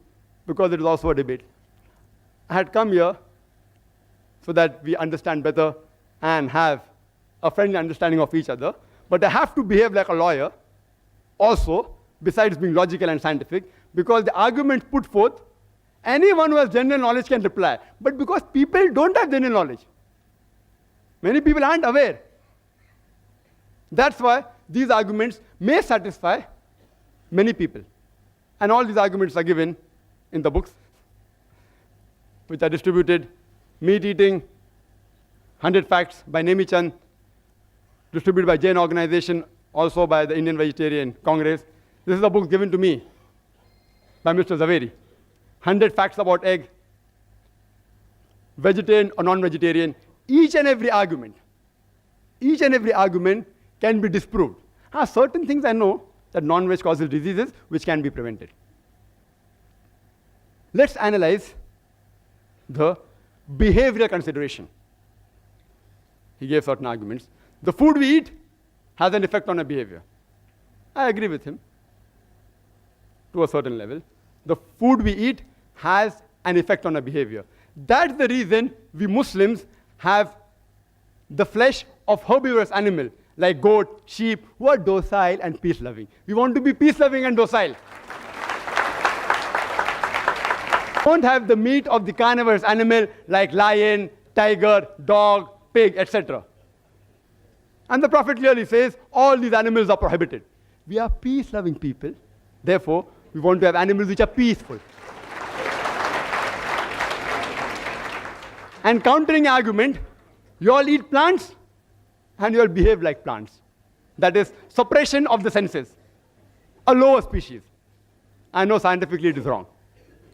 because it is also a debate. I had come here so that we understand better and have a friendly understanding of each other, but I have to behave like a lawyer also, besides being logical and scientific, because the arguments put forth, anyone who has general knowledge can reply. But because people don't have general knowledge, many people aren't aware. That's why these arguments may satisfy many people. And all these arguments are given in the books, which are distributed. Meat Eating, 100 Facts by Nemi Chand, distributed by Jain organization, also by the Indian Vegetarian Congress. This is a book given to me by Mr. Zaveri. 100 Facts about egg, vegetarian or non-vegetarian. Each and every argument can be disproved. Certain things I know, that non-veg causes diseases which can be prevented. Let's analyze the behavioral consideration. He gave certain arguments. The food we eat has an effect on our behavior. I agree with him to a certain level. The food we eat has an effect on our behavior. That's the reason we Muslims have the flesh of herbivorous animal like goat, sheep, who are docile and peace-loving. We want to be peace-loving and docile. Don't have the meat of the carnivorous animal like lion, tiger, dog, pig, etc. And the Prophet clearly says all these animals are prohibited. We are peace-loving people. Therefore, we want to have animals which are peaceful. And countering argument, you all eat plants and you all behave like plants. That is suppression of the senses, a lower species. I know scientifically it is wrong.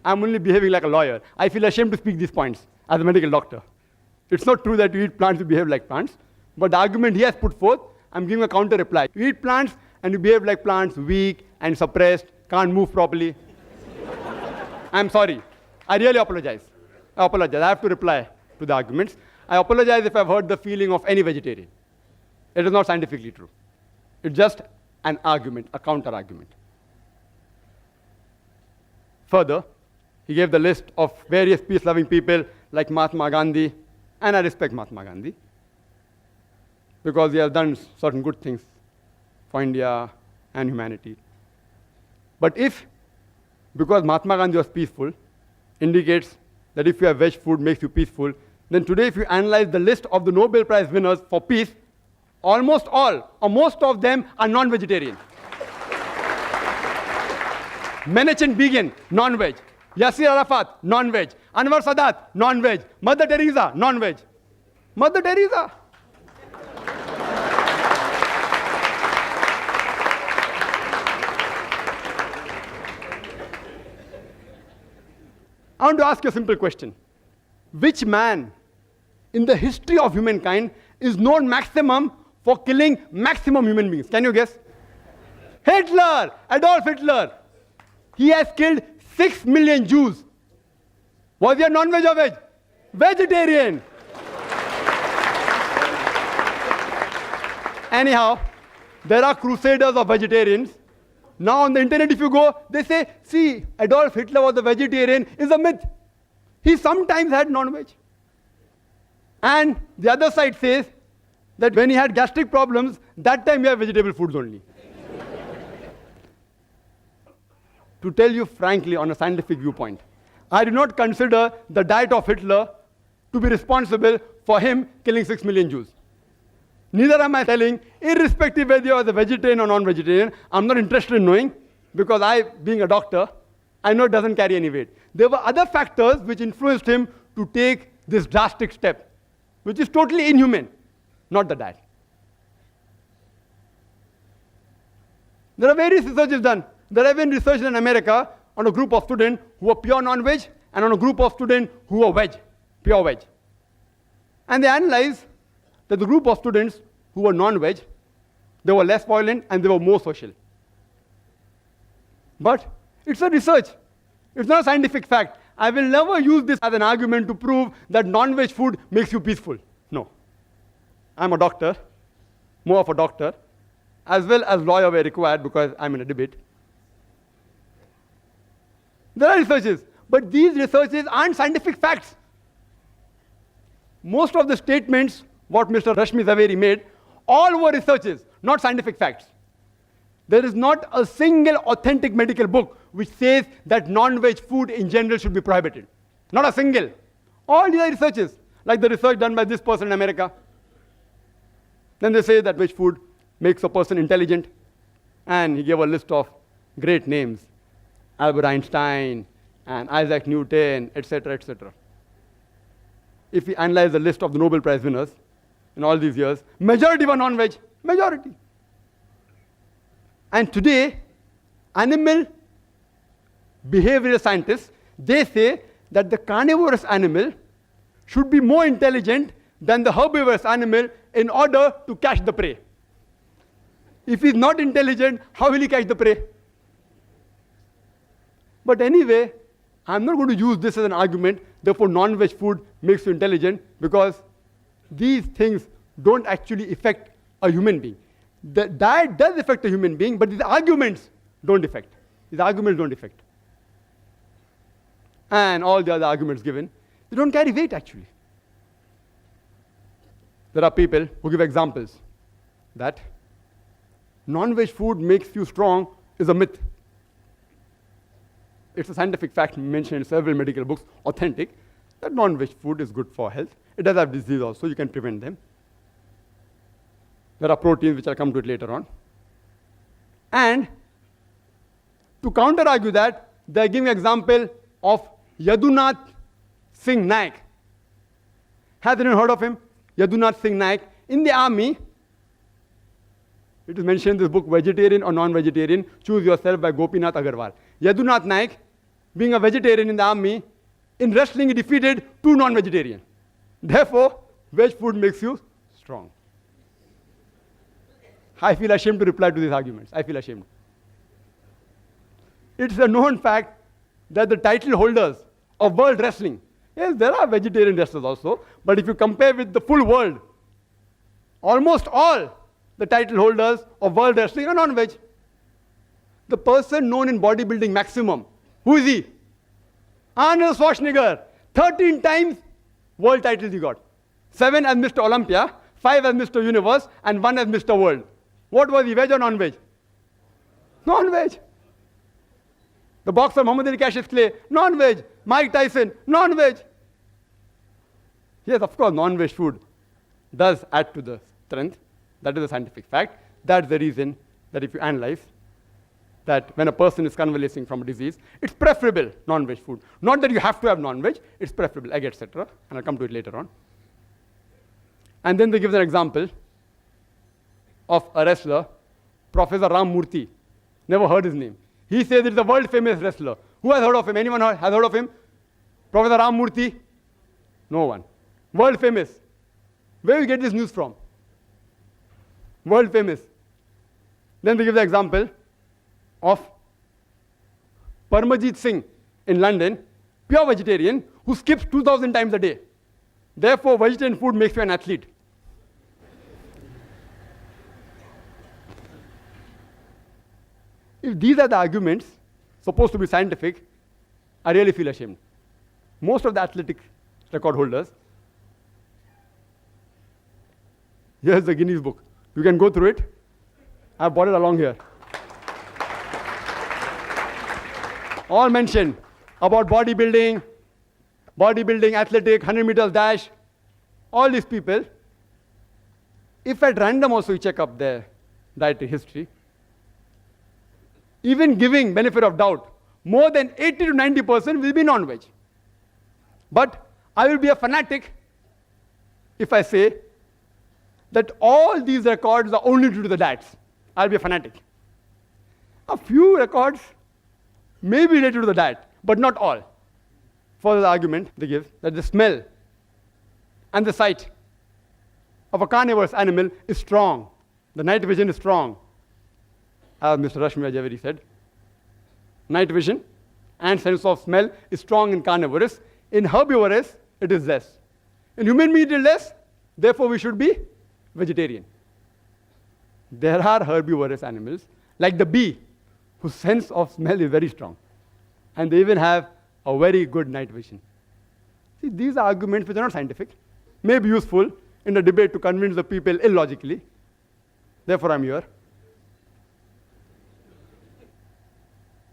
I'm only behaving like a lawyer. I feel ashamed to speak these points as a medical doctor. It's not true that you eat plants, you behave like plants. But the argument he has put forth, I'm giving a counter reply. You eat plants and you behave like plants, weak and suppressed, can't move properly. I'm sorry. I really apologize. I apologize. I have to reply to the arguments. I apologize if I've hurt the feeling of any vegetarian. It is not scientifically true. It's just an argument, a counter argument. Further, he gave the list of various peace-loving people like Mahatma Gandhi, and I respect Mahatma Gandhi because he has done certain good things for India and humanity. But if, because Mahatma Gandhi was peaceful, indicates that if you have veg food makes you peaceful, then today if you analyze the list of the Nobel Prize winners for peace, almost all, or most of them are non-vegetarian. Menachem Begin, non-veg. Yasser Arafat, non-veg. Anwar Sadat, non-veg. Mother Teresa, non-veg. Mother Teresa. I want to ask you a simple question. Which man in the history of humankind is known maximum for killing maximum human beings? Can you guess? Hitler, Adolf Hitler. He has killed 6 million Jews. Was he a non-veg or veg? Vegetarian. Anyhow, there are crusaders of vegetarians. Now on the internet if you go, they say, see, Adolf Hitler was a vegetarian is a myth. He sometimes had non-veg. And the other side says that when he had gastric problems, that time he had vegetable foods only. To tell you frankly, on a scientific viewpoint, I do not consider the diet of Hitler to be responsible for him killing 6 million Jews. Neither am I telling, irrespective whether you are a vegetarian or non-vegetarian, I'm not interested in knowing, because I, being a doctor, I know it doesn't carry any weight. There were other factors which influenced him to take this drastic step, which is totally inhuman, not the diet. There are various researches done. There have been research in America on a group of students who are pure non-veg and on a group of students who are veg, pure veg. And they analyzed that the group of students who were non-veg, they were less violent and they were more social. But it's a research. It's not a scientific fact. I will never use this as an argument to prove that non-veg food makes you peaceful. No. I'm a doctor, more of a doctor, as well as lawyer were required because I'm in a debate. There are researches, but these researches aren't scientific facts. Most of the statements what Mr. Zaveri made, all were researches, not scientific facts. There is not a single authentic medical book which says that non-veg food in general should be prohibited. Not a single. All these are researches, like the research done by this person in America. Then they say that veg food makes a person intelligent, and he gave a list of great names. Albert Einstein, and Isaac Newton, etc., etc. If we analyze the list of the Nobel Prize winners in all these years, majority were non-veg, majority. And today, animal behavioral scientists, they say that the carnivorous animal should be more intelligent than the herbivorous animal in order to catch the prey. If he's not intelligent, how will he catch the prey? But anyway, I'm not going to use this as an argument, therefore non-veg food makes you intelligent, because these things don't actually affect a human being. The diet does affect a human being, but these arguments don't affect. These arguments don't affect. And all the other arguments given, they don't carry weight actually. There are people who give examples that non-veg food makes you strong is a myth. It's a scientific fact mentioned in several medical books, authentic, that non-veg food is good for health. It does have disease also, you can prevent them. There are proteins, which I'll come to it later on. And to counter-argue that, they're giving an example of Yadunath Singh Naik. Has anyone heard of him? Yadunath Singh Naik. In the army, it is mentioned in this book, Vegetarian or Non-Vegetarian, Choose Yourself by Gopinath Agarwal. Yadunath Naik, being a vegetarian in the army, in wrestling he defeated 2 non-vegetarians. Therefore, veg food makes you strong. I feel ashamed to reply to these arguments. I feel ashamed. It's a known fact that the title holders of world wrestling, yes, there are vegetarian wrestlers also, but if you compare with the full world, almost all the title holders of world wrestling are non-veg. The person known in bodybuilding maximum, who is he? Arnold Schwarzenegger. 13 times world titles he got. 7 as Mr. Olympia, 5 as Mr. Universe, and 1 as Mr. World. What was he, veg or non-veg? Non-veg. The boxer Muhammad Ali Cassius Clay, non-veg. Mike Tyson, non-veg. Yes, of course, non-veg food does add to the strength. That is a scientific fact. That's the reason that if you analyze that when a person is convalescing from a disease, it's preferable non-veg food. Not that you have to have non-veg, it's preferable, egg, etc. And I'll come to it later on. And then they give an example of a wrestler, Professor Ram Murthy. Never heard his name. He says it's a world famous wrestler. Who has heard of him? Anyone has heard of him? Professor Ram Murthy? No one. World famous. Where do you get this news from? World famous. Then they give the example of Parmajit Singh in London, pure vegetarian, who skips 2,000 times a day. Therefore, vegetarian food makes you an athlete. If these are the arguments supposed to be scientific, I really feel ashamed. Most of the athletic record holders, here's the Guinness book. You can go through it. I've brought it along here. All mentioned about bodybuilding, athletic, 100 meters dash, all these people. If at random also you check up their dietary history, even giving benefit of doubt, more than 80 to 90% will be non-veg. But I will be a fanatic if I say that all these records are only due to the diets. I'll be a fanatic. A few records may be related to the diet, but not all. For the argument they give that the smell and the sight of a carnivorous animal is strong. The night vision is strong. As Mr. Rashmibhai said, night vision and sense of smell is strong in carnivorous. In herbivorous, it is less. In human meat, it is less. Therefore, we should be vegetarian. There are herbivorous animals, like the bee, whose sense of smell is very strong. And they even have a very good night vision. See, these are arguments which are not scientific, may be useful in the debate to convince the people illogically. Therefore, I'm here.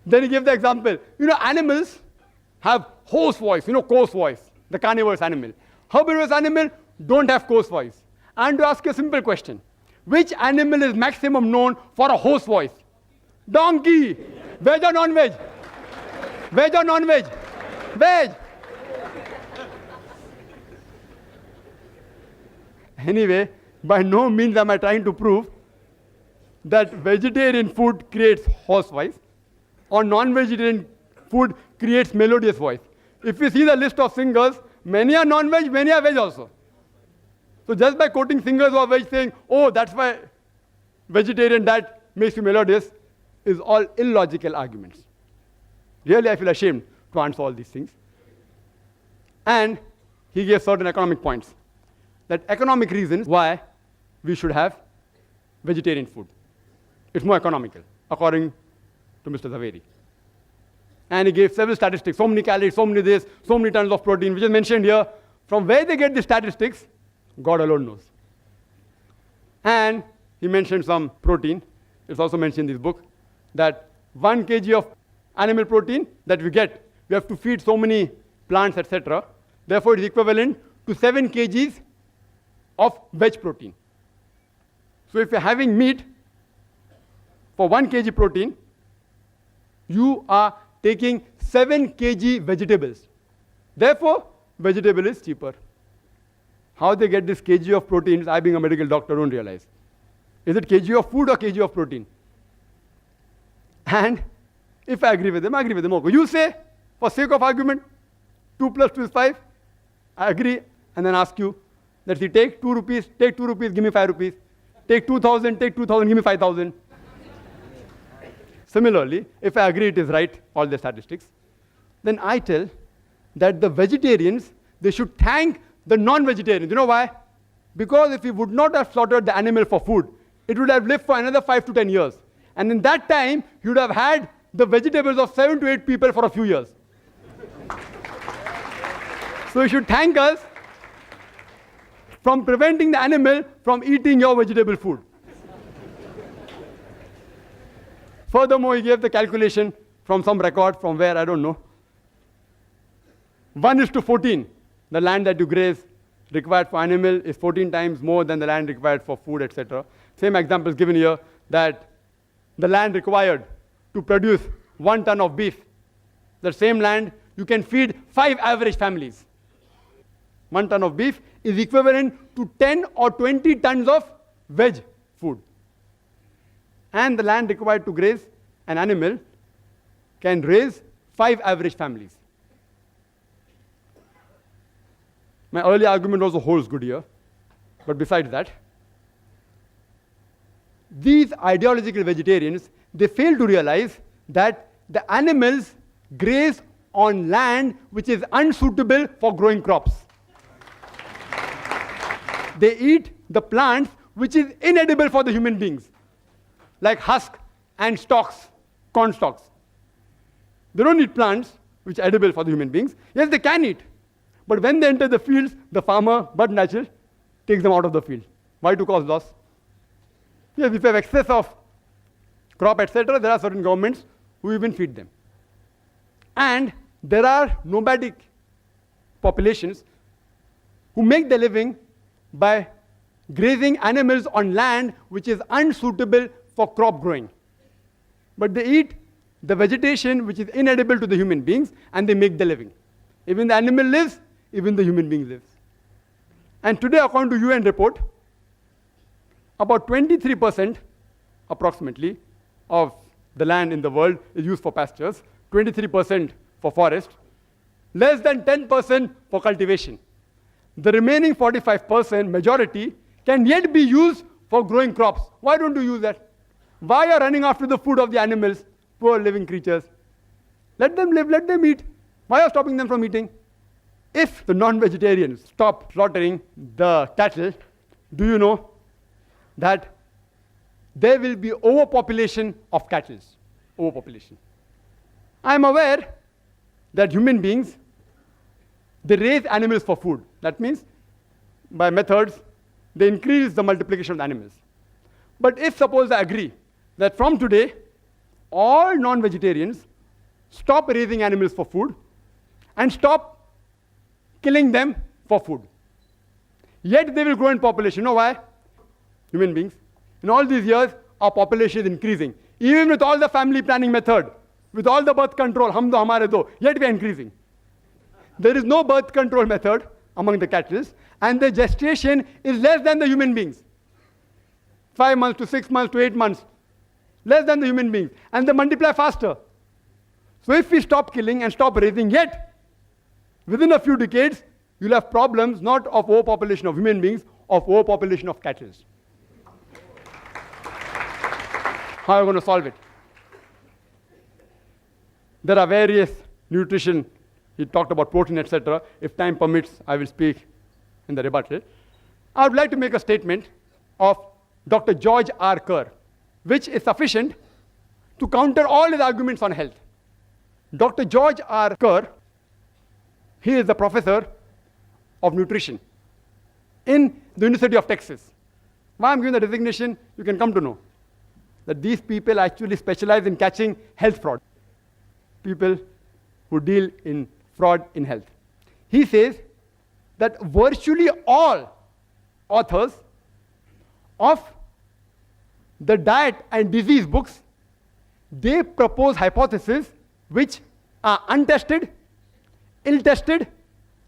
Then he gave the example. Animals have hoarse voice, coarse voice, the carnivorous animal. Herbivorous animal don't have coarse voice. And to ask you a simple question, which animal is maximum known for a hoarse voice? Donkey. Veg or non-veg? Veg or non-veg? Veg. Anyway, by no means am I trying to prove that vegetarian food creates hoarse voice or non-vegetarian food creates melodious voice. If you see the list of singers, many are non-veg, many are veg also. So just by quoting singers who are veg saying, oh, that's why vegetarian diet makes you melodious, is all illogical arguments. Really, I feel ashamed to answer all these things. And he gave certain economic points. That economic reasons why we should have vegetarian food. It's more economical, according to Mr. Zaveri. And he gave several statistics, so many calories, so many this, so many tons of protein, which is mentioned here. From where they get the statistics, God alone knows. And he mentioned some protein. It's also mentioned in this book that 1 kg of animal protein that we get, we have to feed so many plants, etc. Therefore, it is equivalent to 7 kgs of veg protein. So if you're having meat for 1 kg protein, you are taking 7 kg vegetables. Therefore, vegetable is cheaper. How they get this kg of proteins, I being a medical doctor don't realize. Is it kg of food or kg of protein? And if I agree with them, I agree with them. Okay. You say, for sake of argument, 2 plus 2 is 5. I agree, and then ask you, let's see, take 2 rupees, give me 5 rupees. Take 2,000, give me 5,000. Similarly, if I agree it is right, all the statistics, then I tell that the vegetarians, they should thank the non-vegetarians. You know why? Because if we would not have slaughtered the animal for food, it would have lived for another 5 to 10 years. And in that time, you would have had the vegetables of 7 to 8 people for a few years. So you should thank us from preventing the animal from eating your vegetable food. Furthermore, he gave the calculation from some record from where, I don't know. 1:14. The land that you graze required for animal is 14 times more than the land required for food, etc. Same example is given here that the land required to produce 1 ton of beef, the same land you can feed 5 average families. 1 ton of beef is equivalent to 10 or 20 tons of veg food. And the land required to graze an animal can raise 5 average families. My earlier argument also holds good here. But besides that, these ideological vegetarians, they fail to realize that the animals graze on land which is unsuitable for growing crops. They eat the plants which is inedible for the human beings, like husk and stalks, corn stalks. They don't eat plants which are edible for the human beings. Yes, they can eat. But when they enter the fields, the farmer, but natural, takes them out of the field. Why? To cause loss. Yes, if you have excess of crop, etc., there are certain governments who even feed them. And there are nomadic populations who make their living by grazing animals on land which is unsuitable for crop growing. But they eat the vegetation which is inedible to the human beings, and they make their living. Even the animal lives, even the human being lives. And today, according to UN report, about 23% approximately of the land in the world is used for pastures, 23% for forest, less than 10% for cultivation. The remaining 45%, majority, can yet be used for growing crops. Why don't you use that? Why are you running after the food of the animals, poor living creatures? Let them live, let them eat. Why are you stopping them from eating? If the non-vegetarians stop slaughtering the cattle, do you know that there will be overpopulation of cattle? Overpopulation. I am aware that human beings, they raise animals for food. That means, by methods, they increase the multiplication of the animals. But if suppose I agree that from today, all non-vegetarians stop raising animals for food and stop killing them for food, yet they will grow in population. You know why? Human beings. In all these years, our population is increasing. Even with all the family planning method, with all the birth control, hum do hamare do, yet we are increasing. There is no birth control method among the cattle, and the gestation is less than the human beings. 5 months to 6 months to 8 months, less than the human beings, and they multiply faster. So if we stop killing and stop raising, yet within a few decades, you'll have problems not of overpopulation of human beings, of overpopulation of cattle. How are you going to solve it? There are various nutrition. He talked about protein, etc. If time permits, I will speak in the rebuttal. I would like to make a statement of Dr. George R. Kerr, which is sufficient to counter all his arguments on health. Dr. George R. Kerr, he is the professor of nutrition in the University of Texas. Why I'm giving the designation, you can come to know that these people actually specialize in catching health fraud. People who deal in fraud in health. He says that virtually all authors of the diet and disease books, they propose hypotheses which are untested, ill-tested,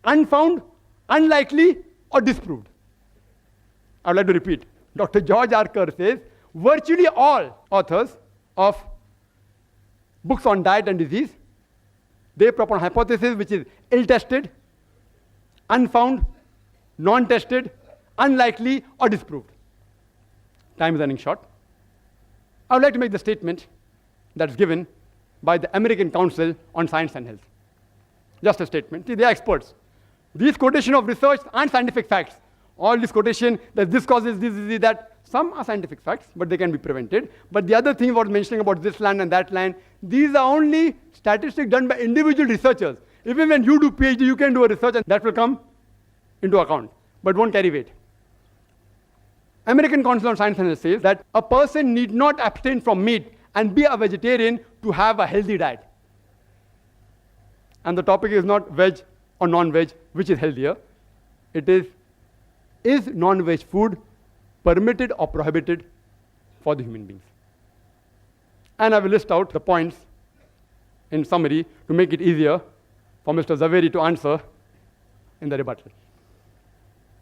unfound, unlikely, or disproved. I would like to repeat. Dr. George R. Kerr says, virtually all authors of books on diet and disease, they propose hypothesis which is ill-tested, unfound, non-tested, unlikely, or disproved. Time is running short. I would like to make the statement that's given by the American Council on Science and Health. Just a statement. See, they are experts. These quotation of research aren't scientific facts. All this quotation that this causes this, disease, that, some are scientific facts, but they can be prevented. But the other thing about mentioning about this land and that land, these are only statistics done by individual researchers. Even when you do PhD, you can do a research and that will come into account, but won't carry weight. American Council on Science and Health says that a person need not abstain from meat and be a vegetarian to have a healthy diet. And the topic is not veg or non-veg, which is healthier. It is non-veg food permitted or prohibited for the human beings? And I will list out the points in summary to make it easier for Mr. Zaveri to answer in the rebuttal.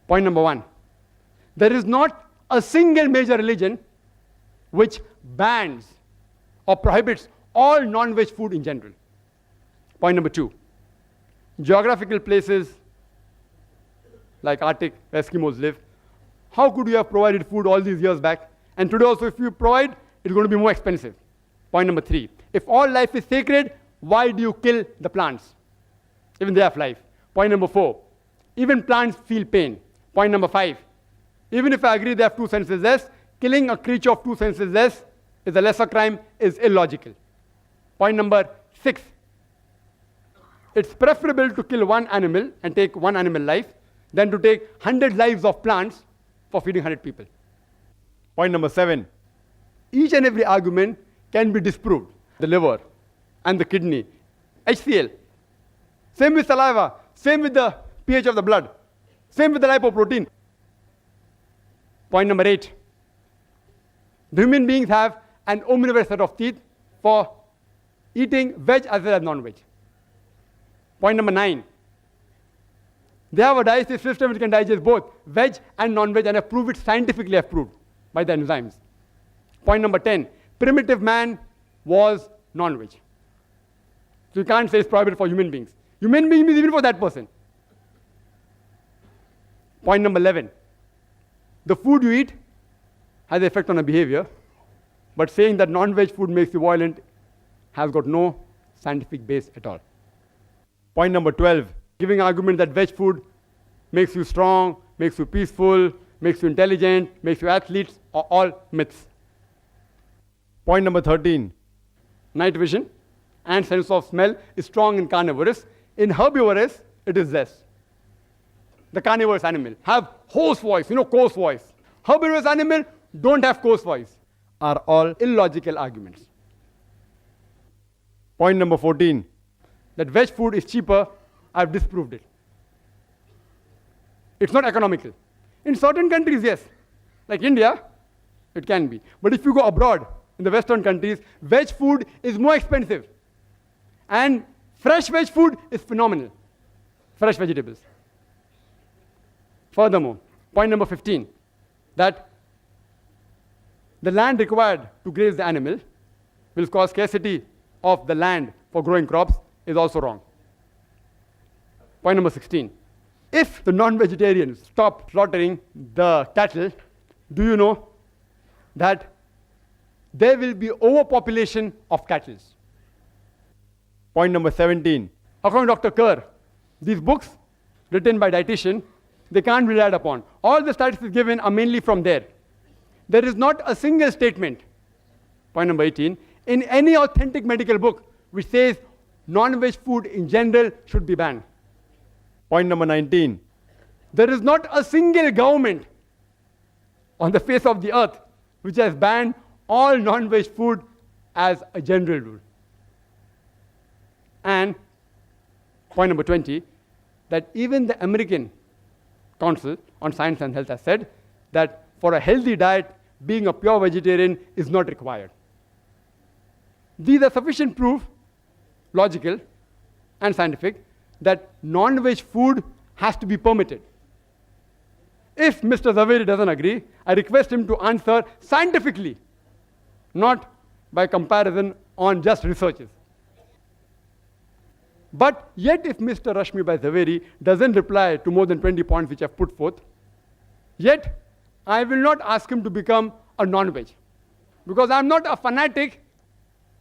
Point number 1. There is not a single major religion which bans or prohibits all non-veg food in general. Point number 2. Geographical places like Arctic, where Eskimos live, how could you have provided food all these years back? And today also, if you provide, it's going to be more expensive. Point number 3. If all life is sacred, why do you kill the plants? Even they have life. Point number 4. Even plants feel pain. Point number 5. Even if I agree they have 2 senses less, killing a creature of 2 senses less is a lesser crime, is illogical. Point number 6. It's preferable to kill one animal and take one animal life than to take 100 lives of plants for feeding 100 people. Point number 7. Each and every argument can be disproved. The liver and the kidney, HCl. Same with saliva, same with the pH of the blood, same with the lipoprotein. Point number 8. The human beings have an omnivorous set of teeth for eating veg as well as non-veg. Point number 9. They have a digestive system which can digest both veg and non-veg and have proved it, scientifically have proved by the enzymes. Point number 10. Primitive man was non-veg. So you can't say it's prohibited for human beings. Human being means even for that person. Point number 11. The food you eat has an effect on a behavior, but saying that non-veg food makes you violent has got no scientific base at all. Point number 12. Giving argument that veg food makes you strong, makes you peaceful, makes you intelligent, makes you athletes, are all myths. Point number 13. Night vision and sense of smell is strong in carnivorous. In herbivorous, it is less. The carnivorous animal have hoarse voice, coarse voice. Herbivorous animal don't have coarse voice. Are all illogical arguments. Point number 14. That veg food is cheaper, I've disproved it. It's not economical. In certain countries, yes. Like India, it can be. But if you go abroad, in the Western countries, veg food is more expensive. And fresh veg food is phenomenal. Fresh vegetables. Furthermore, point number 15, that the land required to graze the animal will cause scarcity of the land for growing crops is also wrong. Point number 16. If the non-vegetarians stop slaughtering the cattle, do you know that there will be overpopulation of cattle? Point number 17. According to Dr. Kerr, these books written by dietitian, they can't be relied upon. All the statistics given are mainly from there. There is not a single statement, point number 18, in any authentic medical book which says non-veg food in general should be banned. Point number 19. There is not a single government on the face of the earth which has banned all non-veg food as a general rule. And point number 20, that even the American Council on Science and Health has said that for a healthy diet, being a pure vegetarian is not required. These are sufficient proof, logical and scientific, that non-veg food has to be permitted. If Mr. Zaveri doesn't agree, I request him to answer scientifically, not by comparison on just researches. But yet if Mr. Rashmibhai Zaveri doesn't reply to more than 20 points which I've put forth, yet I will not ask him to become a non-veg. Because I'm not a fanatic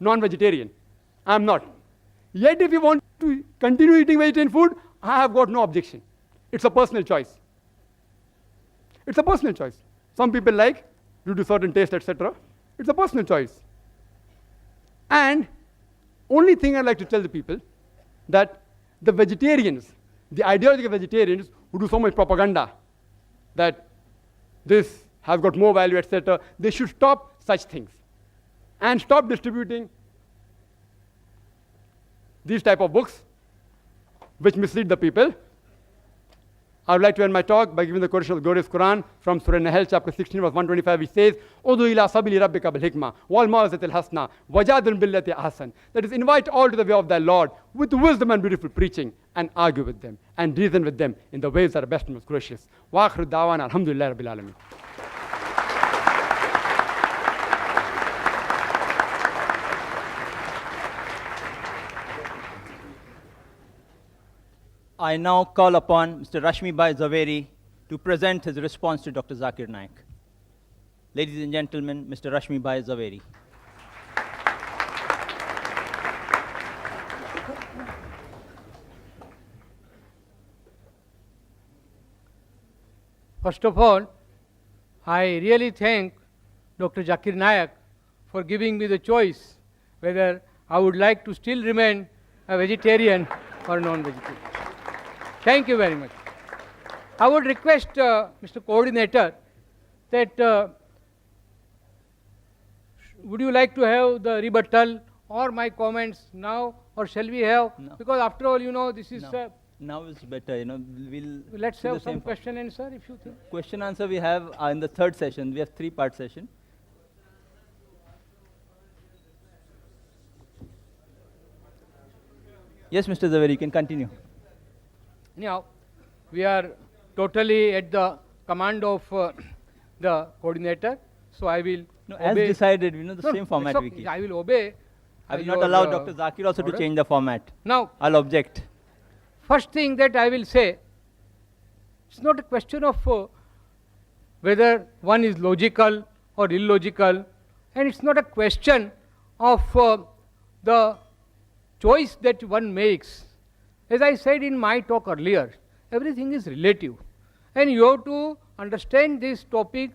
non-vegetarian. I'm not. Yet if you want to continue eating vegetarian food, I have got no objection. It's a personal choice. It's a personal choice. Some people like, due to certain taste, etc. It's a personal choice. And only thing I'd like to tell the people, that the vegetarians, the ideological vegetarians who do so much propaganda, that this has got more value, etc., they should stop such things and stop distributing these type of books which mislead the people. I would like to end my talk by giving the quotation of the glorious Qur'an from Surah Nahl, chapter 16, verse 125, which says, "Udu ila sabili rabbika bil hikmah wal maw'izatil hasana wajadil billati ahsan." That is, invite all to the way of thy Lord with wisdom and beautiful preaching, and argue with them and reason with them in the ways that are best and most gracious. Wa akhiru da'wana alhamdulillahi rabbil alamin. I now call upon Mr. Rashmibhai Zaveri to present his response to Dr. Zakir Naik. Ladies and gentlemen, Mr. Rashmibhai Zaveri. First of all, I really thank Dr. Zakir Naik for giving me the choice whether I would like to still remain a vegetarian or non-vegetarian. Thank you very much. I would request Mr. Coordinator that would you like to have the rebuttal or my comments now, or shall we have? No. Because after all, you know, this is No. Now it's better, you know, let's do the have some same question and answer if you think. question answer we have in the third session. We have 3-part session. Yes, Mr. Zaveri, you can continue. Anyhow, we are totally at the command of the coordinator, so I will No, as obey. decided, you know, the No, same it's format okay. we keep. I will obey. I will your, not allow Dr. Zakir also order. to change the format. Now, I'll object. first thing that I will say, it's not a question of whether one is logical or illogical, and it's not a question of the choice that one makes. As I said in my talk earlier, everything is relative, and you have to understand this topic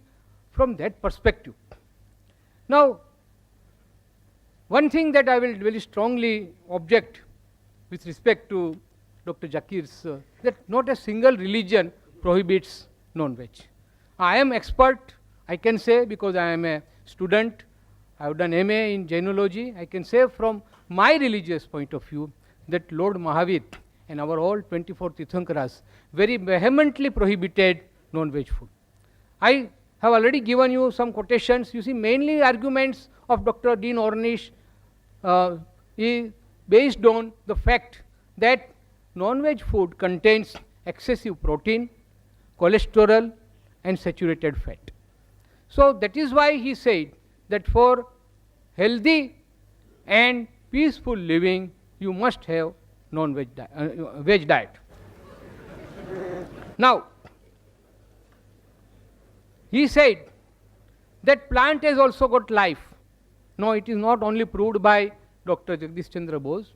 from that perspective. Now, one thing that I will very strongly object with respect to Dr. Zakir's, that not a single religion prohibits non-veg. I am expert, I can say, because I am a student, I have done MA in genealogy. I can say from my religious point of view that Lord Mahavir and our all 24 Tirthankaras very vehemently prohibited non-veg food. I have already given you some quotations. You see, mainly arguments of Dr. Dean Ornish is based on the fact that non-veg food contains excessive protein, cholesterol and saturated fat. So that is why he said that for healthy and peaceful living, you must have non-veg veg diet. Now, he said that plant has also got life. No, it is not only proved by Dr. Jagdish Chandra Bose,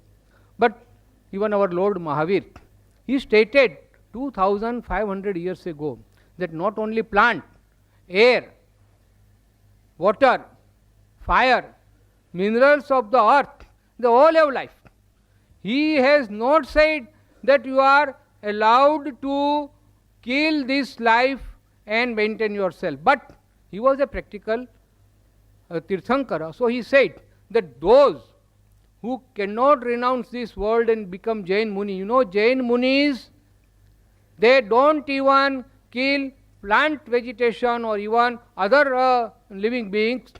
but even our Lord Mahavir. He stated 2500 years ago that not only plant, air, water, fire, minerals of the earth, they all have life. He has not said that you are allowed to kill this life and maintain yourself. But he was a practical Tirthankara. So he said that those who cannot renounce this world and become Jain Muni, you know, Jain Munis, they don't even kill plant vegetation or even other living beings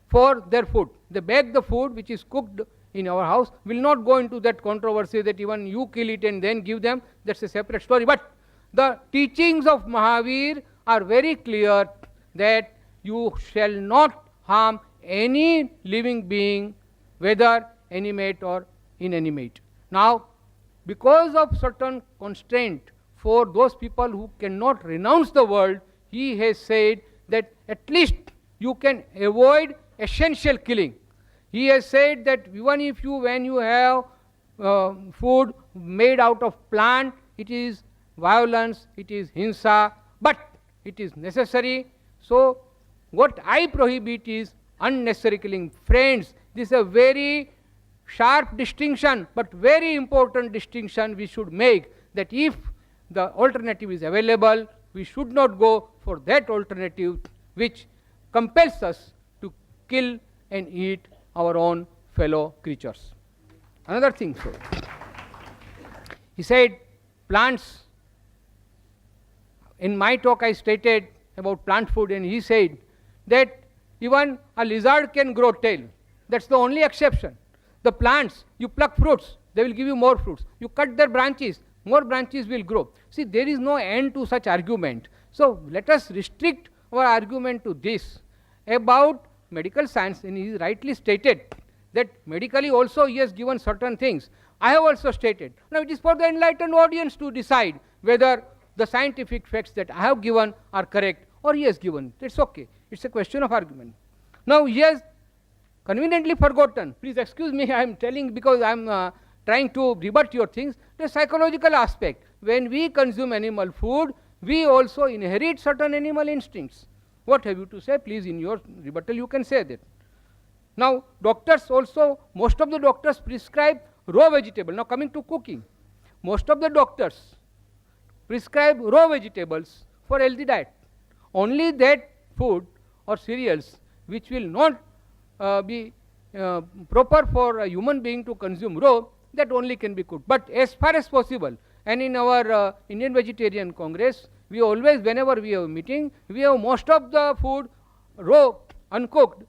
for their food. They bake the food which is cooked in our house. Will not go into that controversy that even you kill it and then give them. That's a separate story. But the teachings of Mahavir are very clear that you shall not harm any living being, whether animate or inanimate. Now, because of certain constraint for those people who cannot renounce the world, he has said that at least you can avoid essential killing. He has said that even if you, when you have food made out of plant, it is violence, it is hinsa, but it is necessary. So what I prohibit is unnecessary killing. Friends, this is a very sharp distinction, but very important distinction we should make, that if the alternative is available, we should not go for that alternative which compels us to kill and eat our own fellow creatures. Another thing, so he said plants. In my talk I stated about plant food, and he said that even a lizard can grow tail. That's the only exception. The plants, you pluck fruits, they will give you more fruits. You cut their branches, more branches will grow. See, there is no end to such argument. So let us restrict our argument to this. About medical science, and he rightly stated that medically also he has given certain things. I have also stated. Now it is for the enlightened audience to decide whether the scientific facts that I have given are correct or he has given. It's okay. It's a question of argument. Now he has conveniently forgotten. Please excuse me, I am telling because I am trying to rebut your things. The psychological aspect. When we consume animal food, we also inherit certain animal instincts. What have you to say? Please, in your rebuttal, you can say that. Now, doctors also, most of the doctors prescribe raw vegetable. Now, coming to cooking, most of the doctors prescribe raw vegetables for healthy diet. Only that food or cereals which will not be proper for a human being to consume raw, that only can be cooked. But as far as possible, and in our Indian Vegetarian Congress, we always, whenever we have a meeting, we have most of the food raw, uncooked,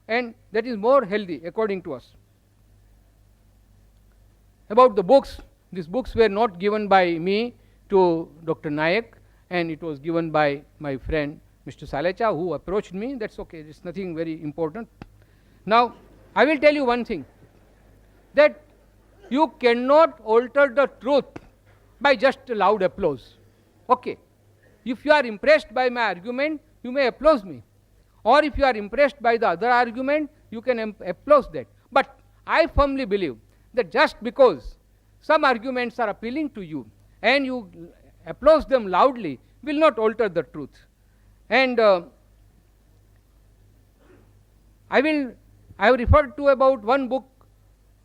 and that is more healthy according to us. About the books, these books were not given by me to Dr. Naik, and it was given by my friend Mr. Salecha, who approached me. That's okay, it's nothing very important. Now, I will tell you one thing, that you cannot alter the truth by just loud applause. Okay. If you are impressed by my argument, you may applaud me. Or if you are impressed by the other argument, you can applaud that. But I firmly believe that just because some arguments are appealing to you and you applaud them loudly will not alter the truth. And I have referred to about one book,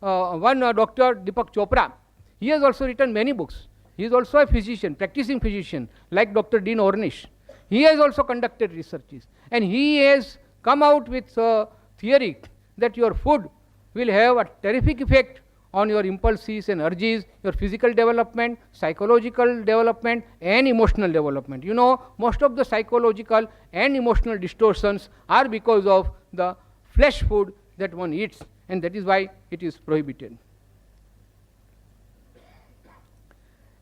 Dr. Deepak Chopra. He has also written many books. He is also a physician, practicing physician, like Dr. Dean Ornish. He has also conducted researches, and he has come out with a theory that your food will have a terrific effect on your impulses and urges, your physical development, psychological development, and emotional development. You know, most of the psychological and emotional distortions are because of the flesh food that one eats, and that is why it is prohibited.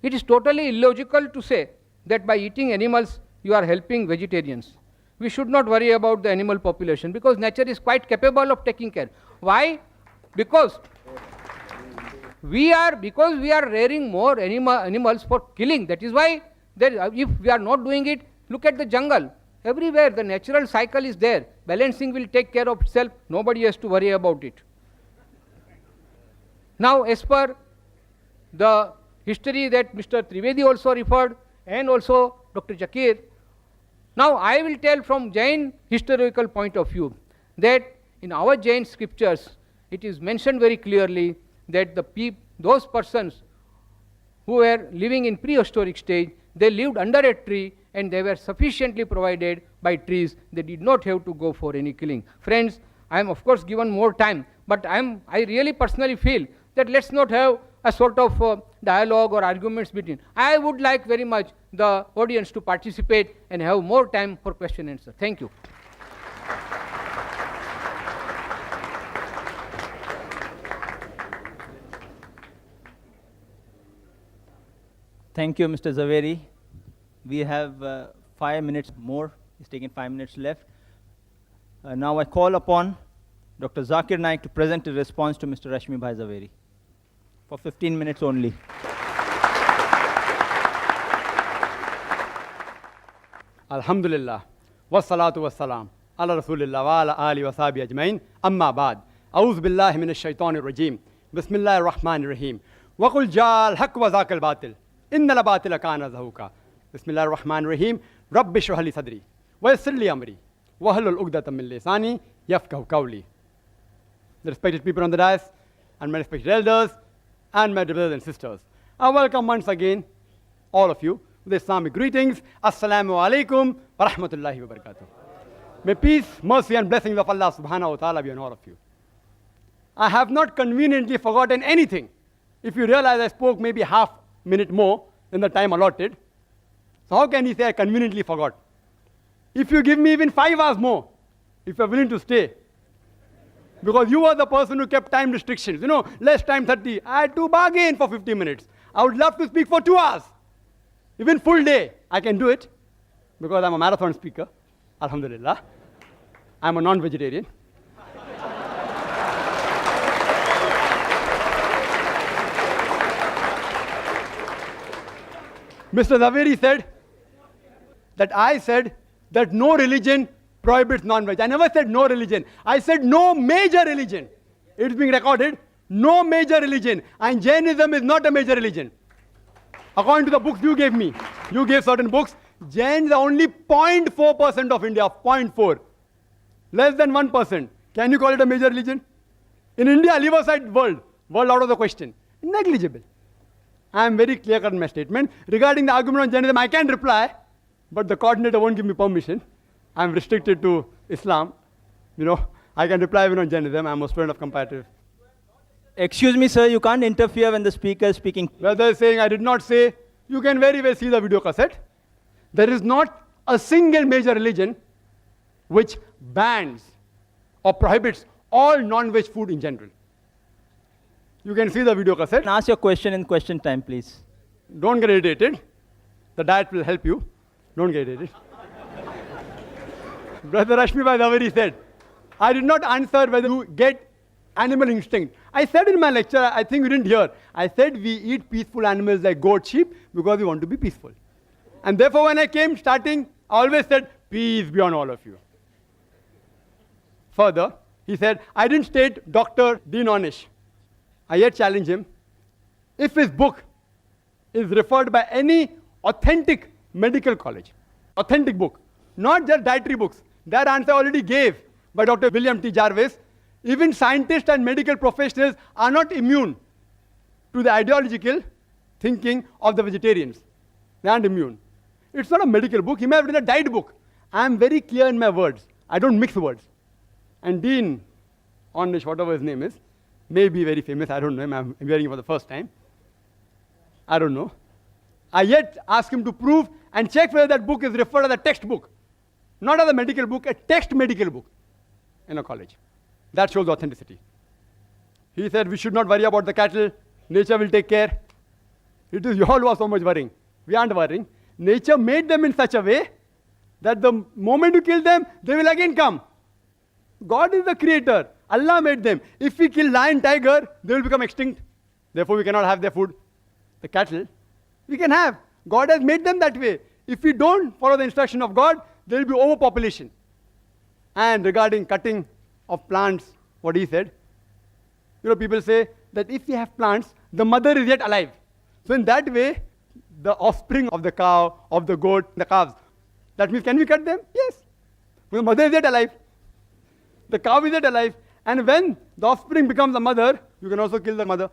It is totally illogical to say that by eating animals you are helping vegetarians. We should not worry about the animal population because nature is quite capable of taking care. Why? Because we are rearing more animals for killing. That is why if we are not doing it, look at the jungle. Everywhere the natural cycle is there. Balancing will take care of itself. Nobody has to worry about it. Now, as per the history that Mr. Trivedi also referred, and also Dr. Zakir, now I will tell from Jain historical point of view that in our Jain scriptures it is mentioned very clearly that those persons who were living in prehistoric stage, they lived under a tree and they were sufficiently provided by trees. They did not have to go for any killing. Friends, I am of course given more time, but I really personally feel that let's not have a sort of dialogue or arguments between. I would like very much the audience to participate and have more time for question and answer. Thank you. Thank you, Mr. Zaveri. We have 5 minutes more. It's taken 5 minutes left. Now I call upon Dr. Zakir Naik to present a response to Mr. Rashmibhai Zaveri for 15 minutes only. Alhamdulillah. Wassalatu wassalam. Ala Rasulillah wa ala ali wa sahbihi ajmain. Amma ba'd. A'udhu billahi minash shaitanir rajim. Bismillahir rahmanir rahim. Wa qul ja'al haqq wa zaqal batil. Innal batila kana zahuqa. Bismillahir rahmanir rahim. Rabbi shrah li sadri wa yassir li amri wa hlul 'uqdatam min lisani yafqahu qawli. The respected people on the dais and my respected elders and my brothers and sisters, I welcome once again all of you with Islamic greetings. Assalamu alaikum wa rahmatullahi wa barakatuh. May peace, mercy and blessings of Allah subhanahu wa ta'ala be on all of you. I have not conveniently forgotten anything. If you realize I spoke maybe half minute more than the time allotted, so how can you say I conveniently forgot? If you give me even 5 hours more, if you're willing to stay, because you were the person who kept time restrictions, less time 30. I had to bargain for 50 minutes. I would love to speak for 2 hours. Even full day, I can do it because I'm a marathon speaker. Alhamdulillah. I'm a non-vegetarian. Mr. Zaveri said that I said that no religion prohibits non-veg. I never said no religion. I said no major religion. It's being recorded. No major religion. And Jainism is not a major religion. According to the books you gave me, you gave certain books, Jains are only 0.4% of India, 0.4. Less than 1%. Can you call it a major religion? In India, leave aside world out of the question. Negligible. I am very clear-cut in my statement. Regarding the argument on Jainism, I can reply, but the coordinator won't give me permission. I am restricted to Islam. I can reply even on Jainism. I am a student of comparative. Excuse me, sir, you can't interfere when the speaker is speaking. Whether saying I did not say, you can very well see the video cassette. There is not a single major religion which bans or prohibits all non-veg food in general. You can see the video cassette. Ask your question in question time, please. Don't get irritated. The diet will help you. Don't get irritated. Brother Rashmibhai Zaveri said, I did not answer whether you get animal instinct. I said in my lecture, I think you didn't hear, I said we eat peaceful animals like goat, sheep, because we want to be peaceful. And therefore when I came starting, I always said, peace be on all of you. Further, he said, I didn't state Dr. Dean Ornish. I yet challenge him. If his book is referred by any authentic medical college, authentic book, not just dietary books, that answer I already gave by Dr. William T. Jarvis. Even scientists and medical professionals are not immune to the ideological thinking of the vegetarians. They aren't immune. It's not a medical book. He may have written a diet book. I am very clear in my words. I don't mix words. And Dean Ornish, whatever his name is, may be very famous. I don't know him. I'm hearing him for the first time. I don't know. I yet ask him to prove and check whether that book is referred as a textbook. Not as a medical book, a text medical book in a college. That shows authenticity. He said we should not worry about the cattle. Nature will take care. It is you all who are so much worrying. We aren't worrying. Nature made them in such a way that the moment you kill them, they will again come. God is the creator. Allah made them. If we kill lion, tiger, they will become extinct. Therefore, we cannot have their food. The cattle, we can have. God has made them that way. If we don't follow the instruction of God, there will be overpopulation. And regarding cutting of plants, what he said, people say that if we have plants, the mother is yet alive. So in that way, the offspring of the cow, of the goat, the calves, that means can we cut them? Yes. The mother is yet alive. The cow is yet alive. And when the offspring becomes a mother, you can also kill the mother.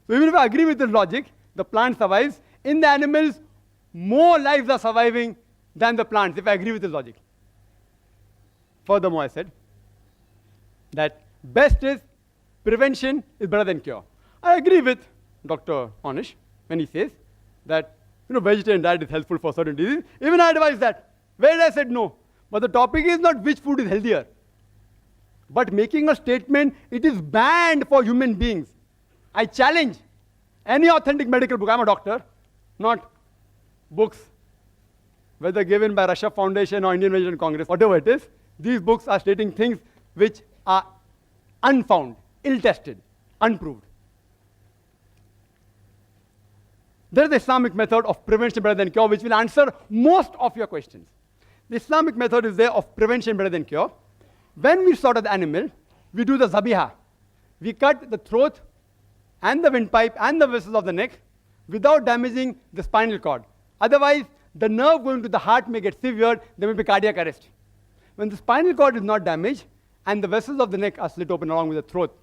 So even if I agree with this logic, the plant survives. In the animals, more lives are surviving than the plants, if I agree with his logic. Furthermore, I said that best is prevention is better than cure. I agree with Dr. Onish when he says that vegetarian diet is helpful for certain diseases. Even I advise that. Where I said no. But the topic is not which food is healthier, but making a statement, it is banned for human beings. I challenge any authentic medical book. I'm a doctor, not books, whether given by Russia Foundation or Indian Vegetarian Congress, whatever it is. These books are stating things which are unfound, ill-tested, unproved. There is the Islamic method of prevention better than cure, which will answer most of your questions. The Islamic method is there of prevention better than cure. When we slaughter the animal, we do the zabiha. We cut the throat and the windpipe and the vessels of the neck without damaging the spinal cord. Otherwise, the nerve going to the heart may get severed, there may be cardiac arrest. When the spinal cord is not damaged and the vessels of the neck are slit open along with the throat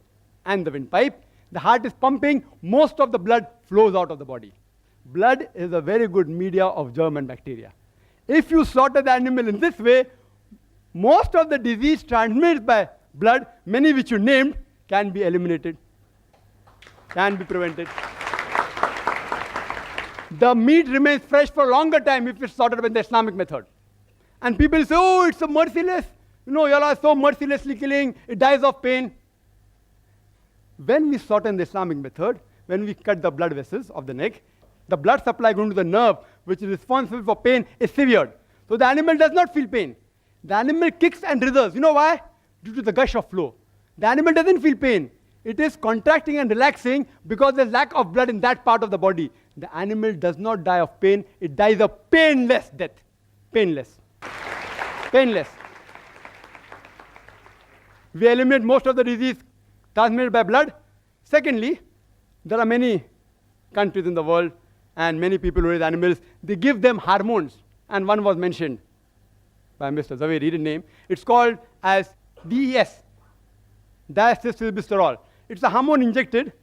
and the windpipe, the heart is pumping, most of the blood flows out of the body. Blood is a very good media of germ and bacteria. If you slaughter the animal in this way, most of the disease transmitted by blood, many which you named, can be eliminated, can be prevented. The meat remains fresh for a longer time if it's slaughtered by the Islamic method. And people say, oh, it's so merciless. You all are so mercilessly killing, it dies of pain. When we slaughter in the Islamic method, when we cut the blood vessels of the neck, the blood supply going to the nerve, which is responsible for pain, is severed. So the animal does not feel pain. The animal kicks and writhers. You know why? Due to the gush of flow. The animal doesn't feel pain. It is contracting and relaxing because there's lack of blood in that part of the body. The animal does not die of pain. It dies a painless death. Painless. Painless. We eliminate most of the disease transmitted by blood. Secondly, there are many countries in the world and many people who raise animals, they give them hormones. And one was mentioned by Mr. Zaveri, read the name. It's called as DES, diacylglycerol. It's a hormone injected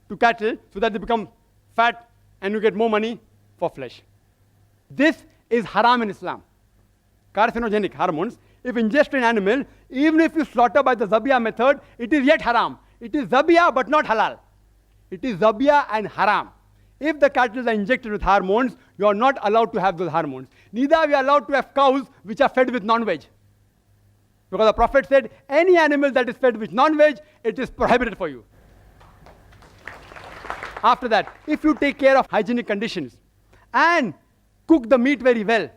to cattle so that they become fat and you get more money for flesh. This is haram in Islam. Carcinogenic hormones, if ingested in animal, even if you slaughter by the zabiyah method, it is yet haram. It is zabiyah but not halal. It is zabiyah and haram. If the cattle are injected with hormones, you are not allowed to have those hormones. Neither are we allowed to have cows which are fed with non-veg. Because the Prophet said, any animal that is fed with non-veg, it is prohibited for you. After that, if you take care of hygienic conditions and cook the meat very well,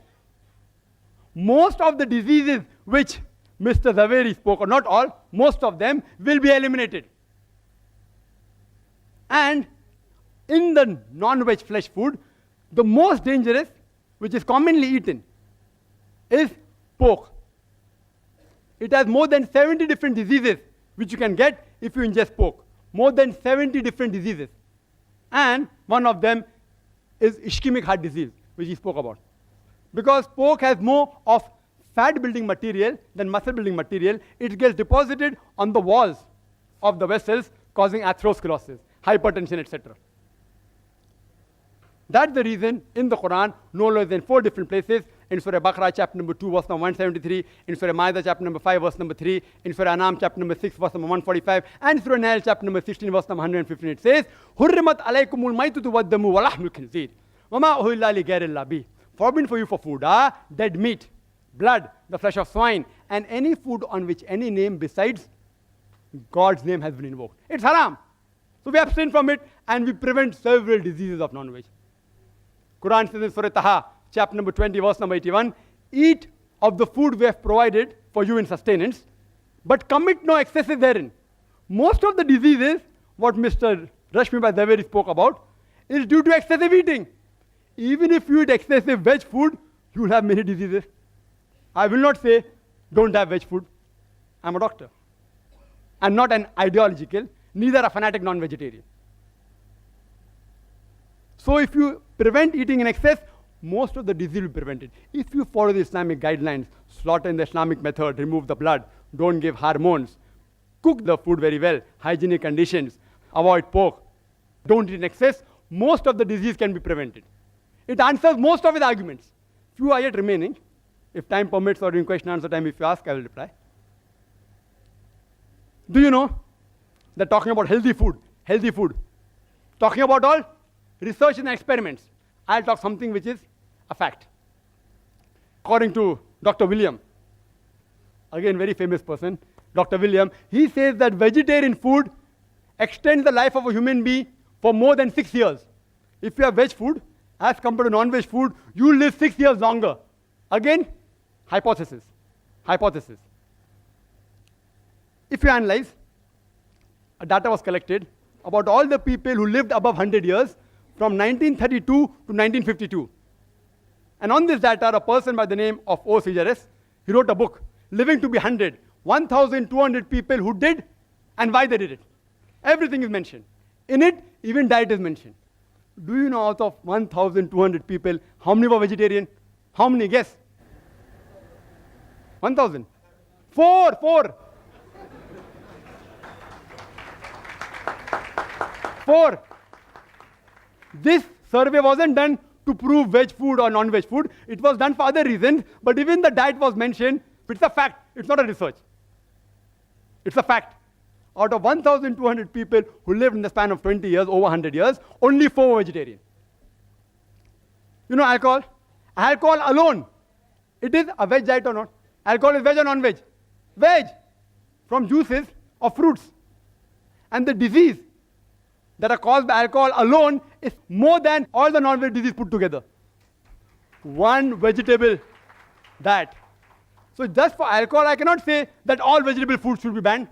most of the diseases which Mr. Zaveri spoke, or not all, most of them will be eliminated. And in the non-veg flesh food, the most dangerous, which is commonly eaten, is pork. It has more than 70 different diseases which you can get if you ingest pork. More than 70 different diseases. And one of them is ischemic heart disease, which he spoke about. Because pork has more of fat-building material than muscle-building material, it gets deposited on the walls of the vessels, causing atherosclerosis, hypertension, etc. That's the reason in the Qur'an, no less than 4 different places, in Surah Baqarah chapter number 2, verse number 173, in Surah Ma'idah chapter number 5, verse number 3, in Surah Anam chapter number 6, verse number 145, and Surah Nail chapter number 16, verse number 115, it says, Hurrimat alaykumul maitutu waddamu walahmul khinzir, wama uhilla li ghayril bi. Forbidden for you for food are dead meat, blood, the flesh of swine, and any food on which any name besides God's name has been invoked. It's haram. So we abstain from it and we prevent several diseases of non-veg. Quran says in Surah Taha, chapter number 20, verse number 81, eat of the food we have provided for you in sustenance, but commit no excesses therein. Most of the diseases, what Mr. Rashmibhai Zaveri spoke about, is due to excessive eating. Even if you eat excessive veg food, you will have many diseases. I will not say, don't have veg food. I'm a doctor. I'm not an ideological, neither a fanatic non-vegetarian. So if you prevent eating in excess, most of the disease will be prevented. If you follow the Islamic guidelines, slaughter in the Islamic method, remove the blood, don't give hormones, cook the food very well, hygienic conditions, avoid pork, don't eat in excess, most of the disease can be prevented. It answers most of his arguments. Few are yet remaining. If time permits or during question and answer time, if you ask, I will reply. Do you know that talking about healthy food, talking about all research and experiments, I'll talk something which is a fact. According to Dr. William, again very famous person, Dr. William, he says that vegetarian food extends the life of a human being for more than 6 years. If you have veg food, as compared to non-veg food, you live 6 years longer. Again, hypothesis. If you analyze, data was collected about all the people who lived above 100 years from 1932 to 1952. And on this data, a person by the name of O. Sejares, he wrote a book, Living to be 100, 1,200 people who did and why they did it. Everything is mentioned. In it, even diet is mentioned. Do you know out of 1,200 people, how many were vegetarian? How many? Guess. 1,000. Four. This survey wasn't done to prove veg food or non-veg food. It was done for other reasons, but even the diet was mentioned. It's a fact. It's not a research. It's a fact. Out of 1,200 people who lived in the span of 20 years, over 100 years, only 4 were vegetarian. You know alcohol? Alcohol alone, it is a veg diet or not? Alcohol is veg or non-veg? Veg. From juices of fruits. And the disease that are caused by alcohol alone is more than all the non-veg disease put together. One vegetable diet. So just for alcohol, I cannot say that all vegetable foods should be banned.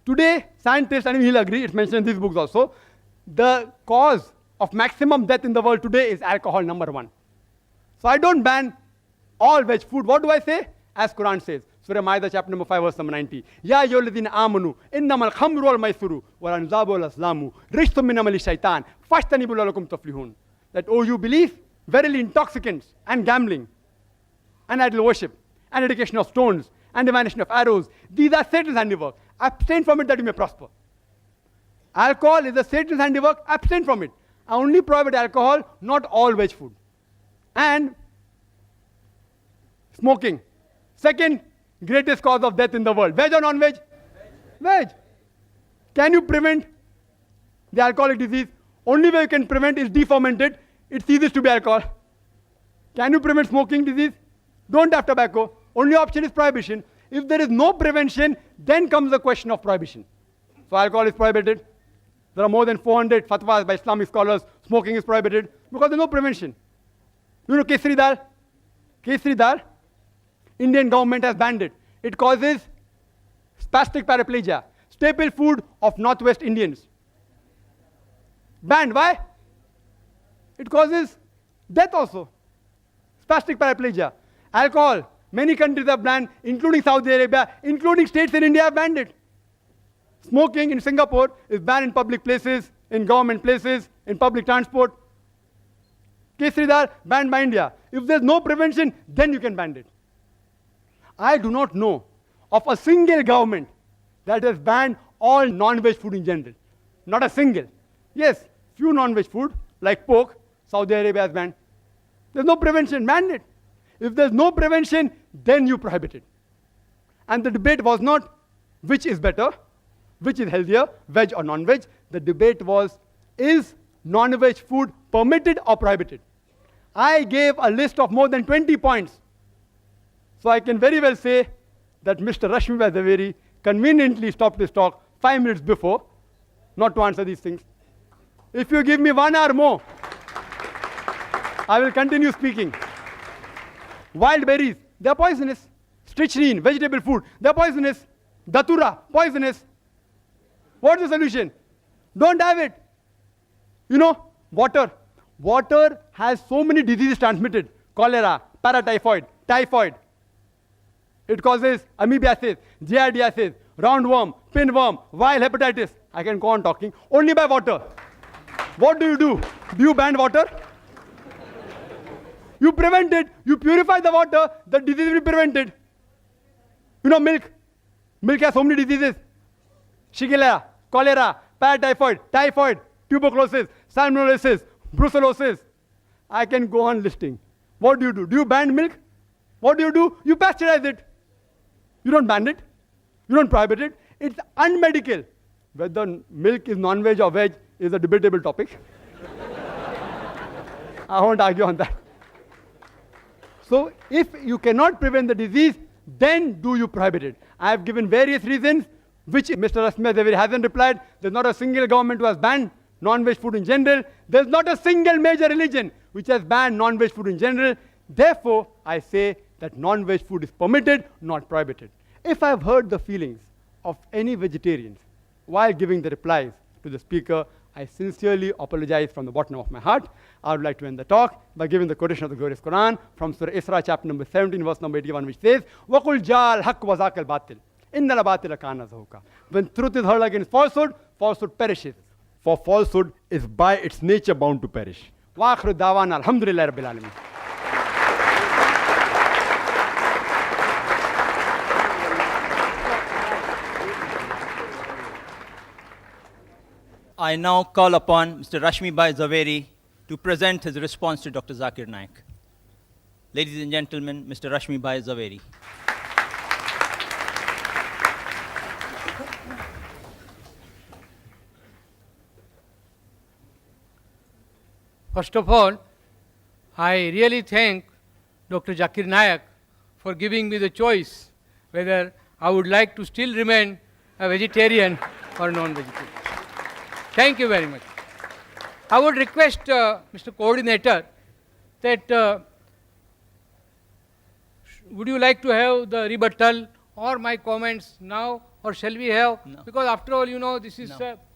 Today, scientists, and he'll agree, it's mentioned in these books also, the cause of maximum death in the world today is alcohol, number 1. So I don't ban all veg food. What do I say? As Qur'an says, Surah Ma'idah, chapter number 5, verse number 90. Ya ayyuhalladhina amanu, innamal khamru wal maisuru, wal anzabu wal azlamu, rijsun min amali shaitan, fashtanibu la'allakum tuflihun. That, oh, you believe, verily intoxicants and gambling, and idol worship, and dedication of stones, and divination of arrows, these are Satan's handiwork. Abstain from it that you may prosper. Alcohol is a Satan's handiwork. Abstain from it. I only prohibit alcohol, not all veg food. And smoking. Second greatest cause of death in the world. Veg or non-veg? Veg. Can you prevent the alcoholic disease? Only way you can prevent is deferment it. It ceases to be alcohol. Can you prevent smoking disease? Don't have tobacco. Only option is prohibition. If there is no prevention, then comes the question of prohibition. So alcohol is prohibited. There are more than 400 fatwas by Islamic scholars. Smoking is prohibited because there's no prevention. You know kesari dal? Kesari dal, Indian government has banned it. It causes spastic paraplegia, staple food of Northwest Indians. Banned. Why? It causes death also. Spastic paraplegia. Alcohol. Many countries have banned, including Saudi Arabia, including states in India have banned it. Smoking in Singapore is banned in public places, in government places, in public transport. Kesari dal banned by India. If there's no prevention, then you can ban it. I do not know of a single government that has banned all non-veg food in general. Not a single. Yes, few non-veg food, like pork, Saudi Arabia has banned. There's no prevention, ban it. If there's no prevention, then you prohibit it. And the debate was not which is better, which is healthier, veg or non-veg. The debate was, is non-veg food permitted or prohibited? I gave a list of more than 20 points. So I can very well say that Mr. Rashmibhai Zaveri conveniently stopped his talk 5 minutes before, not to answer these things. If you give me 1 hour more, I will continue speaking. Wild berries, they are poisonous. Strychnine, vegetable food, they are poisonous. Datura, poisonous. What's the solution? Don't have it. You know, water. Water has so many diseases transmitted. Cholera, paratyphoid, typhoid. It causes amoebiasis, giardiasis, roundworm, pinworm, viral hepatitis. I can go on talking. Only by water. What do? Do you ban water? You prevent it. You purify the water, the disease will be prevented. You know, milk. Milk has so many diseases. Shigella, cholera, paratyphoid, typhoid, tuberculosis, salmonellosis, brucellosis. I can go on listing. What do? Do you ban milk? What do? You pasteurize it. You don't ban it. You don't prohibit it. It's unmedical. Whether milk is non-veg or veg is a debatable topic. I won't argue on that. So if you cannot prevent the disease, then do you prohibit it? I have given various reasons, which Mr. Rashmibhai Zaveri hasn't replied. There's not a single government who has banned non-veg food in general. There's not a single major religion which has banned non-veg food in general. Therefore, I say that non-veg food is permitted, not prohibited. If I've heard the feelings of any vegetarians while giving the replies to the speaker, I sincerely apologize from the bottom of my heart. I would like to end the talk by giving the quotation of the glorious Qur'an from Surah Isra, chapter number 17, verse number 81, which says, وَقُلْ جَاءَ الْحَقُّ وَزَاقَ الْبَاطِلِ إِنَّ الْبَاطِلَ كَانَ زَهُوقًا. When truth is hurled against falsehood, falsehood perishes. For falsehood is by its nature bound to perish. وَآخِرُ دَعْوَانَا الْحَمْدُ لِلَّهِ رَبِّ الْعَالَمِينَ. I now call upon Mr. Rashmibhai Zaveri to present his response to Dr. Zakir Naik. Ladies and gentlemen, Mr. Rashmibhai Zaveri. First of all, I really thank Dr. Zakir Naik for giving me the choice whether I would like to still remain a vegetarian or non-vegetarian. Thank you very much. I would request Mr. Coordinator that would you like to have the rebuttal or my comments now, or shall we have? No. Because after all, you know, this is...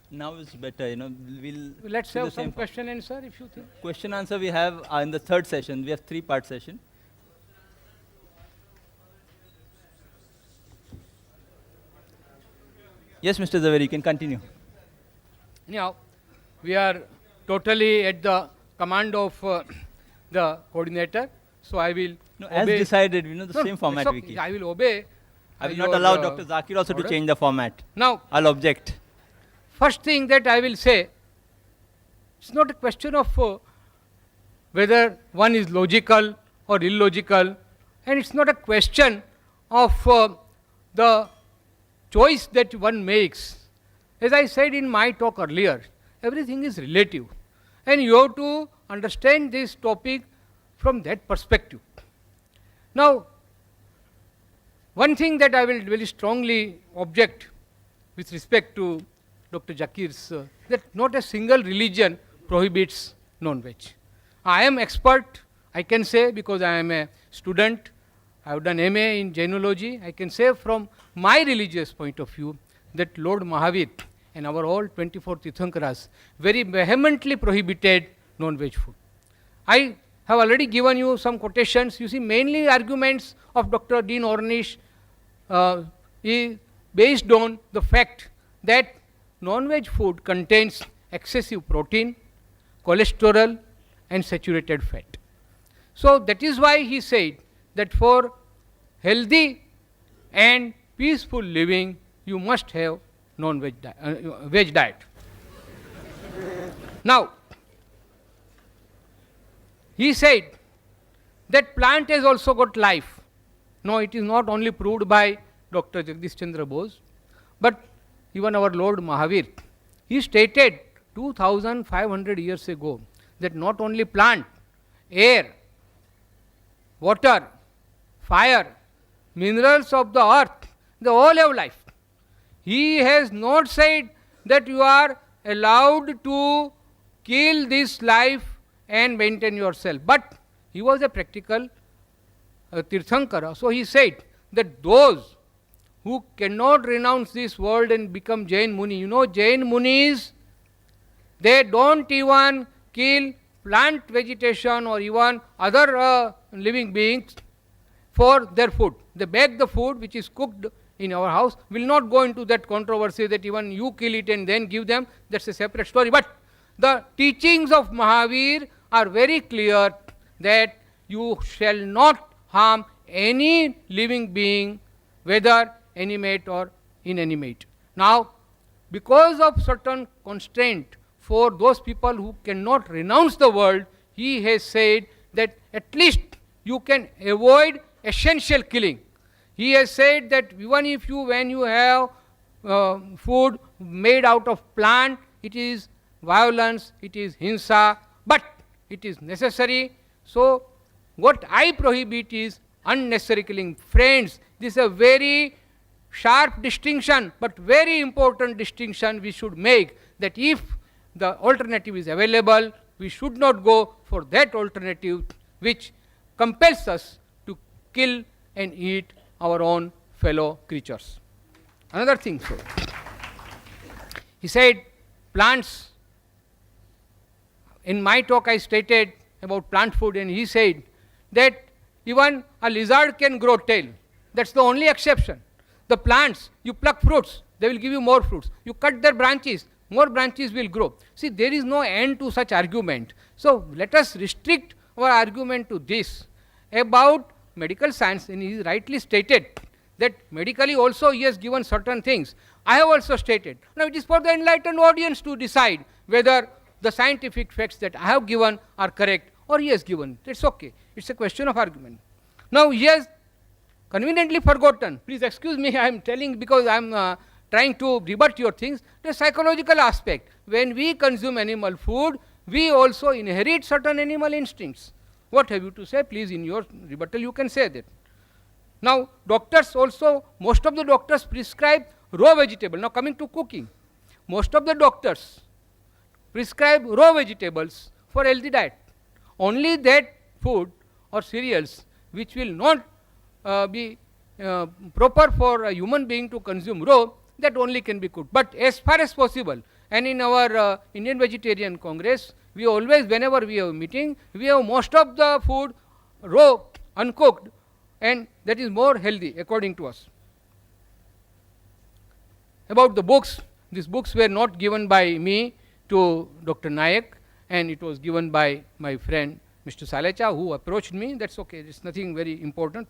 Now it's better, let's do the have some same question answer if you think. question answer we have in the third session. We have 3-part session. Yes, Mr. Zaveri, you can continue. Anyhow, we are totally at the command of the coordinator, so I will As obey. decided, the same It's format okay. we keep. I will obey. I will your, not allow Dr. Zakir also order. to change the format. Now, I'll object. first thing that I will say, it's not a question of whether one is logical or illogical, and it's not a question of the choice that one makes. As I said in my talk earlier, everything is relative, and you have to understand this topic from that perspective. Now, one thing that I will very strongly object with respect to Dr. Zakir's, that not a single religion prohibits non-veg. I am expert, I can say, because I am a student, I have done MA in Jainology, I can say from my religious point of view that Lord Mahavir and our all 24 Tirthankaras very vehemently prohibited non-veg food. I have already given you some quotations. You see, mainly arguments of Dr. Dean Ornish is based on the fact that non-veg food contains excessive protein, cholesterol and saturated fat. So that is why he said that for healthy and peaceful living, you must have non-veg veg diet. Now, he said that plant has also got life. No, it is not only proved by Dr. Jagdish Chandra Bose, but even our Lord Mahavir. He stated 2500 years ago that not only plant, air, water, fire, minerals of the earth, they all have life. He has not said that you are allowed to kill this life and maintain yourself. But he was a practical Tirthankara. So he said that those who cannot renounce this world and become Jain Muni, Jain Munis, they don't even kill plant vegetation or even other living beings for their food. They bake the food which is cooked in our house. Will not go into that controversy that even you kill it and then give them. That's a separate story. But the teachings of Mahavir are very clear that you shall not harm any living being, whether animate or inanimate. Now, because of certain constraint for those people who cannot renounce the world, he has said that at least you can avoid essential killing. He has said that even if you, when you have food made out of plant, it is violence, it is hinsa, but it is necessary. So what I prohibit is unnecessary killing. Friends, this is a very sharp distinction, but very important distinction we should make, that if the alternative is available, we should not go for that alternative which compels us to kill and eat our own fellow creatures. Another thing, so he said plants. In my talk I stated about plant food, and he said that even a lizard can grow tail. That's the only exception. The plants, you pluck fruits, they will give you more fruits. You cut their branches, more branches will grow. See, there is no end to such argument. So let us restrict our argument to this. About medical science, and he rightly stated that medically also he has given certain things. I have also stated. Now it is for the enlightened audience to decide whether the scientific facts that I have given are correct or he has given. It's okay. It's a question of argument. Now he has conveniently forgotten. Please excuse me, I am telling because I am trying to rebut your things. The psychological aspect. When we consume animal food, we also inherit certain animal instincts. What have you to say? Please, in your rebuttal, you can say that. Now, doctors also, most of the doctors prescribe raw vegetable. Now, coming to cooking, most of the doctors prescribe raw vegetables for healthy diet. Only that food or cereals which will not be proper for a human being to consume raw, that only can be cooked. But as far as possible, and in our Indian Vegetarian Congress, we always, whenever we have a meeting, we have most of the food raw, uncooked, and that is more healthy according to us. About the books, these books were not given by me to Dr. Naik, and it was given by my friend Mr. Salecha, who approached me. That's okay, it's nothing very important.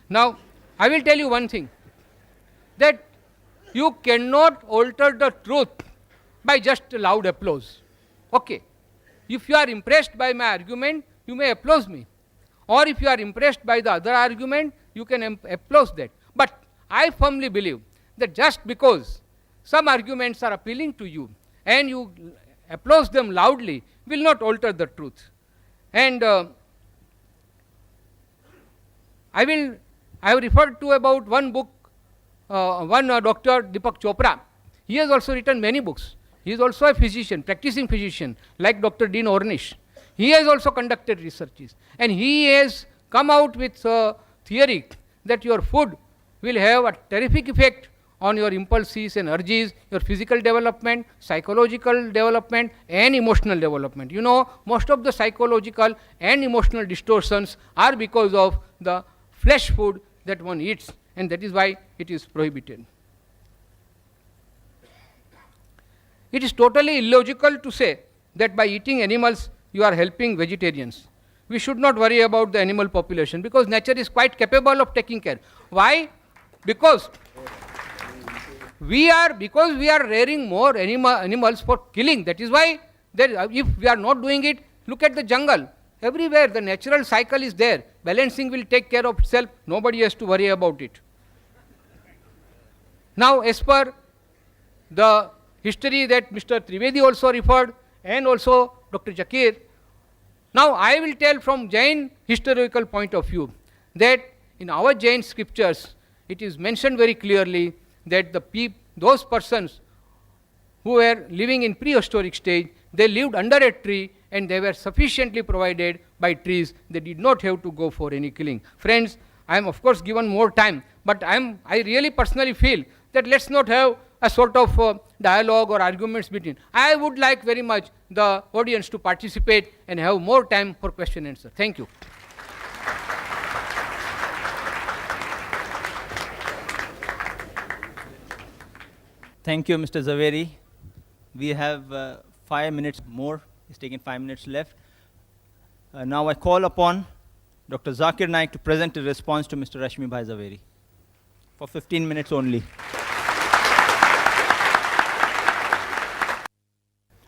Now, I will tell you one thing, that you cannot alter the truth by just loud applause. Okay, if you are impressed by my argument, you may applause me. Or if you are impressed by the other argument, you can applause that. But I firmly believe that just because some arguments are appealing to you and you applause them loudly will not alter the truth. And I have referred to about one book, Dr. Deepak Chopra. He has also written many books. He is also a physician, practicing physician, like Dr. Dean Ornish. He has also conducted researches, and he has come out with a theory that your food will have a terrific effect on your impulses and urges, your physical development, psychological development, and emotional development. You know, most of the psychological and emotional distortions are because of the flesh food that one eats, and that is why it is prohibited. It is totally illogical to say that by eating animals you are helping vegetarians. We should not worry about the animal population because nature is quite capable of taking care. Why? Because we are rearing more animals for killing. That is why if we are not doing it, look at the jungle. Everywhere the natural cycle is there. Balancing will take care of itself. Nobody has to worry about it. Now, as per the history that Mr. Trivedi also referred, and also Dr. Zakir, now I will tell from Jain historical point of view that in our Jain scriptures it is mentioned very clearly that those persons who were living in prehistoric stage, they lived under a tree and they were sufficiently provided by trees. They did not have to go for any killing. Friends, I am of course given more time, but I really personally feel that let's not have a sort of dialogue or arguments between. I would like very much the audience to participate and have more time for question and answer. Thank you. Thank you, Mr. Zaveri. We have 5 minutes more. He's taken 5 minutes left. Now I call upon Dr. Zakir Naik to present a response to Mr. Rashmibhai Zaveri for 15 minutes only.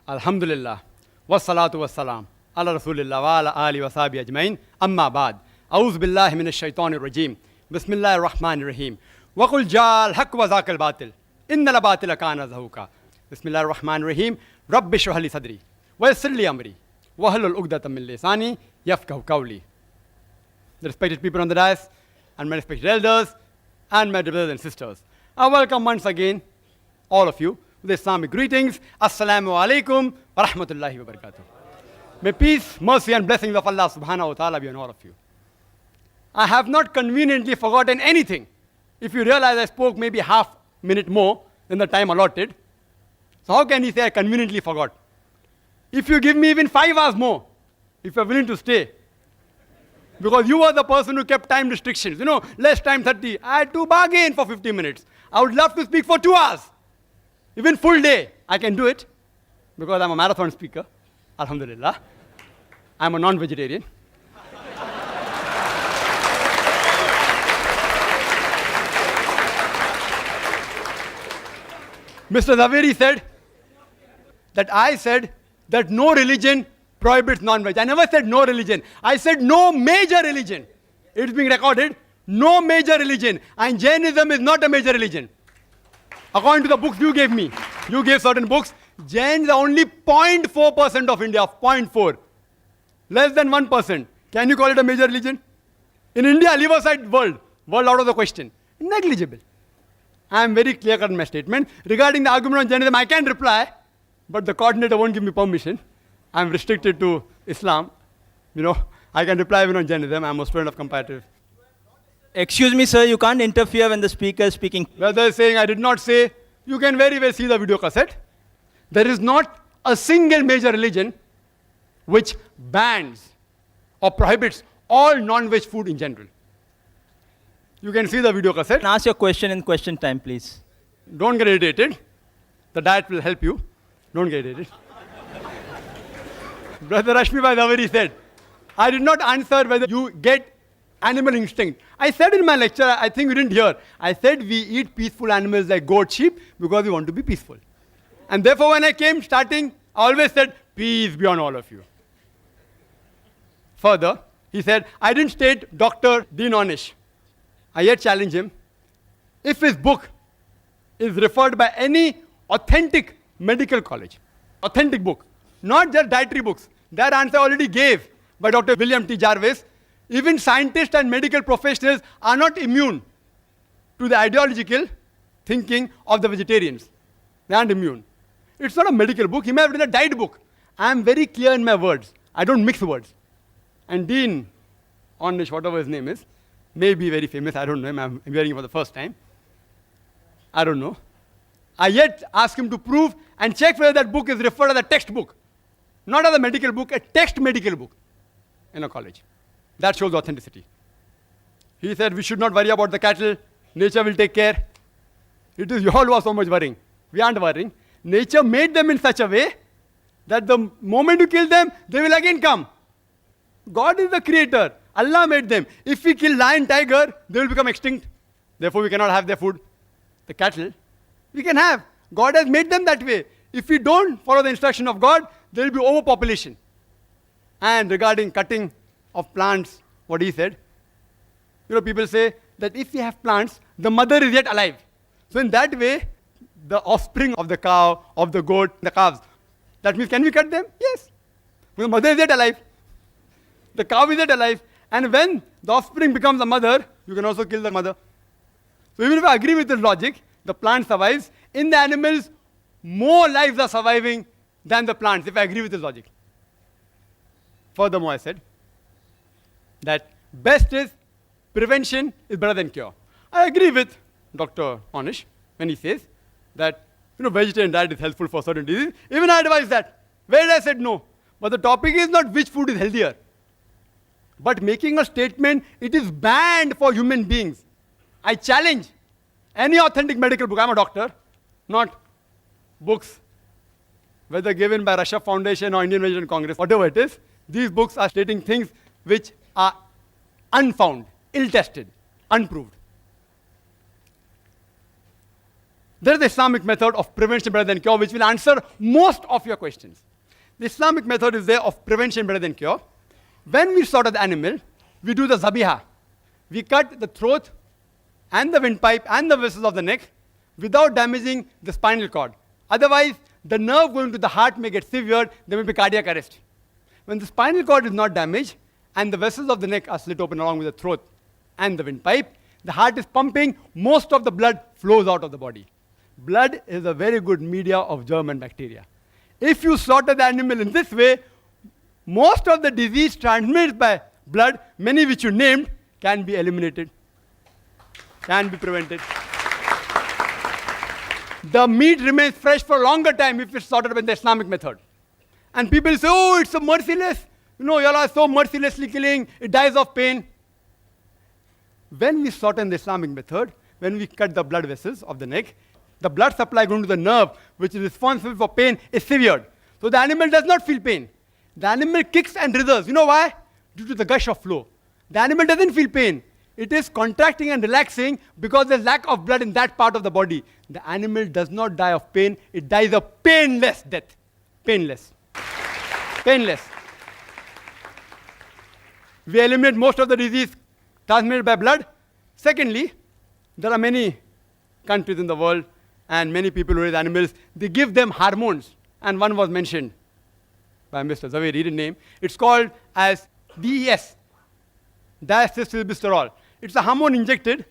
Alhamdulillah, wassalatu wassalam ala Rasulillah wa ala ali wa sahbihi ajmain. Amma ba'd. A'udhu billahi minash shaitanir rajim. Bismillahir rahmanir rahim. Wa qul ja'al haqq wa zaqal batil. Innal batila kana zahuqa. Bismillahir rahmanir rahim. Rabbi shrah li sadri wa yassir li amri wa hlul 'uqdatam min lisani yafqahu qawli. The respected people on the dais and my respected elders and my brothers and sisters, I welcome once again all of you with Islamic greetings. Assalamu alaikum wa rahmatullahi wa barakatuh. May peace, mercy and blessings of Allah subhanahu wa ta'ala be on all of you. I have not conveniently forgotten anything. If you realize I spoke maybe half minute more than the time allotted, so how can you say I conveniently forgot? If you give me even 5 hours more, if you are willing to stay, because you were the person who kept time restrictions, less time 30. I had to bargain for 50 minutes. I would love to speak for 2 hours. Even full day, I can do it because I'm a marathon speaker. Alhamdulillah. I'm a non-vegetarian. Mr. Zaveri said that I said that no religion prohibits non-veg. I never said no religion. I said no major religion. It's being recorded. No major religion. And Jainism is not a major religion. According to the books you gave me, you gave certain books, Jains are only 0.4% of India, 0.4. Less than 1%. Can you call it a major religion? In India, leave aside world out of the question. Negligible. I am very clear-cut in my statement. Regarding the argument on Jainism, I can reply, but the coordinator won't give me permission. I am restricted to Islam. I can reply even on Jainism. I am a student of comparative. Excuse me, sir, you can't interfere when the speaker is speaking. Whether saying I did not say, you can very well see the video cassette. There is not a single major religion which bans or prohibits all non-veg food in general. You can see the video cassette. Ask your question in question time, please. Don't get irritated. The diet will help you. Don't get irritated. Brother Rashmibhai Zaveri said, I did not answer whether you get animal instinct. I said in my lecture, I think you didn't hear, I said we eat peaceful animals like goat, sheep, because we want to be peaceful. And therefore when I came starting, I always said, peace be on all of you. Further, he said, I didn't state Dr. Dean Ornish. I yet challenge him. If his book is referred by any authentic medical college, authentic book, not just dietary books, that answer I already gave by Dr. William T. Jarvis. Even scientists and medical professionals are not immune to the ideological thinking of the vegetarians. They aren't immune. It's not a medical book. He may have written a diet book. I am very clear in my words. I don't mix words. And Dean Ornish, whatever his name is, may be very famous. I don't know him. I'm hearing him for the first time. I don't know. I yet ask him to prove and check whether that book is referred as a textbook. Not as a medical book, a text medical book in a college. That shows authenticity. He said we should not worry about the cattle. Nature will take care. It is you all who are so much worrying. We aren't worrying. Nature made them in such a way that the moment you kill them, they will again come. God is the creator. Allah made them. If we kill lion, tiger, they will become extinct. Therefore, we cannot have their food. The cattle, we can have. God has made them that way. If we don't follow the instruction of God, there will be overpopulation. And regarding cutting of plants, what he said, people say that if we have plants, the mother is yet alive. So in that way, the offspring of the cow, of the goat, the calves, that means can we cut them? Yes. The mother is yet alive. The cow is yet alive. And when the offspring becomes a mother, you can also kill the mother. So even if I agree with this logic, the plant survives. In the animals, more lives are surviving than the plants, if I agree with this logic. Furthermore, I said that best is prevention is better than cure. I agree with Dr. Ornish when he says that vegetarian diet is helpful for certain diseases. Even I advise that. Where I said no. But the topic is not which food is healthier, but making a statement, it is banned for human beings. I challenge any authentic medical book. I'm a doctor, not books, whether given by Russia Foundation or Indian Vegetarian Congress, whatever it is. These books are stating things which are unfound, ill-tested, unproved. There is the Islamic method of prevention better than cure, which will answer most of your questions. The Islamic method is there of prevention better than cure. When we slaughter the animal, we do the zabiha. We cut the throat and the windpipe and the vessels of the neck without damaging the spinal cord. Otherwise, the nerve going to the heart may get severed, there may be cardiac arrest. When the spinal cord is not damaged and the vessels of the neck are slit open along with the throat and the windpipe, the heart is pumping, most of the blood flows out of the body. Blood is a very good media of germ and bacteria. If you slaughter the animal in this way, most of the disease transmitted by blood, many which you named, can be eliminated, can be prevented. The meat remains fresh for a longer time if it's slaughtered by the Islamic method. And people say, oh, it's so merciless. You know, y'all are so mercilessly killing, it dies of pain. When we slaughter in the Islamic method, when we cut the blood vessels of the neck, the blood supply going to the nerve, which is responsible for pain, is severed. So the animal does not feel pain. The animal kicks and writhers. You know why? Due to the gush of flow. The animal doesn't feel pain. It is contracting and relaxing because there's lack of blood in that part of the body. The animal does not die of pain. It dies a painless death. Painless. Painless. We eliminate most of the disease transmitted by blood. Secondly, there are many countries in the world and many people who raise animals, they give them hormones. And one was mentioned by Mr. Zaveri, hidden name. It's called as DES, diacylglycerol. It's a hormone injected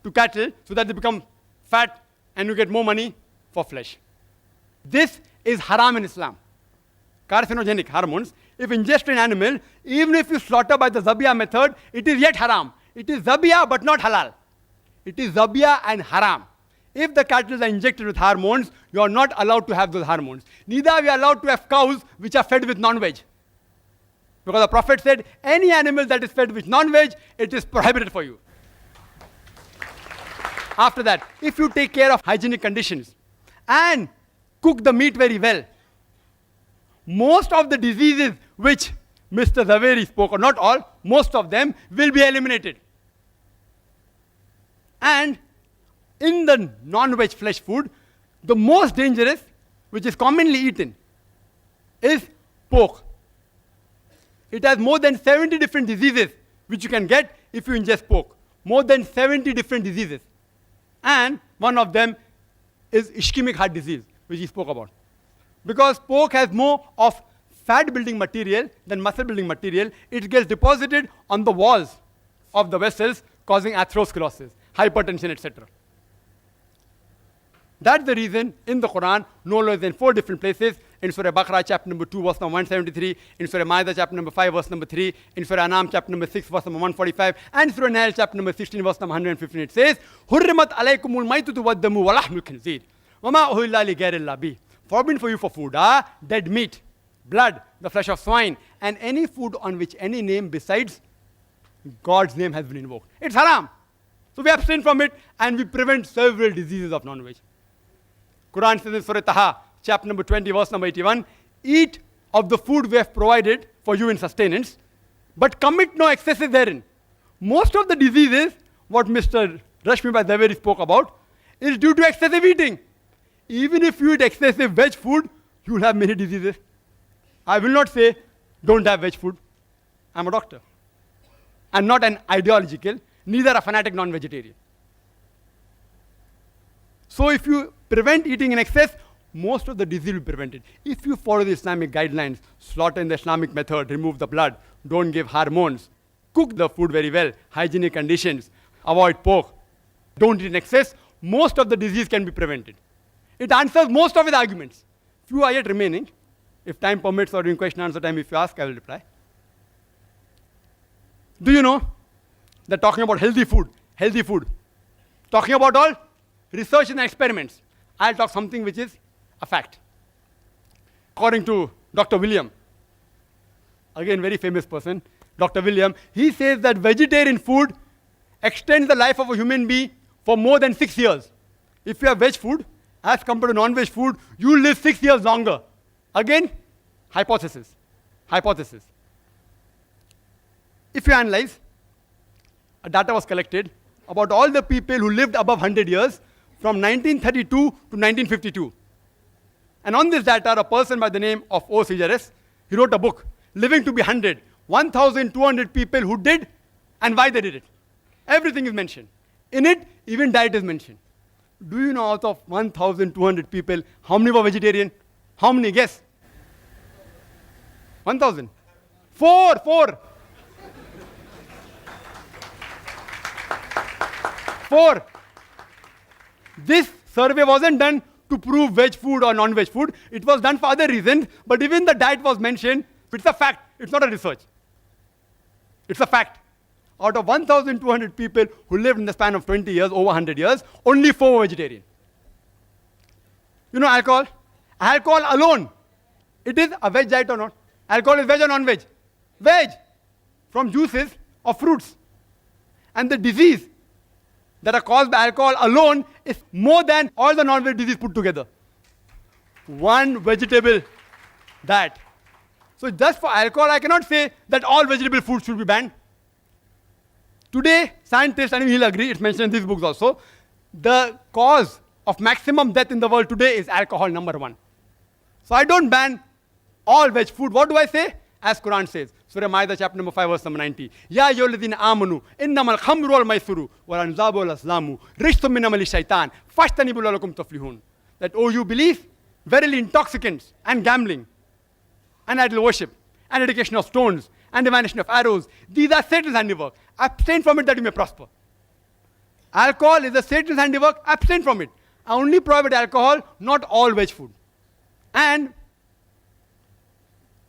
to cattle so that they become fat and you get more money for flesh. This is haram in Islam. Carcinogenic hormones, if ingested in animal, even if you slaughter by the zabiyah method, it is yet haram. It is zabiyah but not halal. It is zabiyah and haram. If the cattle are injected with hormones, you are not allowed to have those hormones. Neither are we allowed to have cows which are fed with non-veg. Because the Prophet said, any animal that is fed with non-veg, it is prohibited for you. After that, if you take care of hygienic conditions and cook the meat very well, most of the diseases which Mr. Zaveri spoke, or not all, most of them will be eliminated. And in the non-veg flesh food, the most dangerous, which is commonly eaten, is pork. It has more than 70 different diseases which you can get if you ingest pork. More than 70 different diseases. And one of them is ischemic heart disease, which he spoke about. Because pork has more of fat building material than muscle building material, it gets deposited on the walls of the vessels, causing atherosclerosis, hypertension, etc. That's the reason in the Qur'an, no less than 4 different places, in Surah Baqarah chapter number 2 verse number 173, in Surah Ma'idah chapter number 5 verse number 3, in Surah Anam chapter number 6 verse number 145, and Surah Nail chapter number 16 verse number 115, it says, Hurrimat alaykumul maitutu waddamu wa lahmul khinzir, wa ma uhilla li ghayrillah bih. Forbidden for you for food are dead meat, blood, the flesh of swine, and any food on which any name besides God's name has been invoked. It's haram. So we abstain from it and we prevent several diseases of non-veg. Quran says in Surah Taha, chapter number 20, verse number 81, eat of the food we have provided for you in sustenance, but commit no excesses therein. Most of the diseases, what Mr. Rashmibhai Zaveri spoke about, is due to excessive eating. Even if you eat excessive veg food, you will have many diseases. I will not say, don't have veg food. I'm a doctor. I'm not an ideological, neither a fanatic non-vegetarian. So if you prevent eating in excess, most of the disease will be prevented. If you follow the Islamic guidelines, slaughter in the Islamic method, remove the blood, don't give hormones, cook the food very well, hygienic conditions, avoid pork, don't eat in excess, most of the disease can be prevented. It answers most of his arguments. Few are yet remaining. If time permits or during question and answer time, if you ask, I will reply. Do you know that talking about healthy food, talking about all research and experiments, I'll talk something which is a fact. According to Dr. William, again very famous person, Dr. William, he says that vegetarian food extends the life of a human being for more than 6 years. If you have veg food, as compared to non-veg food, you will live 6 years longer. Again, hypothesis. If you analyze, data was collected about all the people who lived above 100 years from 1932 to 1952. And on this data, a person by the name of O. Sejares, he wrote a book, Living to be 100, 1,200 people who did and why they did it. Everything is mentioned. In it, even diet is mentioned. Do you know out of 1,200 people, how many were vegetarian? How many? Guess. 1,000. Four. This survey wasn't done to prove veg food or non-veg food. It was done for other reasons, but even the diet was mentioned. It's a fact. It's not a research. It's a fact. Out of 1,200 people who lived in the span of 20 years, over 100 years, only 4 were vegetarian. You know alcohol? Alcohol alone, it is a veg diet or not? Alcohol is veg or non-veg? Veg. From juices of fruits. And the disease that are caused by alcohol alone is more than all the non-veg disease put together. One vegetable diet. So just for alcohol, I cannot say that all vegetable foods should be banned. Today, scientists, and he'll agree, it's mentioned in these books also, the cause of maximum death in the world today is alcohol, number 1. So I don't ban all veg food. What do I say? As Qur'an says, Surah Ma'idah chapter number 5 verse number 90. Ya ayyuhalladhina amanu innamal khamru wal maisuru wal anzabu wal azlamu rijsun min amali shaitan fajtanibu la'allakum tuflihun. That, oh, you believe, verily intoxicants and gambling and idol worship and dedication of stones and divination of arrows, these are Satan's handiwork. Abstain from it that you may prosper. Alcohol is a Satan's handiwork. Abstain from it. I only prohibit alcohol, not all veg food. And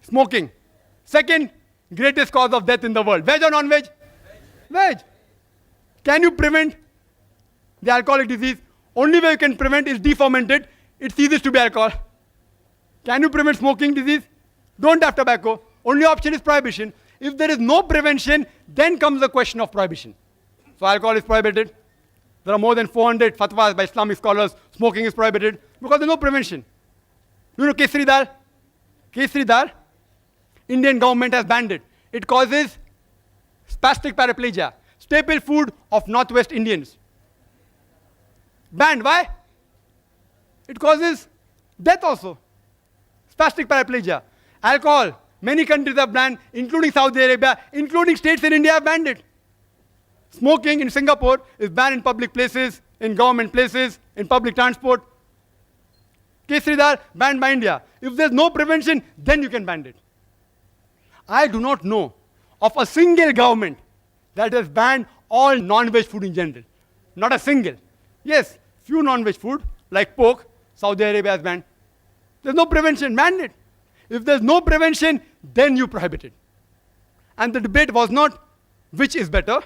smoking. Second greatest cause of death in the world. Veg or non-veg? Veg. Can you prevent the alcoholic disease? Only way you can prevent is deferment it. It ceases to be alcohol. Can you prevent smoking disease? Don't have tobacco. Only option is prohibition. If there is no prevention, then comes the question of prohibition. So alcohol is prohibited. There are more than 400 fatwas by Islamic scholars. Smoking is prohibited because there is no prevention. You know kesari dal? Kesari dal? Indian government has banned it. It causes spastic paraplegia, staple food of Northwest Indians. Banned. Why? It causes death also. Spastic paraplegia. Alcohol. Many countries have banned, including Saudi Arabia, including states in India have banned it. Smoking in Singapore is banned in public places, in government places, in public transport. Kesari dal banned by India. If there's no prevention, then you can ban it. I do not know of a single government that has banned all non-veg food in general. Not a single. Yes, few non-veg food, like pork, Saudi Arabia has banned. There's no prevention, ban it. If there's no prevention, then you prohibit it. And the debate was not which is better,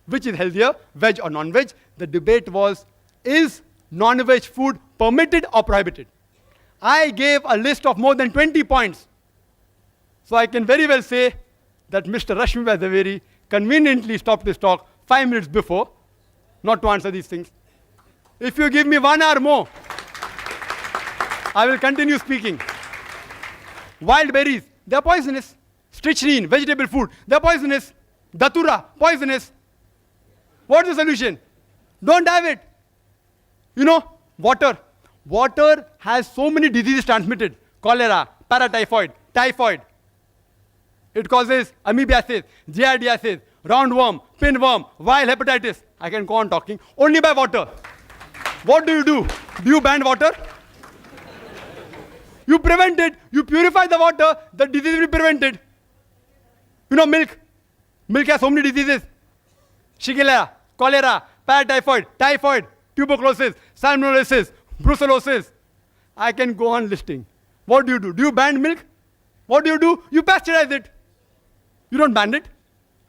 which is healthier, veg or non-veg. The debate was, is non-veg food permitted or prohibited? I gave a list of more than 20 points. So I can very well say that Mr. Rashmibhai Zaveri conveniently stopped his talk 5 minutes before, not to answer these things. If you give me 1 hour more, I will continue speaking. Wild berries, they are poisonous. Strychnine, vegetable food, they are poisonous. Datura, poisonous. What is the solution? Don't have it. You know, water. Water has so many diseases transmitted. Cholera, paratyphoid, typhoid. It causes amoebiasis, giardiasis, roundworm, pinworm, viral hepatitis. I can go on talking. Only by water. What do? Do you ban water? You prevent it. You purify the water, the disease will be prevented. You know, milk. Milk has so many diseases. Shigella, cholera, paratyphoid, typhoid, tuberculosis, salmonellosis, brucellosis. I can go on listing. What do? Do you ban milk? What do? You pasteurize it. You don't ban it.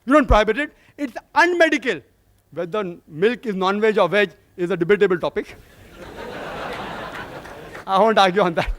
You don't prohibit it. It's unmedical. Whether milk is non-veg or veg is a debatable topic. I won't argue on that.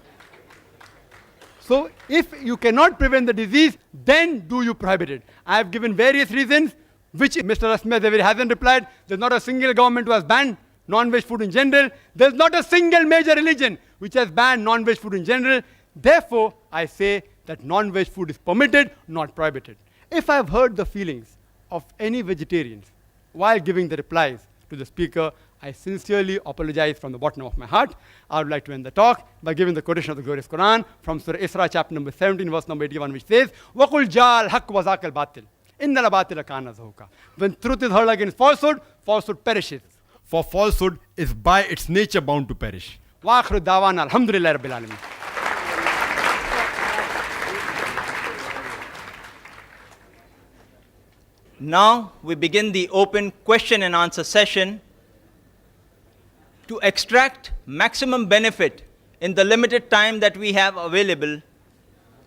So if you cannot prevent the disease, then do you prohibit it? I have given various reasons, which Mr. Rashmibhai Zaveri hasn't replied. There's not a single government who has banned non-veg food in general. There's not a single major religion which has banned non-veg food in general. Therefore, I say that non-veg food is permitted, not prohibited. If I have heard the feelings of any vegetarians while giving the replies to the speaker, I sincerely apologize from the bottom of my heart. I would like to end the talk by giving the quotation of the glorious Qur'an from Surah Isra, chapter number 17, verse number 81, which says, وَقُلْ جَاءَ الْحَقُّ وَزَاقَ الْبَاطِلِ إِنَّ الْبَاطِلَ كَانَ زَهُوقًا. When truth is hurled against falsehood, falsehood perishes. For falsehood is by its nature bound to perish. وَآخِرُ دَعْوَانَا الْحَمْدُ لِلَّهِ رَبِّ الْعَالَمِينَ. Now we begin the open question and answer session. To extract maximum benefit in the limited time that we have available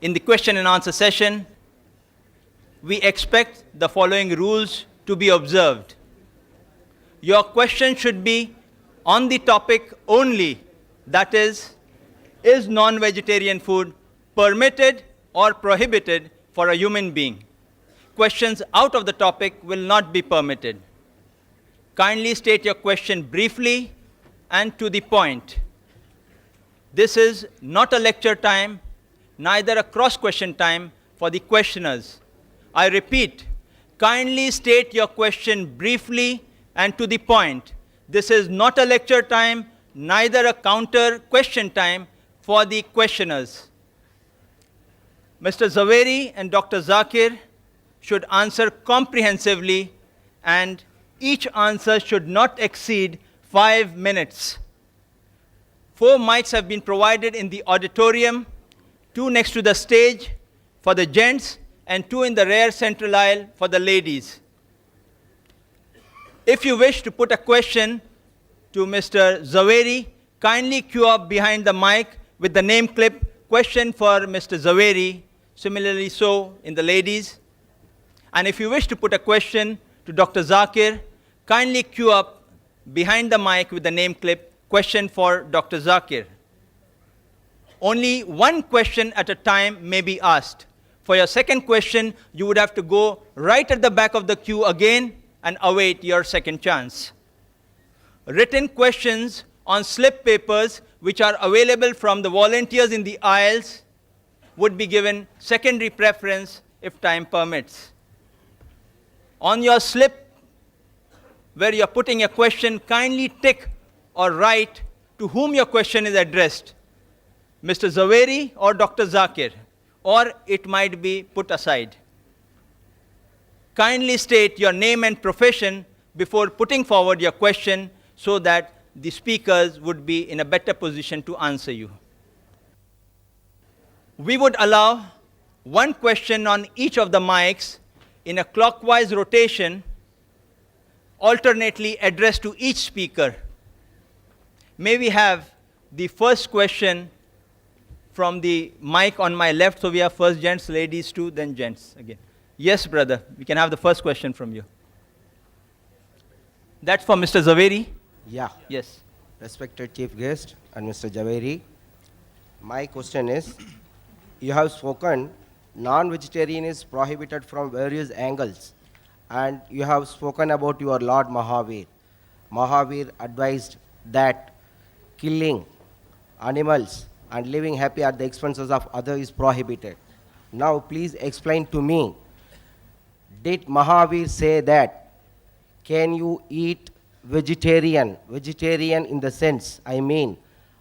in the question and answer session, we expect the following rules to be observed. Your question should be on the topic only, that is non-vegetarian food permitted or prohibited for a human being? Questions out of the topic will not be permitted. Kindly state your question briefly and to the point. This is not a lecture time, neither a cross-question time for the questioners. I repeat, kindly state your question briefly and to the point. This is not a lecture time, neither a counter question time for the questioners. Mr. Zaveri and Dr. Zakir should answer comprehensively, and each answer should not exceed 5 minutes. 4 mics have been provided in the auditorium, 2 next to the stage for the gents, and 2 in the rear central aisle for the ladies. If you wish to put a question to Mr. Zaveri, kindly queue up behind the mic with the name clip, question for Mr. Zaveri, similarly so in the ladies. And if you wish to put a question to Dr. Zakir, kindly queue up behind the mic with the name clip, question for Dr. Zakir. Only one question at a time may be asked. For your second question, you would have to go right at the back of the queue again and await your second chance. Written questions on slip papers, which are available from the volunteers in the aisles, would be given secondary preference if time permits. On your slip where you're putting a question, kindly tick or write to whom your question is addressed, Mr. Zaveri or Dr. Zakir, or it might be put aside. Kindly state your name and profession before putting forward your question so that the speakers would be in a better position to answer you. We would allow one question on each of the mics in a clockwise rotation, alternately addressed to each speaker. May we have the first question from the mic on my left? So we have first gents, ladies too, then gents again. Yes, brother, we can have the first question from you. That's for Mr. Zaveri? Yeah. Yes. Respected Chief Guest and Mr. Zaveri, my question is, you have spoken non-vegetarian is prohibited from various angles, and you have spoken about your Lord Mahavir. Mahavir advised that killing animals and living happy at the expenses of others is prohibited. Now please explain to me, did Mahavir say that can you eat vegetarian? Vegetarian in the sense, I mean,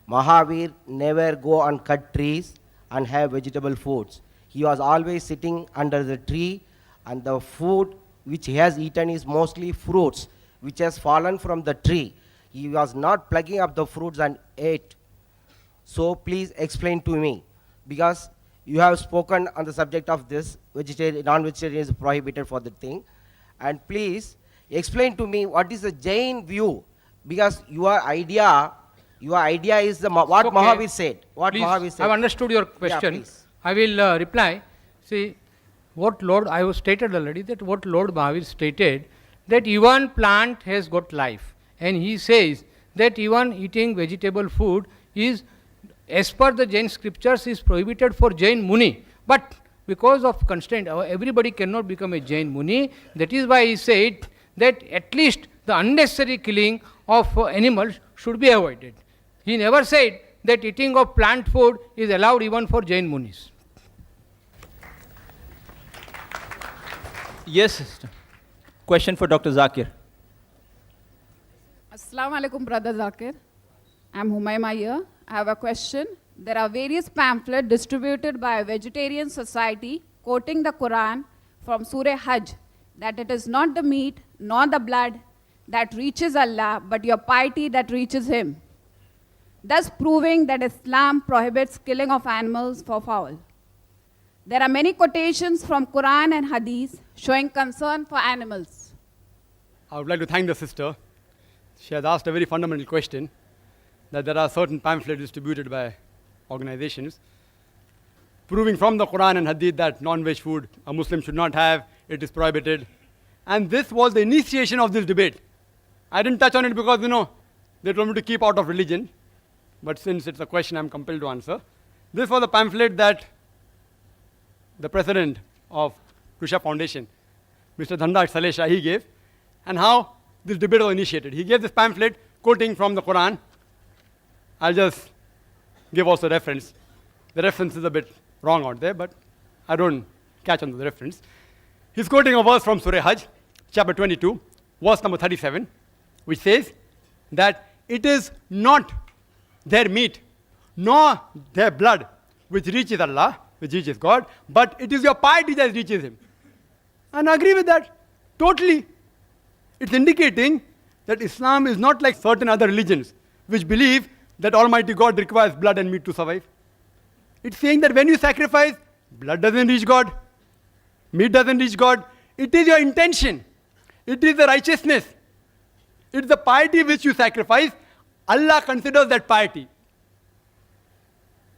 Mahavir never go and cut trees and have vegetable foods. He was always sitting under the tree, and the food which he has eaten is mostly fruits which has fallen from the tree. He was not plucking up the fruits and ate. So please explain to me, because you have spoken on the subject of this, non-vegetarian is prohibited for the thing. And please explain to me what is the Jain view, because your idea is what Okay. Mahavir said. What Please, Mahavir said. I've understood your question. please. I will reply. See, what Lord, I have stated already that what Lord Mahavir stated, that even plant has got life. And he says that even eating vegetable food is, as per the Jain scriptures, is prohibited for Jain Muni. But because of constraint, everybody cannot become a Jain Muni. That is why he said that at least the unnecessary killing of animals should be avoided. He never said that eating of plant food is allowed even for Jain Munis. Yes, sister. Question for Dr. Zakir. Assalamu alaikum, Brother Zakir. I'm Humayma here. I have a question. There are various pamphlets distributed by a vegetarian society quoting the Qur'an from Surah Hajj that it is not the meat nor the blood that reaches Allah, but your piety that reaches Him, thus proving that Islam prohibits killing of animals for fowl. There are many quotations from Qur'an and Hadith showing concern for animals. I would like to thank the sister. She has asked a very fundamental question, that there are certain pamphlets distributed by organizations proving from the Quran and Hadith that non-veg food a Muslim should not have, it is prohibited. And this was the initiation of this debate. I didn't touch on it because, they told me to keep out of religion. But since it's a question I'm compelled to answer. This was a pamphlet that the president of Krusha Foundation, Mr. Dhanraj Salesha, he gave, and how this debate was initiated. He gave this pamphlet quoting from the Quran. I'll just give also reference. The reference is a bit wrong out there, but I don't catch on to the reference. He's quoting a verse from Surah Hajj, chapter 22, verse number 37, which says that it is not their meat, nor their blood, which reaches Allah, which reaches God, but it is your piety that reaches Him. And I agree with that, totally. It's indicating that Islam is not like certain other religions, which believe that Almighty God requires blood and meat to survive. It's saying that when you sacrifice, blood doesn't reach God, meat doesn't reach God. It is your intention. It is the righteousness. It's the piety which you sacrifice. Allah considers that piety.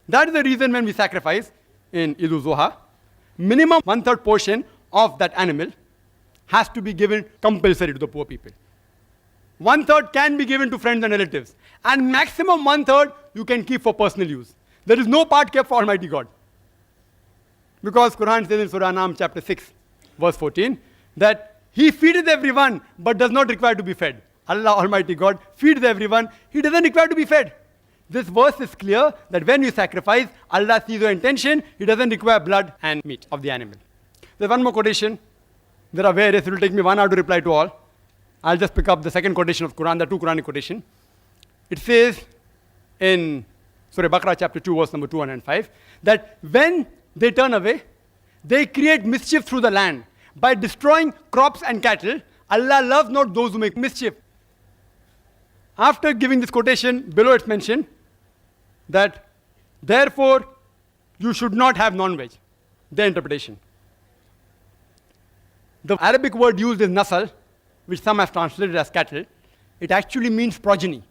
That is the reason when we sacrifice in Eid al-Zuha, minimum 1/3 portion of that animal has to be given compulsory to the poor people. 1/3 can be given to friends and relatives. And maximum 1/3 you can keep for personal use. There is no part kept for Almighty God. Because Quran says in Surah An-Am chapter 6, verse 14, that He feedeth everyone, but does not require to be fed. Allah Almighty God feeds everyone, He doesn't require to be fed. This verse is clear that when you sacrifice, Allah sees your intention, He doesn't require blood and meat of the animal. There's one more quotation. There are various, it will take me 1 hour to reply to all. I'll just pick up the second quotation of Quran, the two Quranic quotation. It says in Surah Baqarah chapter 2, verse number 205, that when they turn away, they create mischief through the land. By destroying crops and cattle, Allah loves not those who make mischief. After giving this quotation, below it's mentioned that therefore you should not have non-veg. Their interpretation. The Arabic word used is nasal, which some have translated as cattle. It actually means progeny.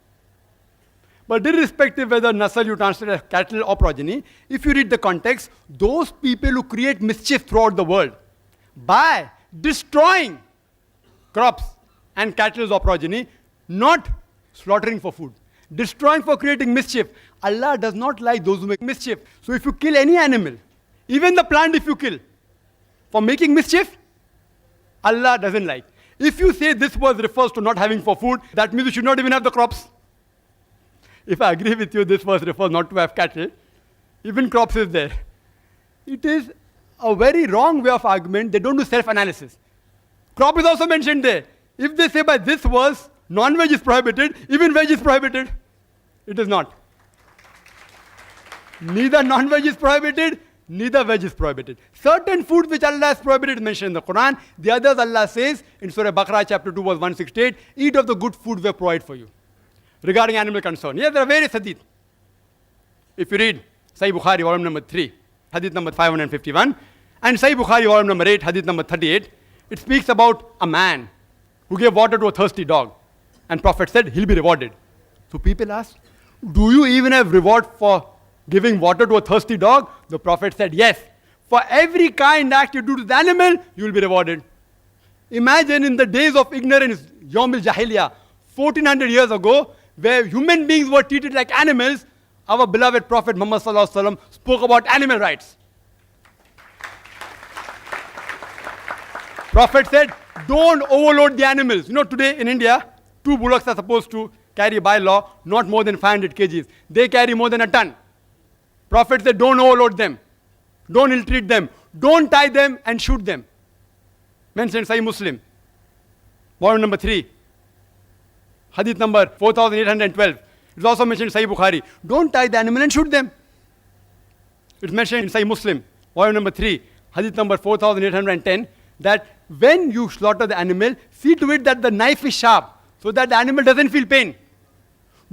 But irrespective whether nasal you translate as cattle or progeny, if you read the context, those people who create mischief throughout the world by destroying crops and cattle or progeny, not slaughtering for food, destroying for creating mischief. Allah does not like those who make mischief. So if you kill any animal, even the plant if you kill, for making mischief, Allah doesn't like. If you say this verse refers to not having for food, that means you should not even have the crops. If I agree with you, this verse refers not to have cattle, even crops is there. It is a very wrong way of argument. They don't do self-analysis. Crop is also mentioned there. If they say by this verse, non-veg is prohibited, even veg is prohibited. It is not. Neither non-veg is prohibited, neither veg is prohibited. Certain foods which Allah has prohibited mentioned in the Quran. The others Allah says in Surah Baqarah chapter 2 verse 168, eat of the good food we have provided for you. Regarding animal concern. Yes, there are various hadith. If you read Sahih Bukhari volume number 3, hadith number 551, and Sahih Bukhari volume number 8, hadith number 38, it speaks about a man who gave water to a thirsty dog. And Prophet said, he'll be rewarded. So people asked, do you even have reward for giving water to a thirsty dog? The Prophet said, yes. For every kind act you do to the animal, you will be rewarded. Imagine in the days of ignorance, Yawm al-Jahiliyyah, 1400 years ago, where human beings were treated like animals, our beloved Prophet Muhammad sallallahu alaihi wasallam spoke about animal rights. Prophet said, don't overload the animals. Today in India, 2 bullocks are supposed to carry by law not more than 500 kgs. They carry more than a ton. Prophet said, don't overload them. Don't ill-treat them. Don't tie them and shoot them. Mentioned Sahih Muslim, volume number 3. Hadith number 4812. It's also mentioned in Sahih Bukhari. Don't tie the animal and shoot them. It's mentioned in Sahih Muslim, volume number 3, Hadith number 4810, that when you slaughter the animal, see to it that the knife is sharp, so that the animal doesn't feel pain.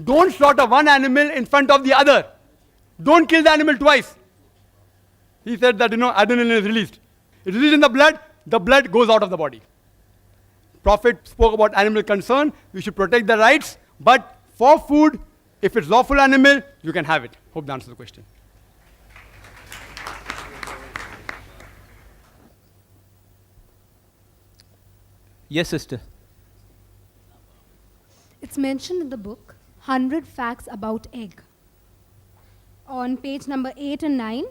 Don't slaughter one animal in front of the other. Don't kill the animal twice. He said that, adrenaline is released. It's released in the blood goes out of the body. Prophet spoke about animal concern. We should protect the rights, but for food, if it's lawful animal, you can have it. Hope that answers the question. Yes, sister. It's mentioned in the book, 100 Facts About Egg. On page number 8 and 9,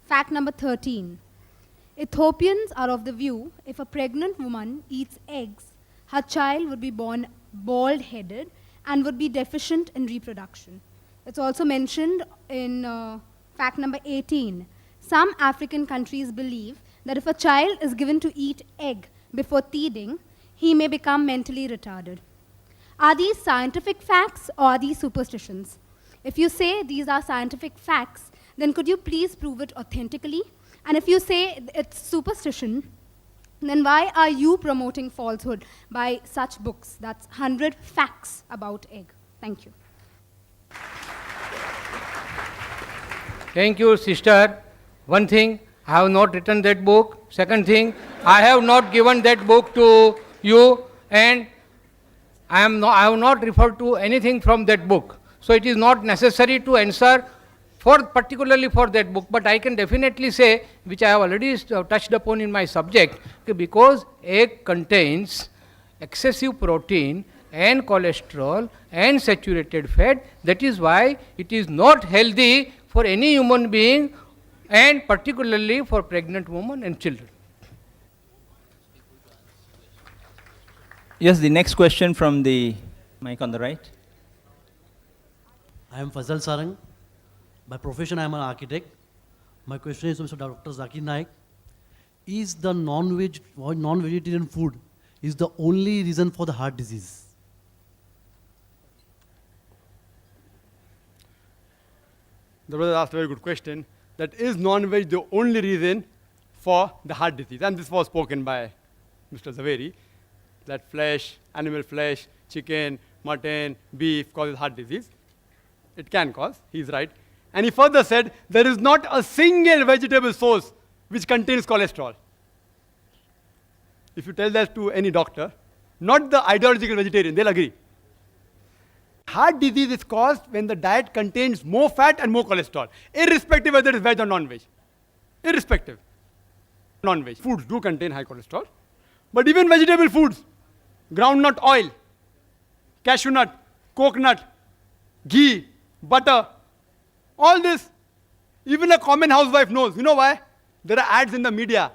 fact number 13. Ethiopians are of the view, if a pregnant woman eats eggs, her child would be born bald-headed and would be deficient in reproduction. It's also mentioned in fact number 18. Some African countries believe that if a child is given to eat egg before teething, he may become mentally retarded. Are these scientific facts or are these superstitions? If you say these are scientific facts, then could you please prove it authentically? And if you say it's superstition, then why are you promoting falsehood by such books? That's 100 Facts About Egg. Thank you. Thank you, sister. One thing, I have not written that book. Second thing, I have not given that book to you, and I have not referred to anything from that book. So it is not necessary to answer particularly for that book, but I can definitely say, which I have already touched upon in my subject, because egg contains excessive protein and cholesterol and saturated fat. That is why it is not healthy for any human being, and particularly for pregnant women and children. Yes, the next question from the mic on the right. I am Fazal Sarang. By profession, I am an architect. My question is to Mr. Dr. Zakir Naik. Is the non-vegetarian food is the only reason for the heart disease? The brother asked a very good question. That is non-veg the only reason for the heart disease? And this was spoken by Mr. Zaveri, that flesh, animal flesh, chicken, mutton, beef causes heart disease. It can cause, he's right. And he further said, there is not a single vegetable source which contains cholesterol. If you tell that to any doctor, not the ideological vegetarian, they'll agree. Heart disease is caused when the diet contains more fat and more cholesterol, irrespective whether it is veg or non-veg. Irrespective. Non-veg foods do contain high cholesterol, but even vegetable foods, groundnut oil, cashew nut, coconut, ghee, butter, all this, even a common housewife knows. You know why? There are ads in the media.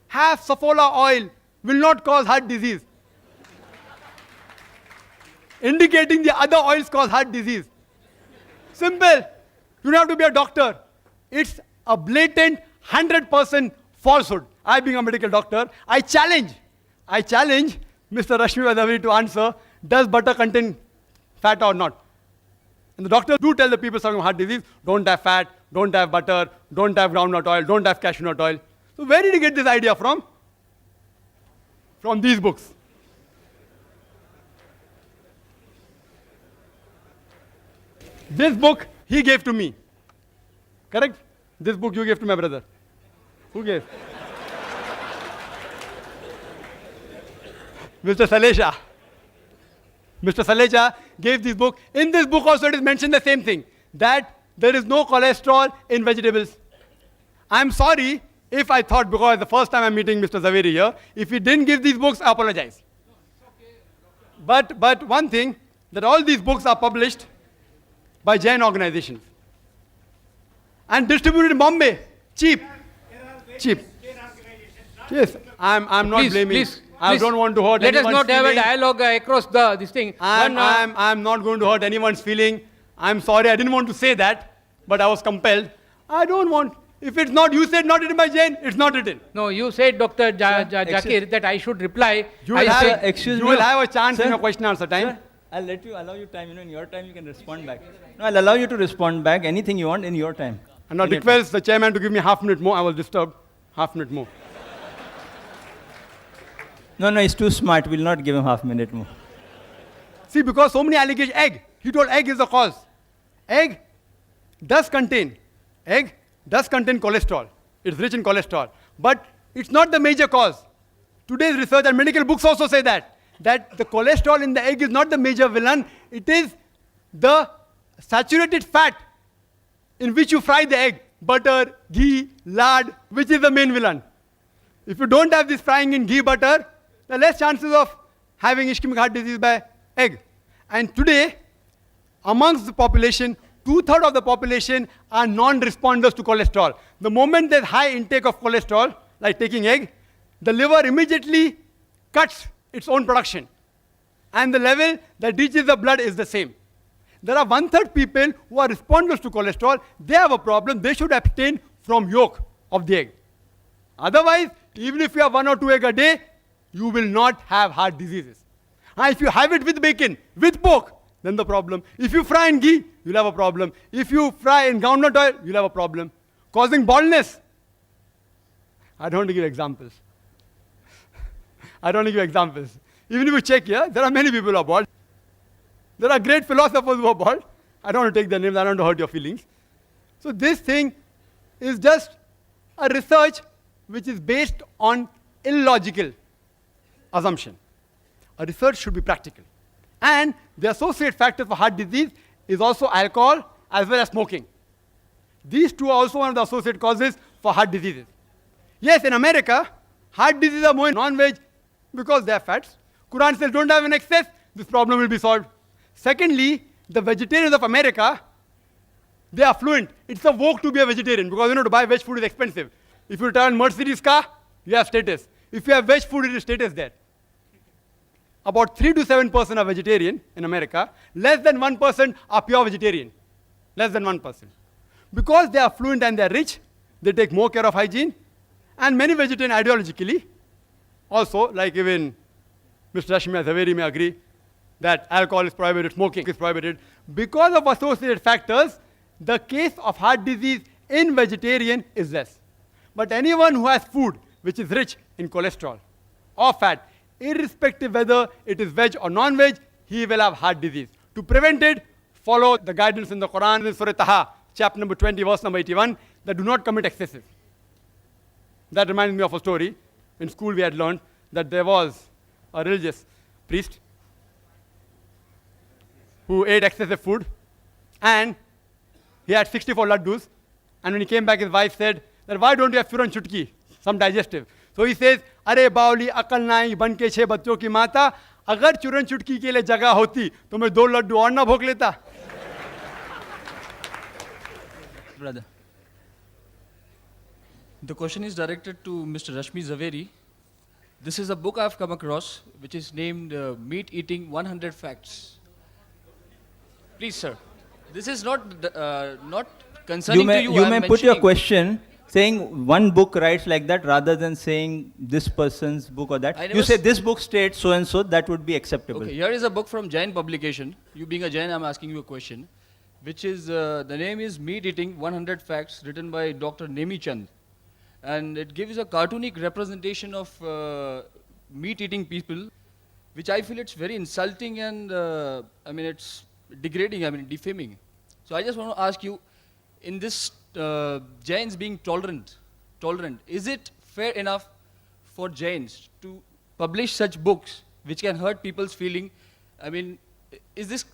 Have Saffola oil, will not cause heart disease. Indicating the other oils cause heart disease. Simple. You don't have to be a doctor. It's a blatant 100% falsehood. I, being a medical doctor, I challenge Mr. Rashmibhai to answer, does butter contain fat or not? And the doctors do tell the people suffering from heart disease, don't have fat, don't have butter, don't have groundnut oil, don't have cashew nut oil. So where did he get this idea from? From these books. This book he gave to me. Correct? This book you gave to my brother. Who gave? Mr. Salecha. Mr. Salecha gave this book. In this book also it is mentioned the same thing, that there is no cholesterol in vegetables. I'm sorry if I thought, because the first time I'm meeting Mr. Zaveri here, if he didn't give these books, I apologize. But one thing, that all these books are published by Jain organizations and distributed in Bombay, cheap. Yes, I'm not blaming. I don't want to hurt anyone's feeling. Let us not have a dialogue across this thing. I'm not going to hurt anyone's feeling. I'm sorry, I didn't want to say that, but I was compelled. I don't want. If it's not, you said not written by Jain, it's not written. No, you said, Dr. Zakir, that I should reply. You will have a chance in your question answer time. I'll allow you time. In your time you can respond back. No, I'll allow you to respond back anything you want in your time. And I request the chairman to give me half minute more. I was disturbed. Half minute more. No, he's too smart. We'll not give him half minute more. See, because so many allegations, egg. He told egg is the cause. Egg does contain cholesterol. It's rich in cholesterol. But it's not the major cause. Today's research and medical books also say that the cholesterol in the egg is not the major villain. It is the saturated fat in which you fry the egg. Butter, ghee, lard, which is the main villain. If you don't have this frying in ghee, butter, there are less chances of having ischemic heart disease by egg. And today, amongst the population, 2/3 of the population are non-responders to cholesterol. The moment there's high intake of cholesterol, like taking egg, the liver immediately cuts its own production. And the level that reaches the blood is the same. There are 1/3 people who are responders to cholesterol. They have a problem. They should abstain from yolk of the egg. Otherwise, even if you have 1 or 2 eggs a day, you will not have heart diseases. And if you have it with bacon, with pork, then the problem. If you fry in ghee, you'll have a problem. If you fry in groundnut oil, you'll have a problem. Causing baldness. I don't want to give examples. Even if you check here, there are many people who are bald. There are great philosophers who are bald. I don't want to take their names. I don't want to hurt your feelings. So this thing is just a research which is based on illogical assumption. A research should be practical. And the associate factor for heart disease is also alcohol as well as smoking. These two are also one of the associate causes for heart diseases. Yes, in America, heart diseases are more in non-veg because they are fats. Qur'an says don't have an excess, this problem will be solved. Secondly, the vegetarians of America, they are fluent. It's a vogue to be a vegetarian because to buy veg food is expensive. If you turn Mercedes car, you have status. If you have veg food, it is status there. About 3 to 7% are vegetarian in America. Less than 1% are pure vegetarian. Less than 1%. Because they are fluent and they are rich, they take more care of hygiene. And many vegetarian ideologically, also, like even Mr. Rashmibhai, Zaveri may agree that alcohol is prohibited, smoking is prohibited. Because of associated factors, the case of heart disease in vegetarian is less. But anyone who has food which is rich in cholesterol or fat, irrespective whether it is veg or non-veg, he will have heart disease. To prevent it, follow the guidance in the Qur'an, in Surah Taha, chapter number 20, verse number 81, that do not commit excesses. That reminds me of a story. In school we had learned that there was a religious priest who ate excessive food, and he had 64 laddus, and when he came back, his wife said that why don't you have furan chutki, some digestive. So he says, अरे बावली अकल नाई बन के 6 बच्चों की माता, अगर चूरन चुटकी के लिए जगह होती तो मैं 2 लड्डू और ना भोग लेता. Brother, the question is directed to Mr. Rashmi Zaveri. This is a book I've come across which is named Meat Eating 100 Facts. Please, sir. This is not concerning to you. You may put your question saying one book writes like that rather than saying this person's book or that. You say this book states so and so, that would be acceptable. Okay, here is a book from Jain publication. You being a Jain, I'm asking you a question, which is, the name is Meat Eating 100 Facts, written by Dr. Nemi Chand. And it gives a cartoonic representation of meat eating people, which I feel it's very insulting and it's degrading, defaming. So I just want to ask you, in this Jains being tolerant, is it fair enough for Jains to publish such books which can hurt people's feeling? Is this,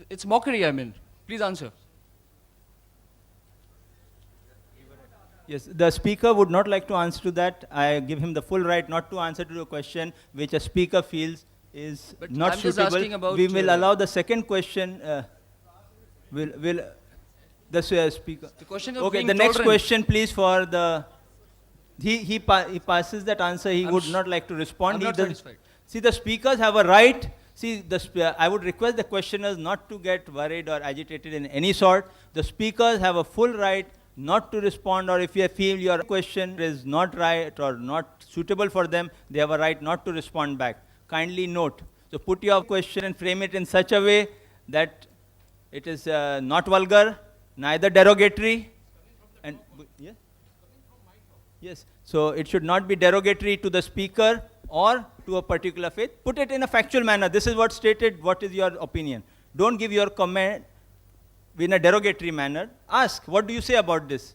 it's mockery, please answer. Yes, the speaker would not like to answer to that. I give him the full right not to answer to the question which a speaker feels is but not I'm suitable. Just asking about we will allow the second question. The speaker. The question of okay, being the next tolerant. question, please, for the. He passes that answer. He would not like to respond. I'm not satisfied. See, the speakers have a right. See, I would request the questioners not to get worried or agitated in any sort. The speakers have a full right not to respond, or if you feel your question is not right or not suitable for them, they have a right not to respond back. Kindly note. So put your question and frame it in such a way that it is not vulgar, neither derogatory. And yeah? Yes. So it should not be derogatory to the speaker or to a particular faith. Put it in a factual manner. This is what stated. What is your opinion? Don't give your comment in a derogatory manner. Ask, what do you say about this?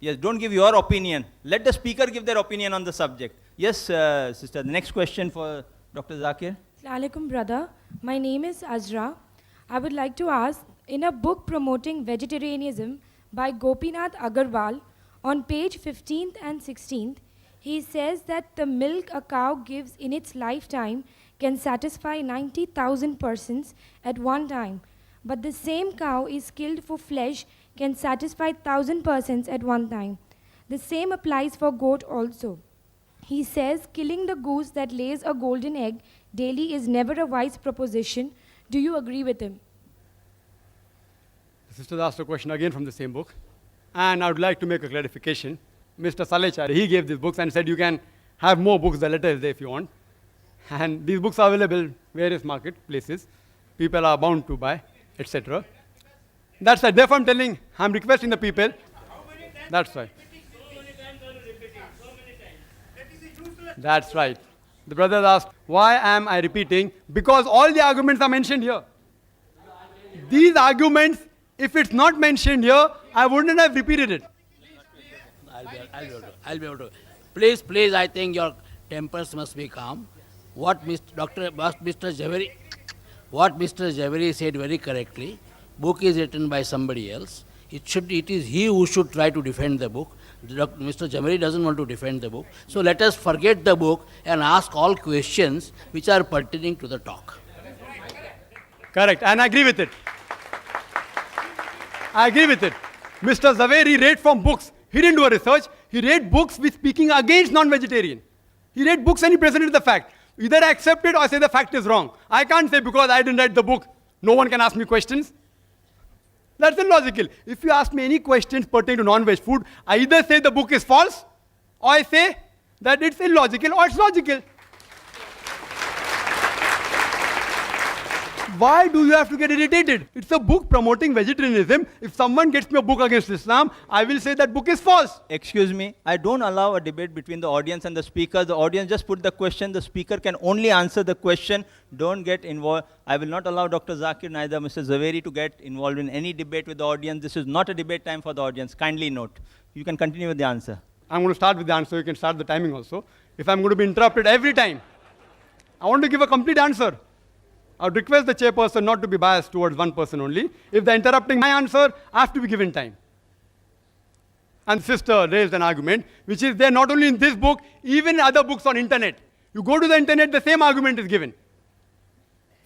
Yes, don't give your opinion. Let the speaker give their opinion on the subject. Yes, sister, the next question for Dr. Zakir. Assalamu alaikum, brother. My name is Azra. I would like to ask, in a book promoting vegetarianism by Gopinath Agarwal, on page 15th and 16th, he says that the milk a cow gives in its lifetime can satisfy 90,000 persons at one time. But the same cow is killed for flesh can satisfy 1,000 persons at one time. The same applies for goat also. He says killing the goose that lays a golden egg daily is never a wise proposition. Do you agree with him? The sister asked a question again from the same book. And I would like to make a clarification. Mr. Salechar, he gave these books and said you can have more books, the letter is there if you want. And these books are available various marketplaces. People are bound to buy, etc. That's right. Therefore, I'm requesting the people. That's right. That's right. The brother asked, why am I repeating? Because all the arguments are mentioned here. These arguments, if it's not mentioned here, I wouldn't have repeated it. I'll be able to. Please, I think your tempers must be calm. What Mr. Zaveri said very correctly, book is written by somebody else. It is he who should try to defend the book. Mr. Zaveri doesn't want to defend the book. So let us forget the book and ask all questions which are pertaining to the talk. Correct, and I agree with it. I agree with it. Mr. Zaveri read from books. He didn't do a research. He read books which speaking against non-vegetarian. He read books and he presented the fact. Either I accept it or I say the fact is wrong. I can't say because I didn't read the book, no one can ask me questions. That's illogical. If you ask me any questions pertaining to non-veg food, I either say the book is false or I say that it's illogical or it's logical. Why do you have to get irritated? It's a book promoting vegetarianism. If someone gets me a book against Islam, I will say that book is false. Excuse me, I don't allow a debate between the audience and the speaker. The audience just put the question, the speaker can only answer the question. Don't get involved. I will not allow Dr. Zakir, neither Mr. Zaveri to get involved in any debate with the audience. This is not a debate time for the audience. Kindly note. You can continue with the answer. I'm going to start with the answer. You can start the timing also. If I'm going to be interrupted every time, I want to give a complete answer. I would request the chairperson not to be biased towards one person only. If they're interrupting my answer, I have to be given time. And sister raised an argument, which is there not only in this book, even in other books on internet. You go to the internet, the same argument is given.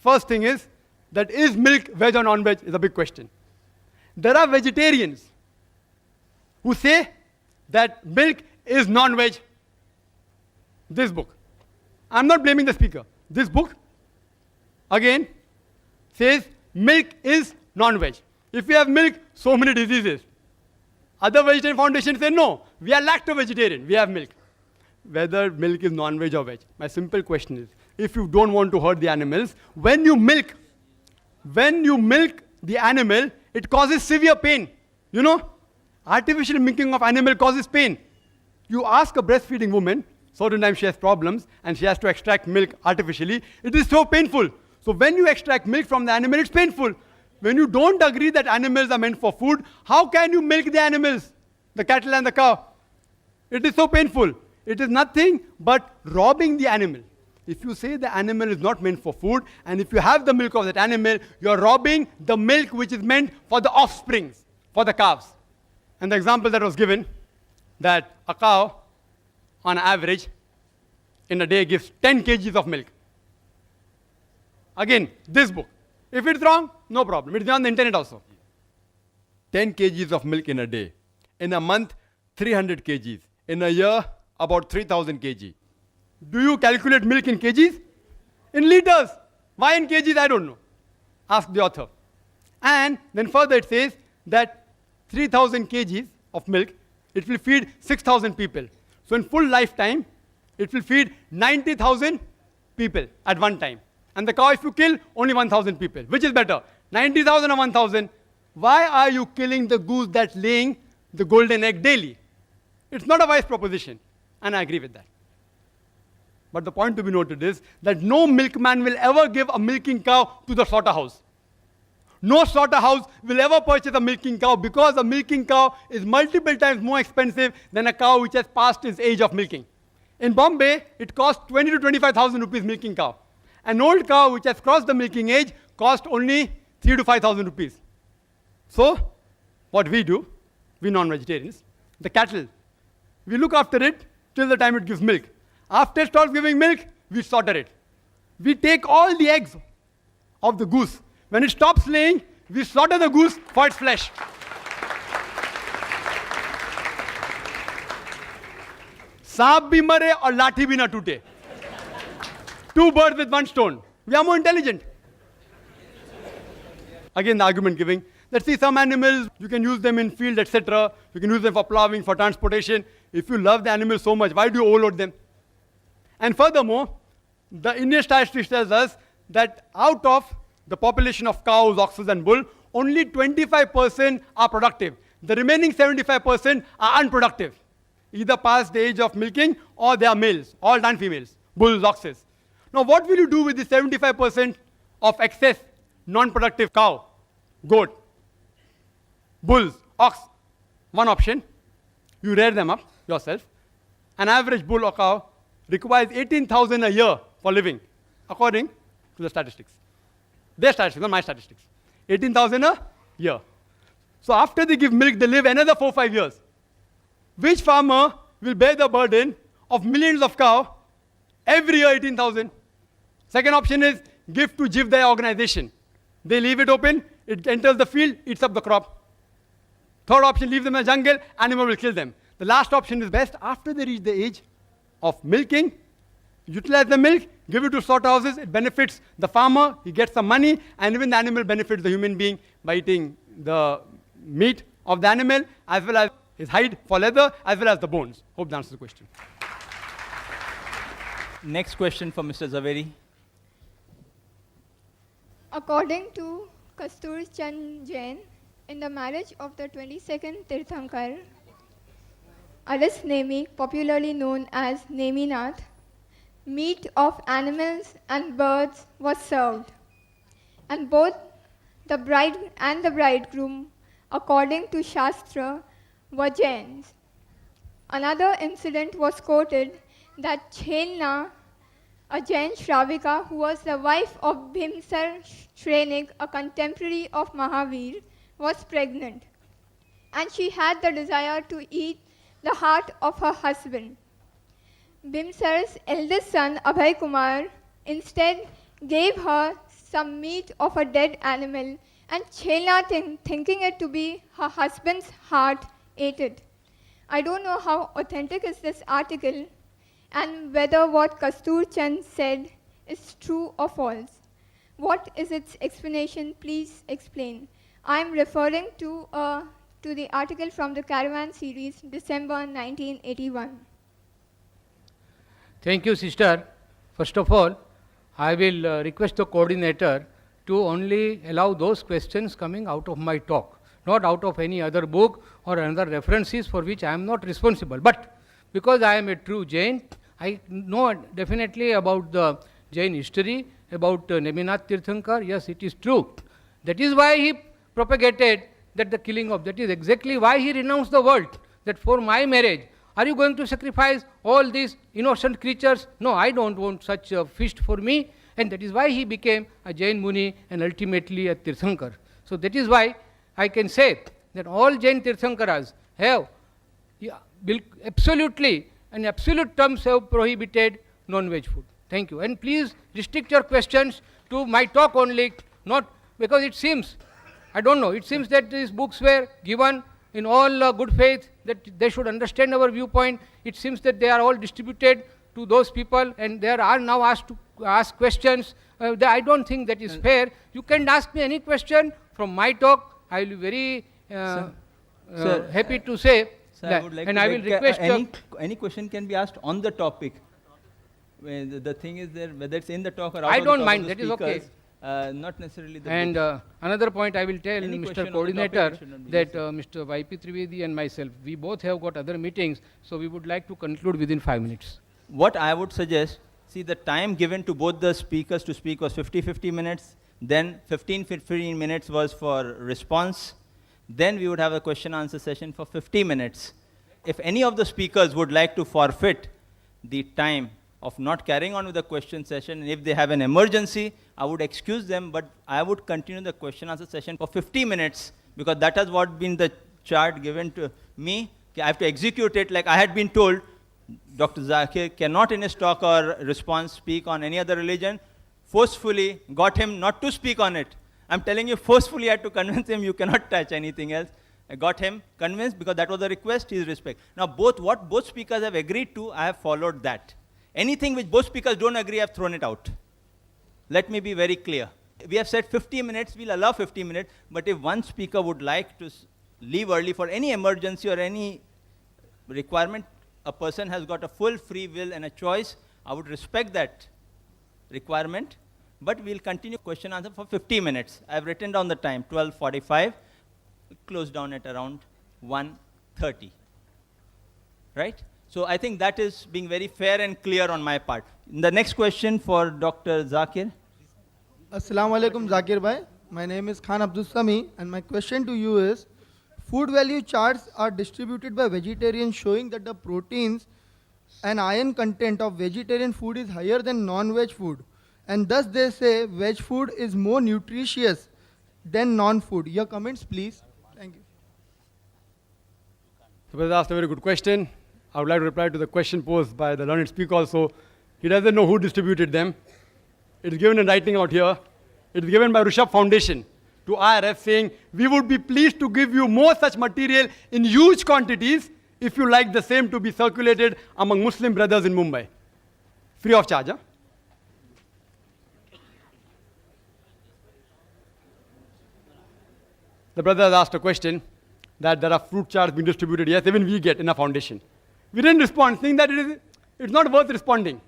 First thing is, that is milk veg or non-veg is a big question. There are vegetarians who say that milk is non-veg. This book. I'm not blaming the speaker. This book again says milk is non-veg. If we have milk, so many diseases. Other vegetarian foundations say no, we are lacto-vegetarian, we have milk. Whether milk is non-veg or veg, my simple question is, if you don't want to hurt the animals, when you milk the animal, it causes severe pain. You know, artificial milking of animal causes pain. You ask a breastfeeding woman, certain times she has problems and she has to extract milk artificially, it is so painful. So when you extract milk from the animal, it's painful. When you don't agree that animals are meant for food, how can you milk the animals, the cattle and the cow? It is so painful. It is nothing but robbing the animal. If you say the animal is not meant for food, and if you have the milk of that animal, you're robbing the milk which is meant for the offsprings, for the calves. And the example that was given, that a cow, on average, in a day gives 10 kgs of milk. Again, this book. If it's wrong, no problem. It's on the internet also. 10 kgs of milk in a day. In a month, 300 kgs. In a year, about 3,000 kg. Do you calculate milk in kgs? In liters. Why in kgs? I don't know. Ask the author. And then further it says that 3,000 kgs of milk, it will feed 6,000 people. So in full lifetime, it will feed 90,000 people at one time. And the cow, if you kill, only 1,000 people. Which is better, 90,000 or 1,000? Why are you killing the goose that's laying the golden egg daily? It's not a wise proposition, and I agree with that. But the point to be noted is that no milkman will ever give a milking cow to the slaughterhouse. No slaughterhouse will ever purchase a milking cow because a milking cow is multiple times more expensive than a cow which has passed its age of milking. In Bombay, it costs 20 to 25,000 rupees milking cow. An old cow which has crossed the milking age costs only 3 to 5,000 rupees. So, what we do, we non-vegetarians, the cattle, we look after it till the time it gives milk. After it starts giving milk, we slaughter it. We take all the eggs of the goose. When it stops laying, we slaughter the goose for its flesh. Saap bhi mare aur lathi bhi na tute. Two birds with one stone. We are more intelligent. Again, the argument giving that see some animals, you can use them in field, etc. You can use them for plowing, for transportation. If you love the animal so much, why do you overload them? And furthermore, the Indian statistics tells us that out of the population of cows, oxen and bull, only 25% are productive. The remaining 75% are unproductive, either past the age of milking or they are males, all non-females, bulls, oxes. Now what will you do with the 75% of excess non-productive cow, goat, bulls, ox? One option, you rear them up yourself. An average bull or cow requires 18,000 a year for living, according to the statistics. Their statistics, not my statistics. 18,000 a year. So after they give milk, they live another 4-5 years. Which farmer will bear the burden of millions of cows every year, 18,000? Second option is give to Jivdaya organization. They leave it open, it enters the field, eats up the crop. Third option, leave them in the jungle, animal will kill them. The last option is best. After they reach the age of milking, utilize the milk, give it to slaughterhouses, it benefits the farmer, he gets some money, and even the animal benefits the human being by eating the meat of the animal, as well as his hide for leather, as well as the bones. Hope that answers the question. Next question for Mr. Zaveri. According to Kastur Chand Jain, in the marriage of the 22nd Tirthankar, Aras Nemi, popularly known as Neminath, meat of animals and birds was served, and both the bride and the bridegroom, according to Shastra, were Jains. Another incident was quoted that Chelna, a Jain Shravika who was the wife of Bhimsar Shrenik, a contemporary of Mahavir, was pregnant, and she had the desire to eat the heart of her husband. Bhimsar's eldest son, Abhay Kumar, instead gave her some meat of a dead animal, and Chelna, thinking it to be her husband's heart, ate it. I don't know how authentic is this article and whether what Kastur Chand said is true or false. What is its explanation? Please explain. I am referring to the article from the Caravan series, December 1981. Thank you, sister. First of all, I will request the coordinator to only allow those questions coming out of my talk, not out of any other book or another references for which I am not responsible. But because I am a true Jain, I know definitely about the Jain history, about Neminath Tirthankar. Yes, it is true. That is why he propagated that the killing of, that is exactly why he renounced the world, that for my marriage, are you going to sacrifice all these innocent creatures? No, I don't want such a feast for me. And that is why he became a Jain Muni and ultimately a Tirthankar. So that is why I can say that all Jain Tirthankaras have absolutely, in absolute terms, have prohibited non-veg food. Thank you. And please restrict your questions to my talk only, not because it seems, I don't know, it seems that these books were given in all good faith, that they should understand our viewpoint. It seems that they are all distributed to those people and they are now asked to ask questions. I don't think that is fair. You can ask me any question from my talk. I will be very happy to say Sir, that. I would like and to I will request... any question can be asked on the topic. The thing is there, whether it's in the talk or out I of the don't talk mind, of the that is okay. speakers, not necessarily the And book. another point I will tell Any question Mr. on the Coordinator topic, it should not be that Mr. Y.P. Trivedi and myself, we both have got other meetings, so we would like to conclude within 5 minutes. What I would suggest, see, the time given to both the speakers to speak was 50 minutes, then 15 minutes was for response, then we would have a question answer session for 50 minutes. If any of the speakers would like to forfeit the time of not carrying on with the question session, and if they have an emergency, I would excuse them, but I would continue the question answer session for 50 minutes, because that has what been the chart given to me. I have to execute it like I had been told. Dr. Zakir cannot in his talk or response speak on any other religion. Forcefully got him not to speak on it. I'm telling you, forcefully I had to convince him you cannot touch anything else. I got him convinced because that was the request, his respect. Now what both speakers have agreed to, I have followed that. Anything which both speakers don't agree, I have thrown it out. Let me be very clear. We have said 50 minutes, we'll allow 50 minutes, but if one speaker would like to leave early for any emergency or any requirement, a person has got a full free will and a choice. I would respect that requirement, but we'll continue question answer for 50 minutes. I've written down the time, 12:45, close down at around 1:30, right? So I think that is being very fair and clear on my part. The next question for Dr. Zakir. Assalamu alaikum, Zakir bhai. My name is Khan Abdul Sami, and my question to you is, food value charts are distributed by vegetarians showing that the proteins and iron content of vegetarian food is higher than non-veg food. And thus they say veg food is more nutritious than non-food. Your comments, please. Thank you. The brother asked a very good question. I would like to reply to the question posed by the learned speaker also. He doesn't know who distributed them. It is given in writing out here. It is given by Rishabh Foundation to IRF saying, we would be pleased to give you more such material in huge quantities if you like the same to be circulated among Muslim brothers in Mumbai. Free of charge, huh? The brother has asked a question that there are fruit charts being distributed. Yes, even we get in our foundation. We didn't respond, saying that it's not worth responding.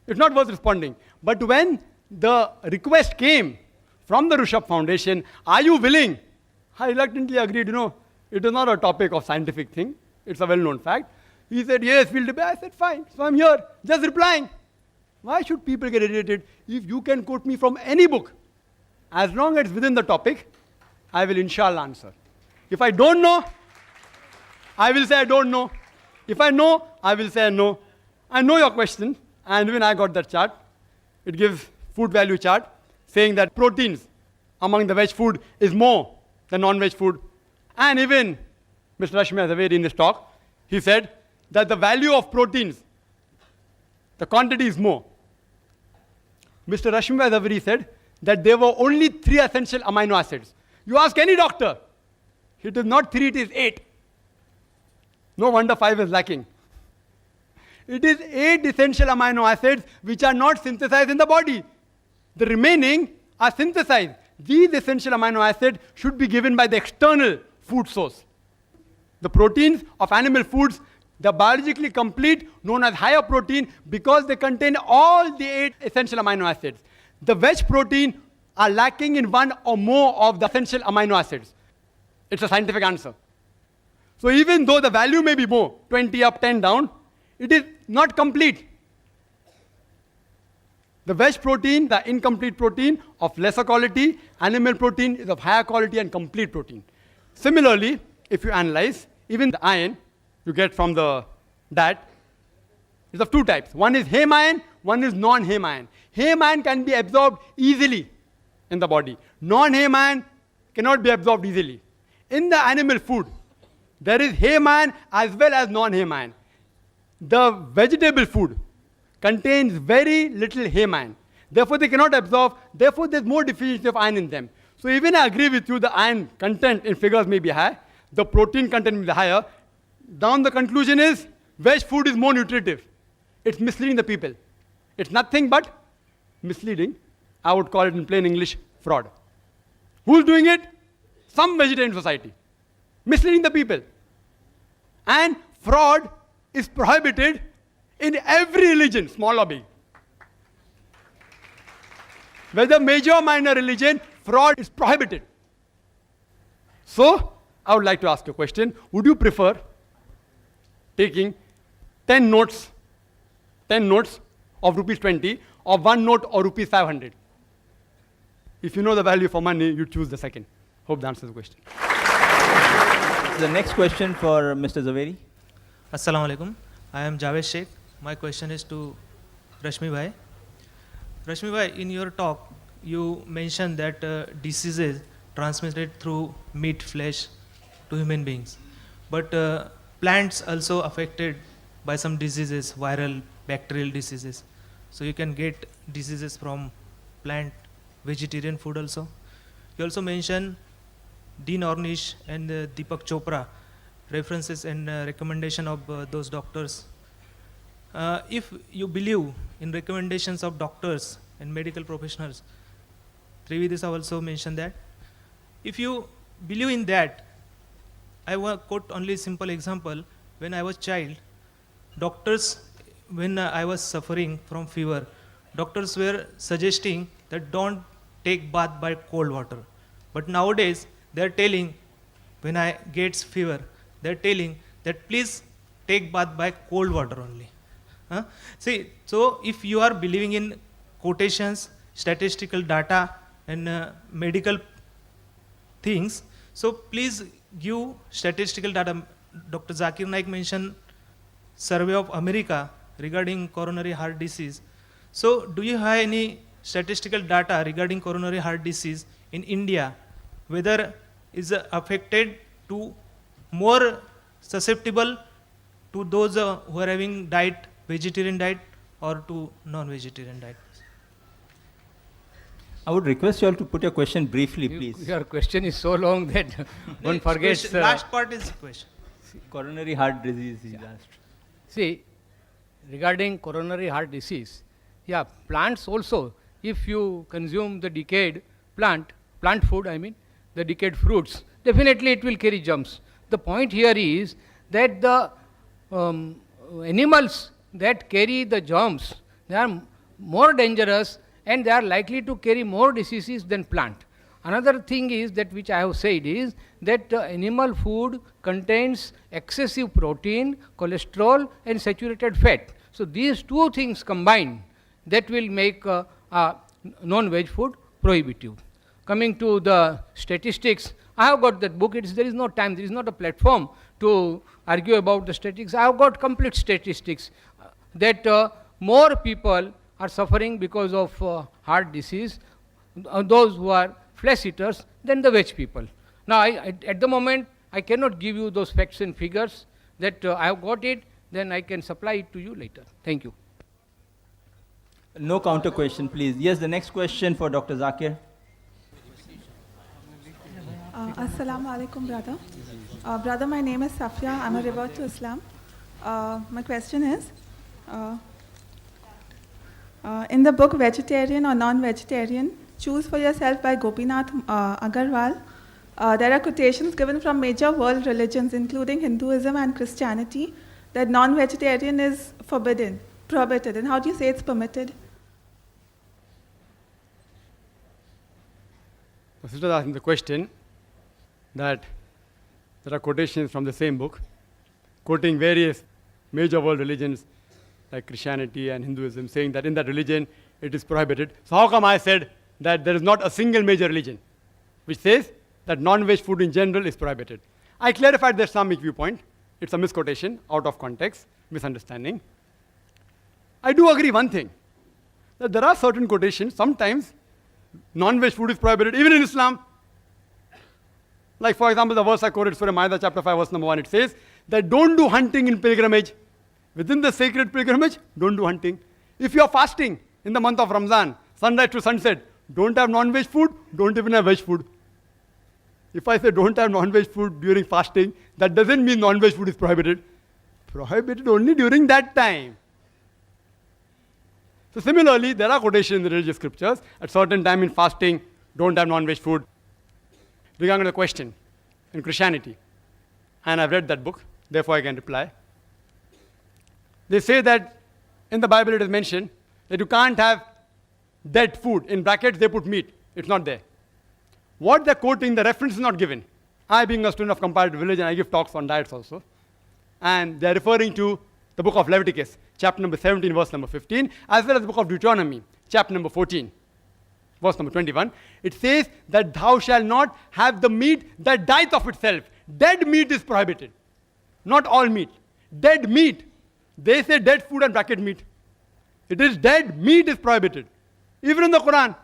It's not worth responding. But when the request came from the Rishabh Foundation, are you willing? I reluctantly agreed, it is not a topic of scientific thing. It's a well-known fact. He said, yes, we'll debate. I said, fine. So I'm here, just replying. Why should people get irritated? If you can quote me from any book, as long as it's within the topic, I will inshallah answer. If I don't know, I will say I don't know. If I know, I will say no. I know your question, and when I got that chart, it gives food value chart, saying that proteins among the veg food is more than non-veg food. And even Mr. Rashmibhai Zaveri in his talk, he said that the value of proteins, the quantity is more. Mr. Rashmibhai Zaveri said that there were only 3 essential amino acids. You ask any doctor, it is not 3, it is 8. No wonder 5 is lacking. It is 8 essential amino acids which are not synthesized in the body. The remaining are synthesized. These essential amino acids should be given by the external food source. The proteins of animal foods, they're biologically complete, known as higher protein, because they contain all the 8 essential amino acids. The veg protein are lacking in 1 or more of the essential amino acids. It's a scientific answer. So even though the value may be more, 20 up, 10 down, it is not complete. The veg protein, the incomplete protein of lesser quality, animal protein is of higher quality and complete protein. Similarly, if you analyze, even the iron you get from the diet is of 2 types. One is heme iron, one is non-heme iron. Heme iron can be absorbed easily in the body. Non-heme iron cannot be absorbed easily. In the animal food, there is heme iron as well as non-heme iron. The vegetable food contains very little heme iron. Therefore, they cannot absorb. Therefore, there's more deficiency of iron in them. So even I agree with you, the iron content in figures may be high. The protein content may be higher. Down the conclusion is, veg food is more nutritive. It's misleading the people. It's nothing but misleading. I would call it in plain English, fraud. Who's doing it? Some vegetarian society. Misleading the people. And fraud is prohibited in every religion, small or big. whether major or minor religion, fraud is prohibited. So, I would like to ask you a question. Would you prefer taking 10 notes of rupees 20 or 1 note or rupees 500? If you know the value for money, you choose the second. Hope that answers the question. The next question for Mr. Zaveri. Assalamu alaikum. I am Javed Sheikh. My question is to Rashmibhai. Rashmibhai, in your talk, you mentioned that diseases transmitted through meat, flesh to human beings. But plants also affected by some diseases, viral, bacterial diseases. So you can get diseases from plant, vegetarian food also. You also mentioned Dean Ornish and Deepak Chopra, references and recommendation of those doctors. If you believe in recommendations of doctors and medical professionals, Trivedis have also mentioned that. If you believe in that, I will quote only a simple example. When I was child, doctors, when I was suffering from fever, doctors were suggesting that don't take bath by cold water. But nowadays, they're telling, when I get fever, they're telling that please take bath by cold water only. See, so if you are believing in quotations, statistical data, and medical things, so please give statistical data. Dr. Zakir Naik mentioned survey of America regarding coronary heart disease. So do you have any statistical data regarding coronary heart disease in India, whether is affected to more susceptible to those who are having diet, vegetarian diet, or to non-vegetarian diet? I would request you all to put your question briefly, please. Your question is so long that one forgets. Last part is question. Coronary heart disease is asked. See, regarding coronary heart disease, yeah, plants also, if you consume the decayed plant food, the decayed fruits, definitely it will carry germs. The point here is that the animals that carry the germs, they are more dangerous and they are likely to carry more diseases than plant. Another thing is that which I have said is that animal food contains excessive protein, cholesterol and saturated fat. So these two things combined, that will make non-veg food prohibitive. Coming to the statistics, I have got that book. There is no time, there is not a platform to argue about the statistics. I have got complete statistics that more people are suffering because of heart disease, those who are flesh eaters, than the veg people. Now, at the moment, I cannot give you those facts and figures. That I have got it, then I can supply it to you later. Thank you. No counter question, please. Yes, the next question for Dr. Zakir. Assalamu alaikum, brother. Brother, my name is Safia. I'm a revert to Islam. My question is, in the book Vegetarian or Non-Vegetarian, Choose for Yourself by Gopinath Agarwal, there are quotations given from major world religions, including Hinduism and Christianity, that non-vegetarian is forbidden, prohibited. And how do you say it's permitted? The sister is asking the question that there are quotations from the same book, quoting various major world religions like Christianity and Hinduism, saying that in that religion it is prohibited. So how come I said that there is not a single major religion which says that non-veg food in general is prohibited? I clarified the Islamic viewpoint. It's a misquotation, out of context, misunderstanding. I do agree one thing, that there are certain quotations, sometimes non-veg food is prohibited, even in Islam. Like for example, the verse I quoted, Surah Ma'idah chapter 5, verse number 1, it says that don't do hunting in pilgrimage. Within the sacred pilgrimage, don't do hunting. If you are fasting in the month of Ramzan, sunrise to sunset, don't have non-veg food, don't even have veg food. If I say don't have non-veg food during fasting, that doesn't mean non-veg food is prohibited. Prohibited only during that time. So similarly, there are quotations in the religious scriptures, at certain time in fasting, don't have non-veg food. Regarding the question in Christianity, and I've read that book, therefore I can reply. They say that in the Bible it is mentioned that you can't have dead food. In brackets, they put meat. It's not there. What they're quoting, the reference is not given. I, being a student of comparative religion, I give talks on diets also. And they're referring to the book of Leviticus, chapter number 17, verse number 15, as well as the book of Deuteronomy, chapter number 14, verse number 21. It says that thou shalt not have the meat that dieth of itself. Dead meat is prohibited. Not all meat. Dead meat. They say dead food and bracket meat. It is dead meat is prohibited. Even in the Qur'an.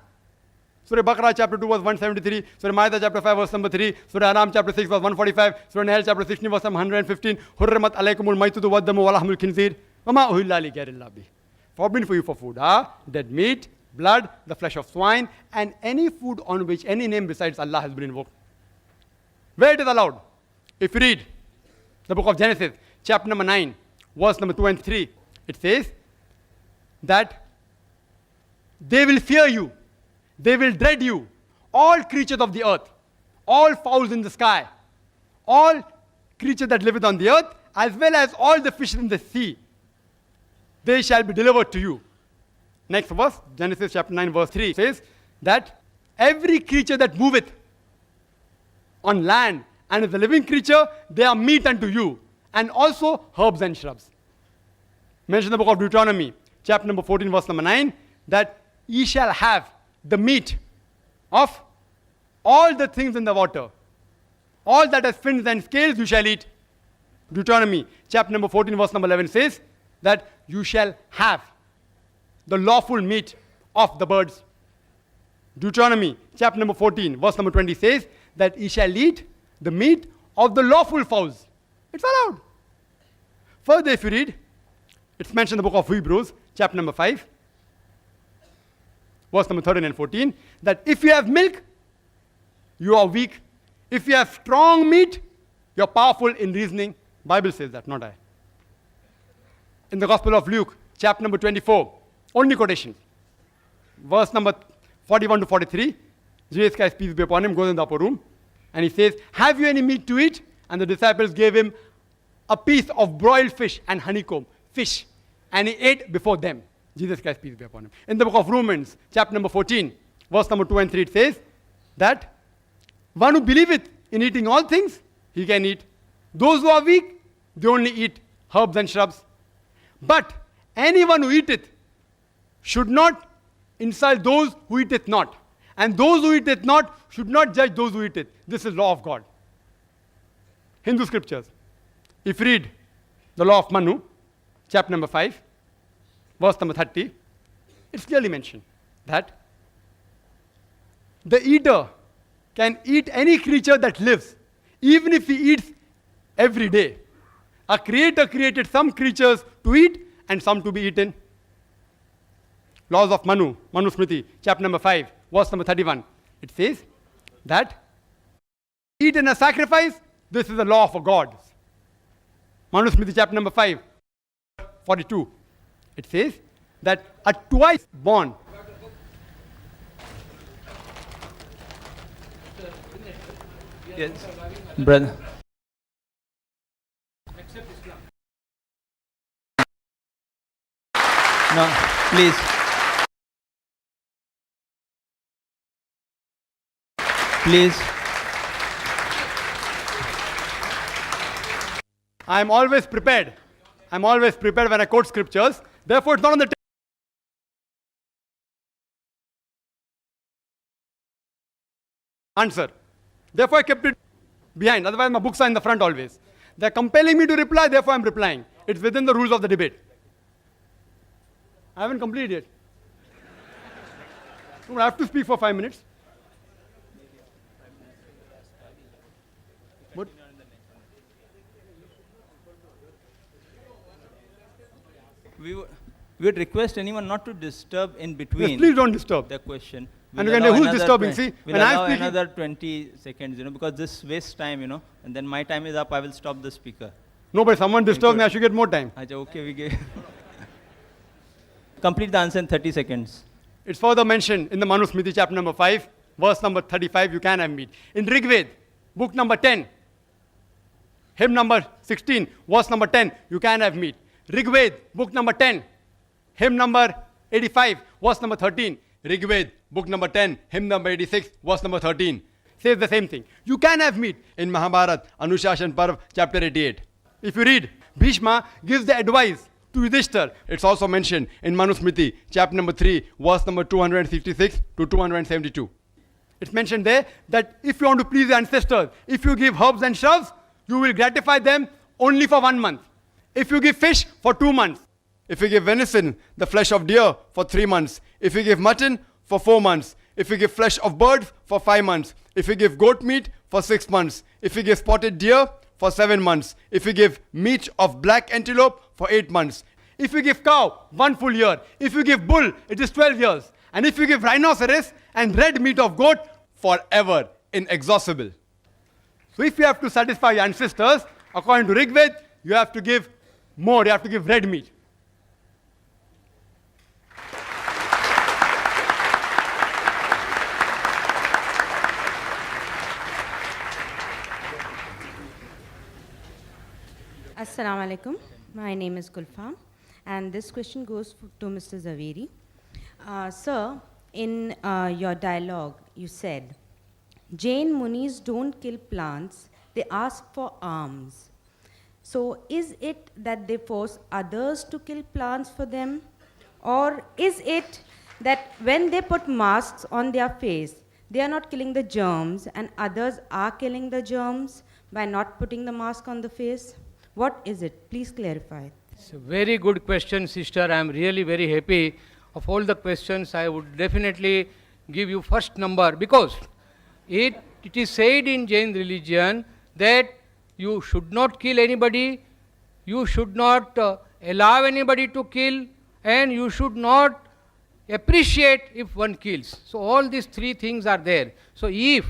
Surah Baqarah chapter 2 verse 173, Surah Ma'idah chapter 5 verse number 3, Surah Anam chapter 6 verse 145, Surah Nahl chapter 16 verse number 115, Hurrimat alaykumul maitutu waddamu walahmul khinzir, wama uhilla li ghayrillah bih. Forbidden for you for food, dead meat, blood, the flesh of swine, and any food on which any name besides Allah has been invoked. Where it is allowed? If you read the book of Genesis, chapter number 9, verse number 2 and 3, it says that they will fear you. They will dread you, all creatures of the earth, all fowls in the sky, all creatures that liveth on the earth, as well as all the fish in the sea. They shall be delivered to you. Next verse, Genesis chapter 9, verse 3 says that every creature that moveth on land and is a living creature, they are meat unto you, and also herbs and shrubs. Mention in the book of Deuteronomy, chapter number 14, verse number 9, that ye shall have the meat of all the things in the water. All that has fins and scales you shall eat. Deuteronomy chapter number 14 verse number 11 says that you shall have the lawful meat of the birds. Deuteronomy chapter number 14 verse number 20 says that ye shall eat the meat of the lawful fowls. It's allowed. Further, if you read, it's mentioned in the book of Hebrews chapter number 5 verse number 13 and 14, that if you have milk, you are weak. If you have strong meat, you are powerful in reasoning. Bible says that, not I. In the Gospel of Luke, chapter number 24, only quotation, verse number 41 to 43, Jesus Christ, peace be upon him, goes in the upper room, and he says, have you any meat to eat? And the disciples gave him a piece of broiled fish and honeycomb, fish, and he ate before them. Jesus Christ, peace be upon him. In the book of Romans, chapter number 14, verse number 2 and 3, it says that one who believeth in eating all things, he can eat. Those who are weak, they only eat herbs and shrubs. But anyone who eateth should not insult those who eateth not. And those who eateth not should not judge those who eateth. This is law of God. Hindu scriptures. If you read the law of Manu, chapter number 5, verse number 30, it's clearly mentioned that the eater can eat any creature that lives, even if he eats every day. A creator created some creatures to eat and some to be eaten. Laws of Manu, Manu Smriti, chapter number 5, verse number 31. It says that eat in a sacrifice, this is the law of a god. Manu Smriti, chapter number 5, 42. It says that a twice born yes, brother. No, please. Please. I am always prepared. I'm always prepared when I quote scriptures. Therefore, it's not on the answer. Therefore, I kept it behind. Otherwise, my books are in the front always. They're compelling me to reply, therefore I'm replying. It's within the rules of the debate. I haven't completed yet. I have to speak for 5 minutes. What? We would request anyone not to disturb in between. Yes, please don't disturb The question. And you can say, who's disturbing? See, we'll allow another 20 seconds, because this wastes time, and then my time is up, I will stop the speaker. No, but someone disturbs me, I should get more time. Okay, we give. Complete the answer in 30 seconds. It's further mentioned in the Manu Smriti, chapter number 5, verse number 35, you can have meat. In Rig Veda, book number 10, hymn number 16, verse number 10, you can have meat. Rig Veda, book number 10, hymn number 85, verse number 13, Rigved, book number 10, hymn number 86, verse number 13, says the same thing. You can have meat in Mahabharat, Anushashan Parv, chapter 88. If you read, Bhishma gives the advice to Yudhishthir. It's also mentioned in Manusmriti, chapter number 3, verse number 266 to 272. It's mentioned there that if you want to please your ancestors, if you give herbs and shrubs, you will gratify them only for 1 month. If you give fish, for 2 months. If you give venison, the flesh of deer, for 3 months. If you give mutton, for 4 months. If you give flesh of birds, for 5 months. If you give goat meat, for 6 months. If you give spotted deer, for 7 months. If you give meat of black antelope, for 8 months. If you give cow, 1 full year. If you give bull, it is 12 years. And if you give rhinoceros and red meat of goat, forever, inexhaustible. So if you have to satisfy your ancestors, according to Rigved, you have to give more, you have to give red meat. Assalamu alaikum. My name is Gulfam, and this question goes to Mr. Zaveri. Sir, in your dialogue, you said, Jain Munis don't kill plants, they ask for alms. So is it that they force others to kill plants for them? Or is it that when they put masks on their face, they are not killing the germs and others are killing the germs by not putting the mask on the face? What is it? Please clarify. It's a very good question, sister. I am really very happy. Of all the questions, I would definitely give you first number, because it is said in Jain religion that you should not kill anybody, you should not allow anybody to kill, and you should not appreciate if one kills. So all these 3 things are there. So if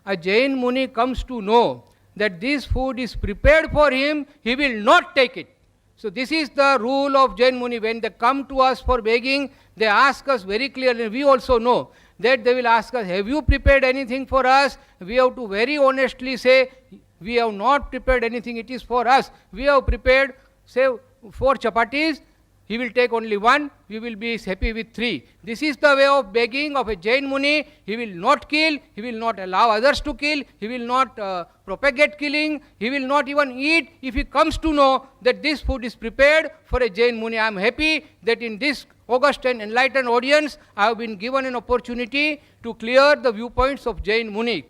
a Jain Muni comes to know that this food is prepared for him, he will not take it. So this is the rule of Jain Muni. When they come to us for begging, they ask us very clearly. We also know that they will ask us, have you prepared anything for us? We have to very honestly say, we have not prepared anything, it is for us. We have prepared, say, 4 chapatis. He will take only 1, we will be happy with 3. This is the way of begging of a Jain Muni. He will not kill, he will not allow others to kill, he will not propagate killing, he will not even eat if he comes to know that this food is prepared for a Jain Muni. I am happy that in this august and enlightened audience, I have been given an opportunity to clear the viewpoints of Jain Muni.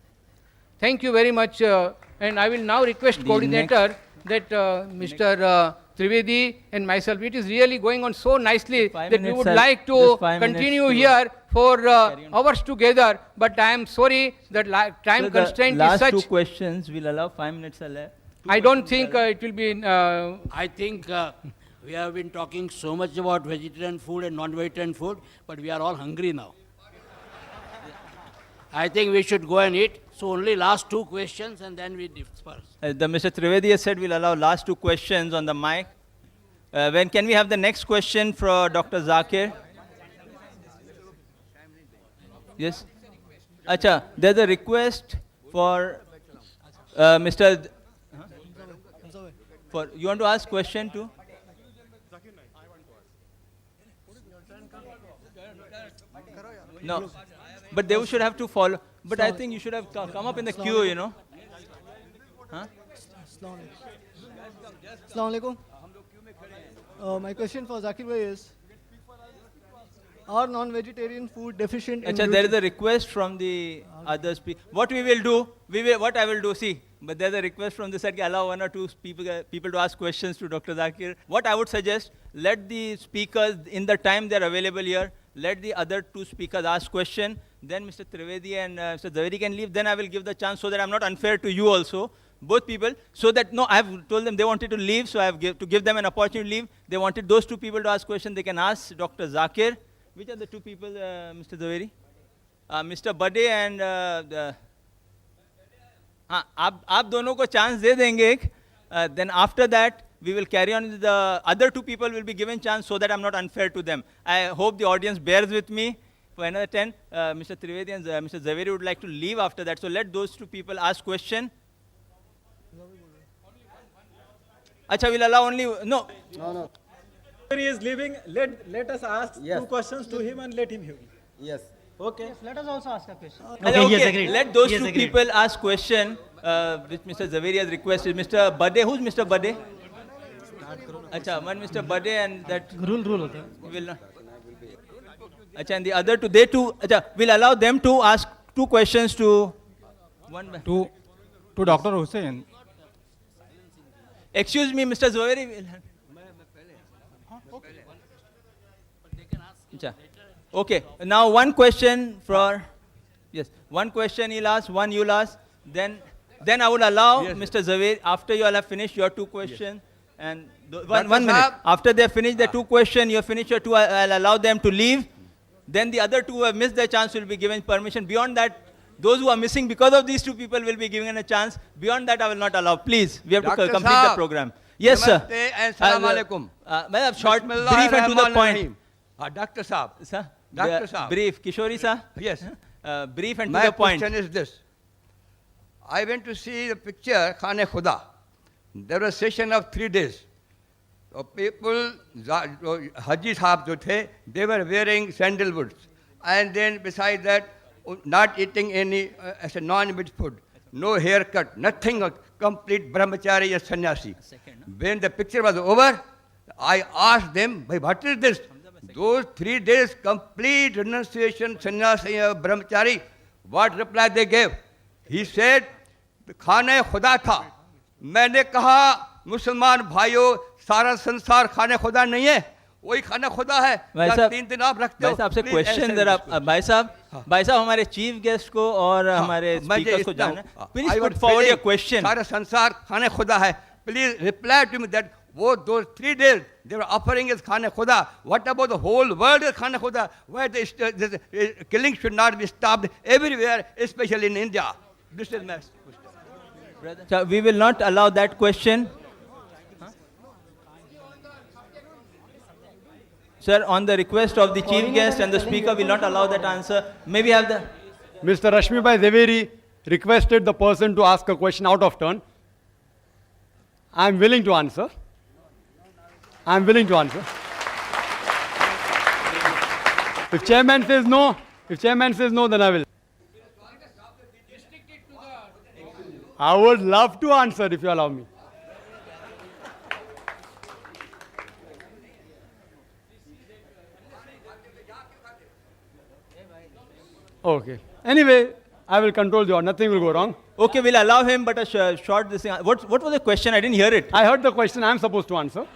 Thank you very much, and I will now request coordinator that Mr. Trivedi and myself, it is really going on so nicely that we would like to continue here for hours together, but I am sorry that time constraint is such. Last 2 questions, we'll allow 5 minutes left. I don't think it will be... I think we have been talking so much about vegetarian food and non-vegetarian food, but we are all hungry now. I think we should go and eat. So only last 2 questions and then we disperse. The Mr. Trivedi has said we'll allow last 2 questions on the mic. When can we have the next question for Dr. Zakir? Yes? Acha, there's a request for Mr. For you want to ask question too? No, but they should have to follow. But I think you should have come up in the queue, you know. Huh? Assalamu alaikum. My question for Zakir Bhai is, are non-vegetarian food deficient in there is a request from the others. What we will do, what I will do, see, but there's a request from the side, allow 1 or 2 people to ask questions to Dr. Zakir. What I would suggest, let the speakers, in the time they're available here, let the other 2 speakers ask question, then Mr. Trivedi and Mr. Zaveri can leave, then I will give the chance so that I'm not unfair to you also, both people, so that, no, I have told them they wanted to leave, so I have to give them an opportunity to leave. They wanted those 2 people to ask question, they can ask Dr. Zakir. Which are the 2 people, Mr. Zaveri? Mr. Bade and... आप दोनों को chance दे देंगे एक. Then after that, we will carry on. The other 2 people will be given chance so that I'm not unfair to them. I hope the audience bears with me for another 10. Mr. Trivedi and Mr. Zaveri would like to leave after that. So let those 2 people ask question. Acha, we'll allow only... No. He is leaving. Let us ask 2 questions to him and let him leave. Yes. Okay. Yes, let us also ask a question. Okay, he has agreed. let those He has two agreed. people ask question, which Mr. Zaveri has requested. Mr. Bade, who's Mr. Bade? Acha, one Mr. Bade and that. Rule hota hai. Will not. Acha, and the other two, they two, acha, we'll allow them to ask two questions to one. To Dr. Hussain. Excuse me, Mr. Zaveri. Acha. Okay, now one question for, yes, one question he'll ask, one you'll ask, then I will allow Mr. Zaveri, after you all have finished your two questions, and one minute, after they finish their two questions, you have finished your two, I'll allow them to leave, then the other two who have missed their chance will be given permission. Beyond that, those who are missing because of these two people will be given a chance. Beyond that, I will not allow. Please, we have to Dr. complete the program. Yes, sir. Namaste and salam alaikum. Short, brief and to the point. Dr. Saab. Sir? Dr. Saab. Brief. Kishori, sir? Yes. Brief and to My the point. question is this. I went to see the picture Khane Khuda. There was a session of 3 days. So people, Haji Sahab jo the, they were wearing sandalwoods. And then beside that, not eating any as a non-veg food. No haircut, nothing, a complete brahmachari or sannyasi. When the picture was over, I asked them, what is this? Those 3 days complete renunciation, sannyasi, brahmachari, what reply they gave? He said, खाने खुदा था. मैंने कहा, मुसलमान भाइयों, सारा संसार खाने खुदा नहीं है. वही खाना खुदा है. भाई या साहब, 3 दिन आप रखते हो. भाई साहब से Please क्वेश्चन answer जरा, this भाई साहब हमारे चीफ गेस्ट को और हमारे स्पीकर्स को जानना. Please put forward your question. सारा संसार खाने खुदा है. Please reply to me that those 3 days they were offering as khane khuda. What about the whole world is khane khuda? Why the killing should not be stopped everywhere, especially in India? This is my question. So we will not allow that question. Sir, on the request of the chief guest and the speaker, will not allow that answer. Maybe have the... Mr. Rashmibhai Zaveri requested the person to ask a question out of turn. I am willing to answer. I am willing to answer. If chairman says no, then I will. I would love to answer if you allow me. Okay. Anyway, I will control the order. Nothing will go wrong. Okay, we'll allow him, but a short this thing. What was the question? I didn't hear it. I heard the question. I am supposed to answer.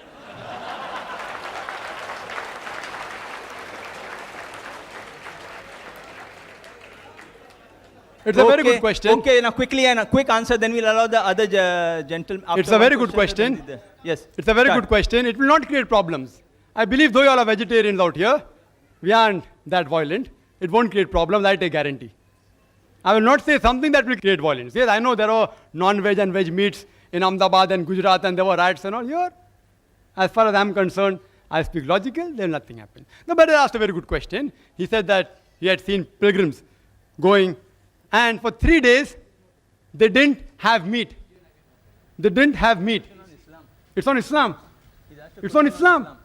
It's a very good question. Okay, now quickly and a quick answer, then we'll allow the other gentleman. It's a very good question. Yes. It's a very good question. It will not create problems. I believe though you all are vegetarians out here, we aren't that violent. It won't create problems, I take guarantee. I will not say something that will create violence. Yes, I know there are non-veg and veg meats in Ahmedabad and Gujarat and there were riots and all. Here, as far as I'm concerned, I speak logical, then nothing happened. The brother asked a very good question. He said that he had seen pilgrims going and for 3 days, they didn't have meat. They didn't have meat. It's on Islam. It's on Islam.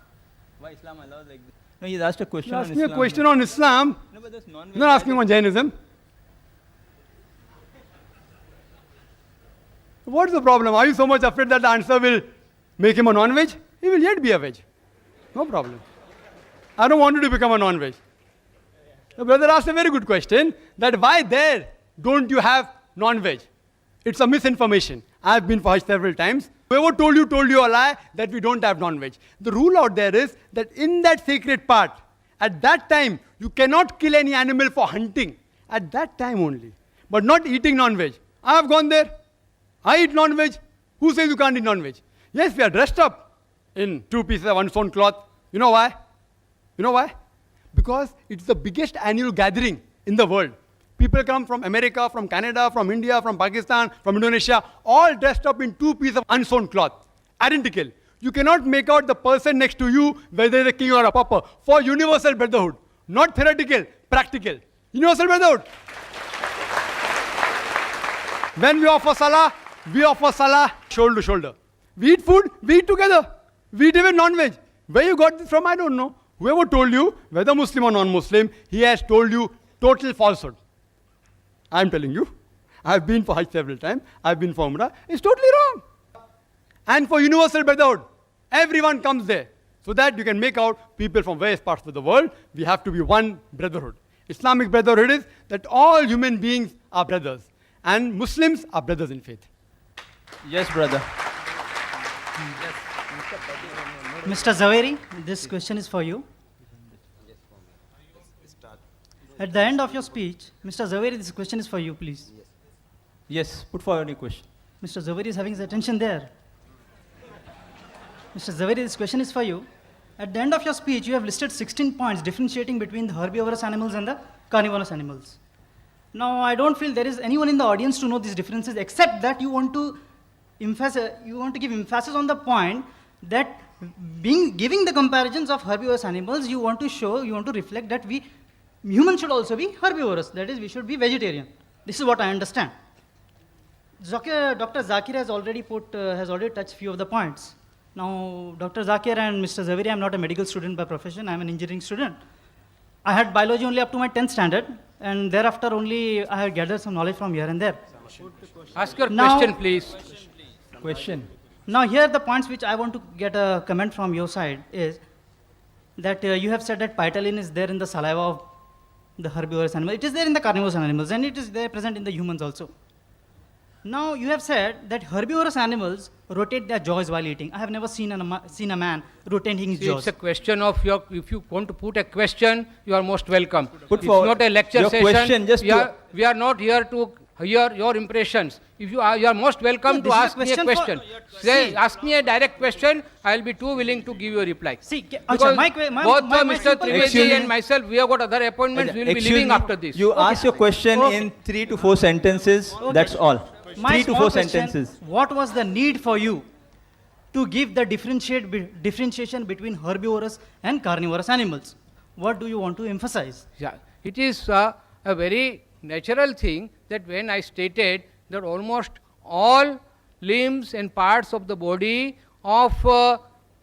Why Islam allows like this? No, he's asked a question on He's asking Islam. a question on Islam. No, but that's non-veg. He's not asking on Jainism. What is the problem? Are you so much afraid that the answer will make him a non-veg? He will yet be a veg. No problem. I don't want you to become a non-veg. The brother asked a very good question, that why there don't you have non-veg? It's a misinformation. I have been for Hajj several times. Whoever told you a lie that we don't have non-veg. The rule out there is that in that sacred part, at that time, you cannot kill any animal for hunting. At that time only. But not eating non-veg. I have gone there. I eat non-veg. Who says you can't eat non-veg? Yes, we are dressed up in 2 pieces of unsewn cloth. You know why? You know why? Because it's the biggest annual gathering in the world. People come from America, from Canada, from India, from Pakistan, from Indonesia, all dressed up in 2 pieces of unsewn cloth. Identical. You cannot make out the person next to you, whether he's a king or a pauper, for universal brotherhood. Not theoretical, practical. Universal brotherhood. When we offer salah shoulder to shoulder. We eat food, we eat together. We eat even non-veg. Where you got this from, I don't know. Whoever told you, whether Muslim or non-Muslim, he has told you total falsehood. I'm telling you. I've been for Hajj several times. I've been for Umrah. It's totally wrong. And for universal brotherhood, everyone comes there. So that you can make out people from various parts of the world. We have to be one brotherhood. Islamic brotherhood is that all human beings are brothers. And Muslims are brothers in faith. Yes, brother. Mr. Zaveri, this question is for you. At the end of your speech, Mr. Zaveri, this question is for you, please. Yes, put forward your question. Mr. Zaveri is having his attention there. Mr. Zaveri, this question is for you. At the end of your speech, you have listed 16 points differentiating between the herbivorous animals and the carnivorous animals. Now, I don't feel there is anyone in the audience to know these differences, except that you want to give emphasis on the point that giving the comparisons of herbivorous animals, you want to reflect that humans should also be herbivorous. That is, we should be vegetarian. This is what I understand. Dr. Zakir has already touched few of the points. Now, Dr. Zakir and Mr. Zaveri, I'm not a medical student by profession, I'm an engineering student. I had biology only up to my 10th standard, and thereafter only I had gathered some knowledge from here and there. Ask your question, please. Question. Now, here the points which I want to get a comment from your side is that you have said that pitalin is there in the saliva of the herbivorous animal. It is there in the carnivorous animals, and it is there present in the humans also. Now, you have said that herbivorous animals rotate their jaws while eating. I have never seen a man rotating his jaws. It's a question of if you want to put a question, you are most welcome. Put forward it's not a lecture your session. Question, we are not here to hear your impressions. If you are most welcome to ask me a question. Ask me a direct question, I will be too willing to give you a reply. Because both Mr. Trivedi and myself, we have got other appointments, we will be leaving after this. You ask your question in 3 to 4 sentences, that's all. My 3 to 4 question, sentences. What was the need for you to give the differentiation between herbivorous and carnivorous animals? What do you want to emphasize? Yeah, it is a very natural thing that when I stated that almost all limbs and parts of the body of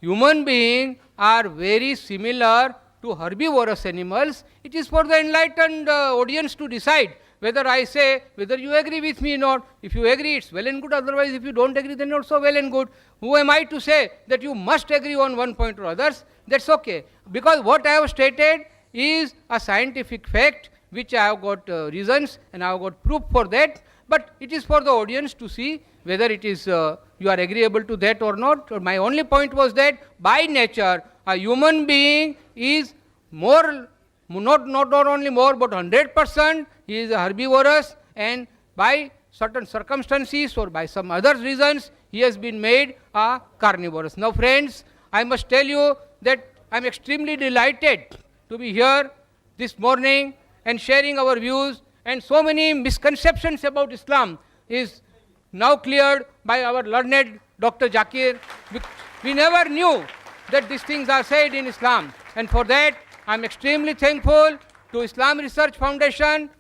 human being are very similar to herbivorous animals, it is for the enlightened audience to decide whether I say, whether you agree with me or not. If you agree, it's well and good. Otherwise, if you don't agree, then also well and good. Who am I to say that you must agree on one point or others? That's okay. Because what I have stated is a scientific fact, which I have got reasons and I have got proof for that. But it is for the audience to see whether it is you are agreeable to that or not. My only point was that by nature, a human being is more, not only more, but 100%, he is herbivorous, and by certain circumstances or by some other reasons, he has been made a carnivorous. Now, friends, I must tell you that I am extremely delighted to be here this morning and sharing our views, and so many misconceptions about Islam is now cleared by our learned Dr. Zakir. We never knew that these things are said in Islam, and for that I am extremely thankful to Islam Research Foundation,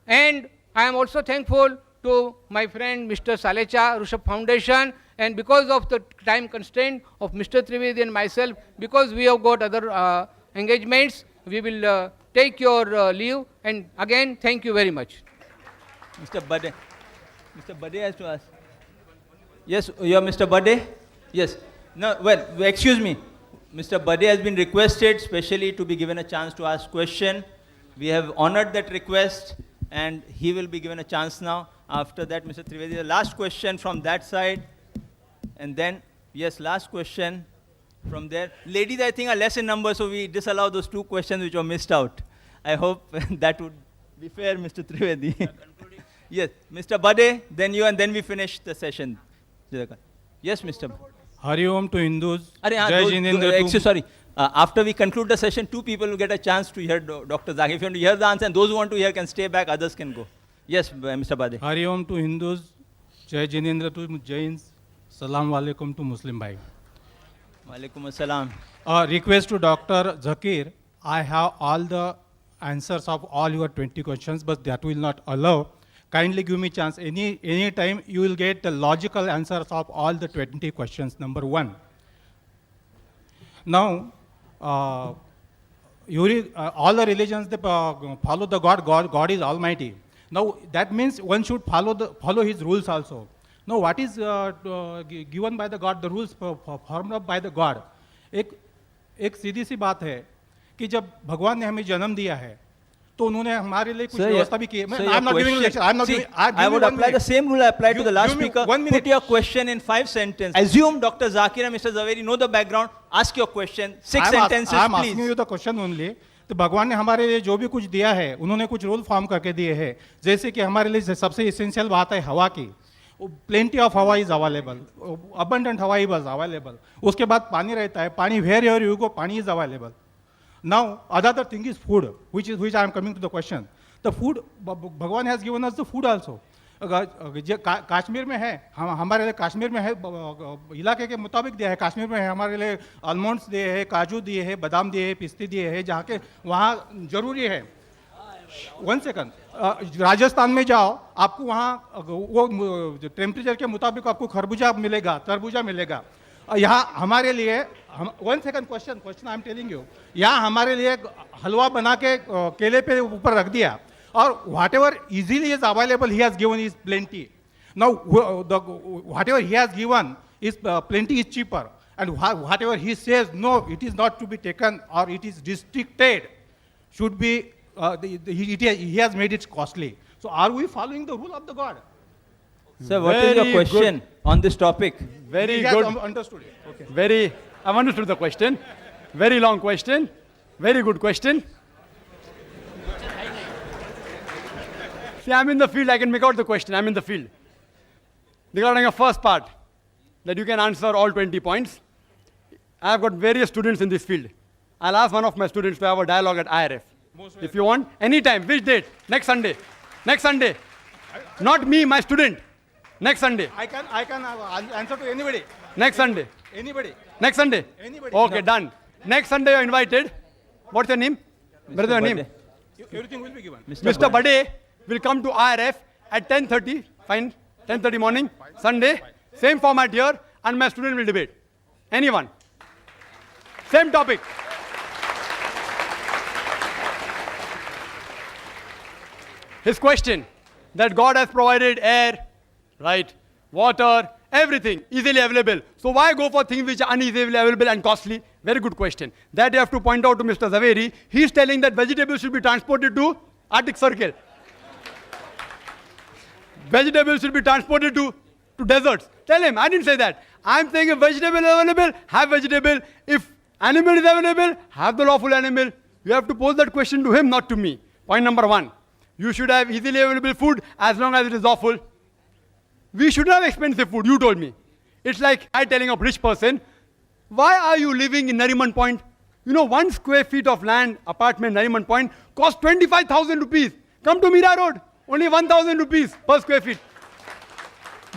and I am also thankful to my friend Mr. Salecha Rushabh Foundation, and because of the time constraint of Mr. Trivedi and myself, because we have got other engagements, we will take your leave, and again thank you very much. Mr. Bade. Mr. Bade has to ask. Yes, you are Mr. Bade? Yes. No, well, excuse me. Mr. Bade has been requested specially to be given a chance to ask question. We have honored that request, and he will be given a chance now. After that, Mr. Trivedi, the last question from that side. And then, yes, last question from there. Ladies, I think, are less in number, so we disallow those 2 questions which were missed out. I hope that would be fair, Mr. Trivedi. Yes, Mr. Bade, then you, and then we finish the session. Yes, Mr. Hari Om to Hindus. Sorry. After we conclude the session, 2 people will get a chance to hear Dr. Zakir. If you want to hear the answer, and those who want to hear can stay back, others can go. Yes, Mr. Bade. Hari Om to Hindus. Jai Jinendra to Jains. Salam Alaikum to Muslim Bhai. Walaikum Assalam. Request to Dr. Zakir. I have all the answers of all your 20 questions, but that will not allow. Kindly give me chance. Any time you will get the logical answers of all the 20 questions. Number 1. Now, all the religions, they follow the God. God is Almighty. Now, that means one should follow His rules also. Now, what is given by the God, the rules formed up by the God? एक सीधी सी बात है कि जब भगवान ने हमें जन्म दिया है तो उन्होंने हमारे लिए कुछ व्यवस्था भी की है. I'm not giving lecture. I would apply the same rule I applied to the last speaker. Put your question in 5 sentences. Assume Dr. Zakir and Mr. Zaveri know the background. Ask your question. 6 sentences, I'm please. asking you the question only. तो भगवान ने हमारे लिए जो भी कुछ दिया है उन्होंने कुछ रूल फॉर्म करके दिए हैं. जैसे कि हमारे लिए सबसे इसेंशियल बात है हवा की. Plenty of hawa is available. Abundant hawa is available. उसके बाद पानी रहता है. पानी wherever you go, पानी is available. Now, other thing is food, which I am coming to the question. The food, Bhagwan has given us the food also. Kashmir में है, हमारे लिए कश्मीर में है, इलाके के मुताबिक दिया है. कश्मीर में है हमारे लिए आलमंड्स दिए हैं, काजू दिए हैं, बादाम दिए हैं, पिस्ते दिए हैं, जहाँ के वहाँ जरूरी है. 1 second. राजस्थान में जाओ, आपको वहाँ वो टेम्परेचर के मुताबिक आपको खरबूजा मिलेगा, तरबूजा मिलेगा. यहाँ हमारे लिए 1 second question I am telling you. यहाँ हमारे लिए हलवा बना के केले पे ऊपर रख दिया और whatever easily is available he has given is plenty. Now whatever he has given is plenty is cheaper, and whatever he says no, it is not to be taken or it is restricted, should be he has made it costly. So are we following the rule of the God? Sir, what is your question on this topic? Very He good. has understood it. Okay. I've understood the question. Very long question. Very good question. See, I'm in the field. I can make out the question. I'm in the field. Regarding the first part, that you can answer all 20 points. I've got various students in this field. I'll ask one of my students to have a dialogue at IRF. If you want, anytime. Which date? Next Sunday. Next Sunday. Not me, my student. Next Sunday. I can answer to anybody. Next Sunday. Anybody. Next Sunday. Anybody. Okay, done. Next Sunday you're invited. What's your name? Brother, your name? Everything will be given. Mr. Bade will come to IRF at 10:30. Fine. 10:30 morning. Sunday. Same format here, and my student will debate. Anyone. Same topic. His question, that God has provided air, right, water, everything easily available. So why go for things which are uneasily available and costly? Very good question. That you have to point out to Mr. Zaveri. He is telling that vegetables should be transported to Arctic Circle. Vegetables should be transported to deserts. Tell him, I didn't say that. I'm saying if vegetable is available, have vegetable. If animal is available, have the lawful animal. You have to pose that question to him, not to me. Point number 1. You should have easily available food as long as it is lawful. We should have expensive food, you told me. It's like I telling a rich person, why are you living in Nariman Point? You know, 1 square feet of land, apartment, Nariman Point, costs 25,000 rupees. Come to Mira Road, only 1,000 rupees per square feet.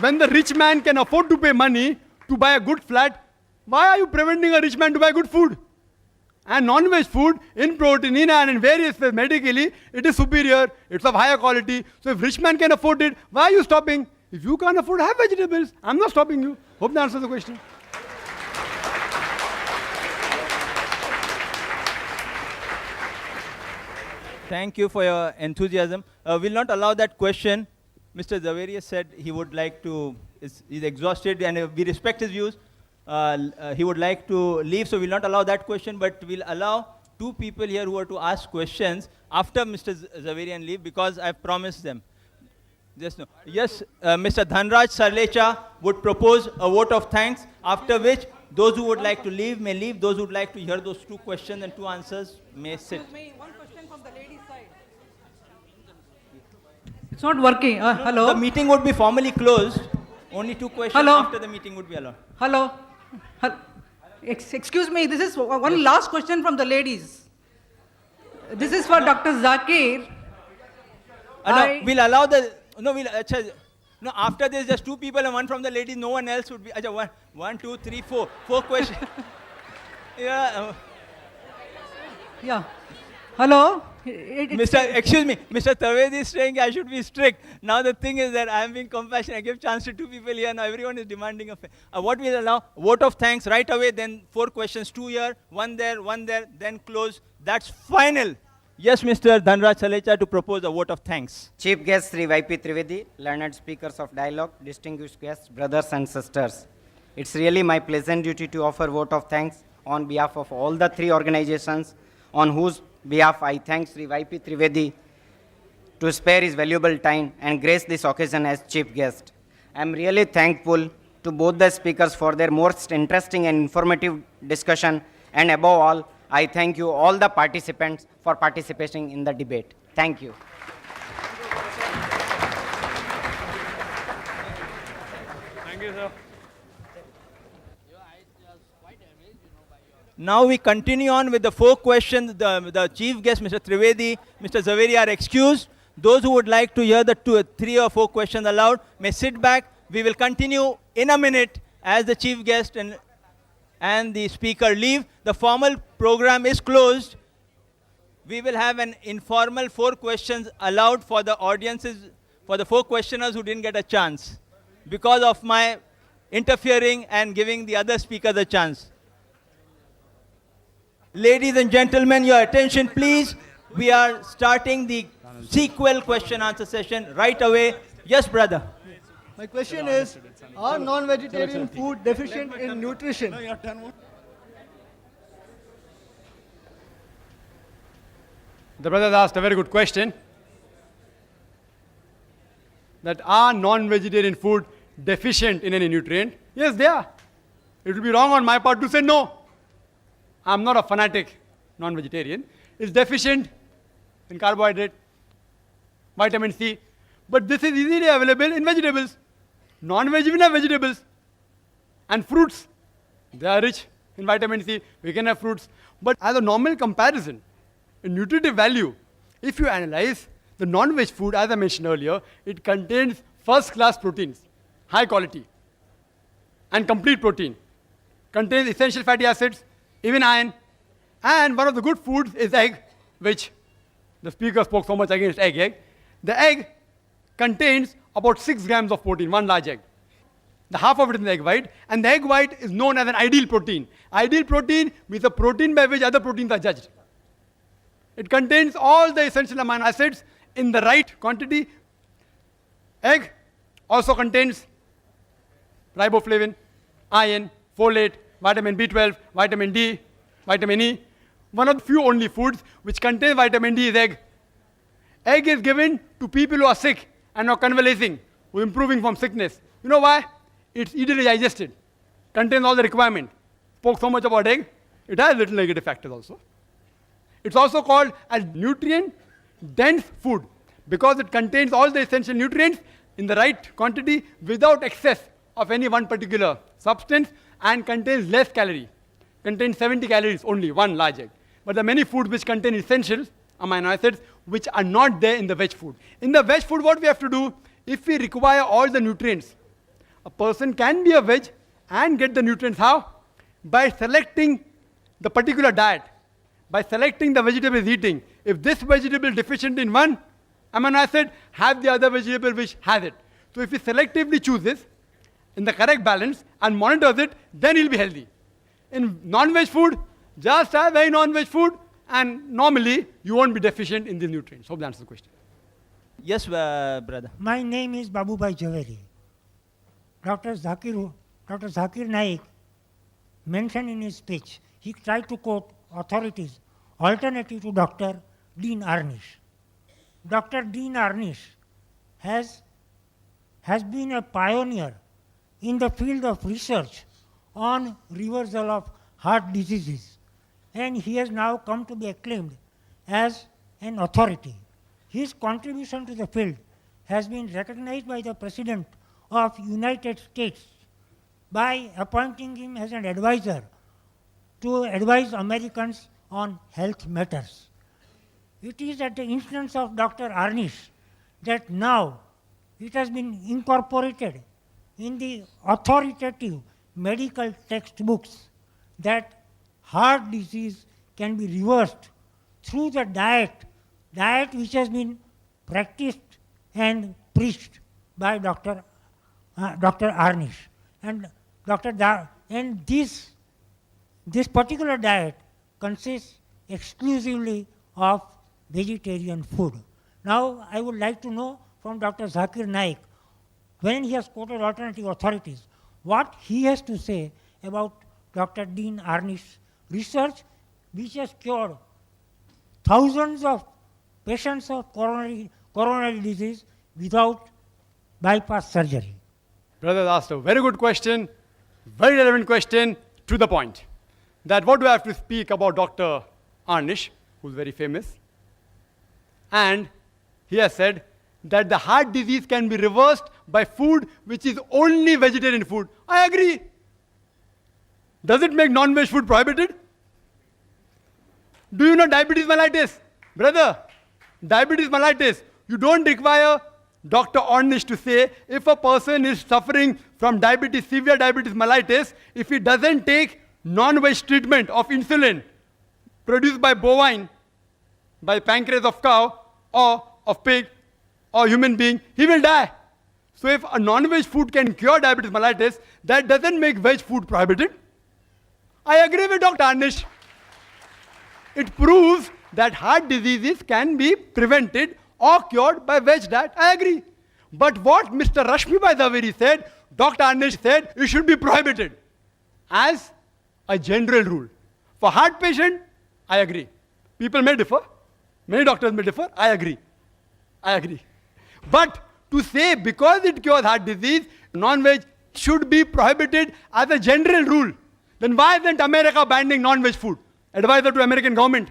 When the rich man can afford to pay money to buy a good flat, why are you preventing a rich man to buy good food? And non-veg food, in protein, in iron, in various ways, medically, it is superior, it's of higher quality. So if rich man can afford it, why are you stopping? If you can't afford, have vegetables. I'm not stopping you. Hope that answers the question. Thank you for your enthusiasm. We'll not allow that question. Mr. Zaveri said he would like to, he's exhausted, and we respect his views. He would like to leave, so we'll not allow that question, but we'll allow 2 people here who are to ask questions after Mr. Zaveri leave, because I've promised them. Yes, Mr. Dhanraj Sarlecha would propose a vote of thanks, after which those who would like to leave may leave, those who would like to hear those 2 questions and 2 answers may sit. Excuse me, one question from the ladies' side. It's not working. Hello? The meeting would be formally closed. Only 2 questions after the meeting would be allowed. Hello? Excuse me, this is one last question from the ladies. This is for Dr. Zakir. No, we'll allow the... No, no, after this, just 2 people and 1 from the ladies. No one else would be... One, 2, 3, 4. 4 questions. Yeah. Yeah. Hello? Excuse me, Mr. Zaveri is saying I should be strict. Now the thing is that I am being compassionate. I give chance to 2 people here. Now everyone is demanding what we'll allow, vote of thanks right away, then 4 questions, 2 here, 1 there, 1 there, then close That's final. Yes, Mr. Dhanraj Salecha to propose a vote of thanks. Chief guest Sri Y.P. Trivedi, learned speakers of dialogue, distinguished guests, brothers and sisters. It's really my pleasant duty to offer vote of thanks on behalf of all the three organizations on whose behalf I thank Sri Y.P. Trivedi to spare his valuable time and grace this occasion as chief guest. I'm really thankful to both the speakers for their most interesting and informative discussion, and above all, I thank you all the participants for participating in the debate. Thank you. Thank you, sir. Now we continue on with the 4 questions. The chief guest, Mr. Trivedi, Mr. Zaveri are excused. Those who would like to hear the 3 or 4 questions aloud may sit back. We will continue in a minute as the chief guest and the speaker leave. The formal program is closed. We will have an informal 4 questions allowed for the audiences, for the 4 questioners who didn't get a chance because of my interfering and giving the other speakers a chance. Ladies and gentlemen, your attention please. We are starting the sequel question answer session right away. Yes, brother. My question is, are non-vegetarian food deficient in nutrition? The brother asked a very good question. That are non-vegetarian food deficient in any nutrient? Yes, they are. It will be wrong on my part to say no. I'm not a fanatic non-vegetarian. It's deficient in carbohydrate, vitamin C, but this is easily available in vegetables. Non-vegetarian vegetables and fruits. They are rich in vitamin C. We can have fruits. But as a normal comparison, in nutritive value, if you analyze the non-veg food, as I mentioned earlier, it contains first-class proteins, high quality, and complete protein. Contains essential fatty acids, even iron. And one of the good foods is egg, which the speaker spoke so much against egg. The egg contains about 6 grams of protein, one large egg. The half of it is the egg white, and the egg white is known as an ideal protein. Ideal protein means a protein by which other proteins are judged. It contains all the essential amino acids in the right quantity. Egg also contains riboflavin, iron, folate, vitamin B12, vitamin D, vitamin E. One of the few only foods which contains vitamin D is egg. Egg is given to people who are sick and are convalescing, who are improving from sickness. You know why? It's easily digested, contains all the requirement. Spoke so much about egg. It has little negative factors also. It's also called a nutrient-dense food because it contains all the essential nutrients in the right quantity without excess of any one particular substance and contains less calorie. Contains 70 calories only, one large egg. But there are many foods which contain essential amino acids which are not there in the veg food. In the veg food, what we have to do, if we require all the nutrients, a person can be a veg and get the nutrients. How? By selecting the particular diet. By selecting the vegetable he's eating. If this vegetable is deficient in one amino acid, have the other vegetable which has it. So if he selectively chooses in the correct balance and monitors it, then he'll be healthy. In non-veg food, just have very non-veg food and normally you won't be deficient in these nutrients. Hope that answers the question. Yes, brother. My name is Babubai Zaveri. Dr. Zakir Naik mentioned in his speech, he tried to quote authorities alternative to Dr. Dean Arnish. Dr. Dean Arnish has been a pioneer in the field of research on reversal of heart diseases, and he has now come to be acclaimed as an authority. His contribution to the field has been recognized by the President of United States by appointing him as an advisor to advise Americans on health matters. It is at the instance of Dr. Arnish that now it has been incorporated in the authoritative medical textbooks that heart disease can be reversed through the diet which has been practiced and preached by Dr. Arnish. And this particular diet consists exclusively of vegetarian food. Now, I would like to know from Dr. Zakir Naik, when he has quoted alternative authorities, what he has to say about Dr. Dean Arnish's research, which has cured thousands of patients of coronary disease without bypass surgery. Brother asked a very good question, very relevant question, to the point. That what do I have to speak about Dr. Arnish, who's very famous? And he has said that the heart disease can be reversed by food which is only vegetarian food. I agree. Does it make non-veg food prohibited? Do you know diabetes mellitus? Brother, diabetes mellitus, you don't require Dr. Ornish to say if a person is suffering from diabetes, severe diabetes mellitus, if he doesn't take non-veg treatment of insulin produced by bovine, by pancreas of cow or of pig or human being, he will die. So if a non-veg food can cure diabetes mellitus, that doesn't make veg food prohibited. I agree with Dr. Arnish. It proves that heart diseases can be prevented or cured by veg diet. I agree. But what Mr. Rashmibhai Zaveri said, Dr. Arnish said, it should be prohibited as a general rule. For heart patient, I agree. People may differ. Many doctors may differ. I agree. I agree. But to say because it cures heart disease, non-veg should be prohibited as a general rule, then why isn't America banning non-veg food? Advisor to American government.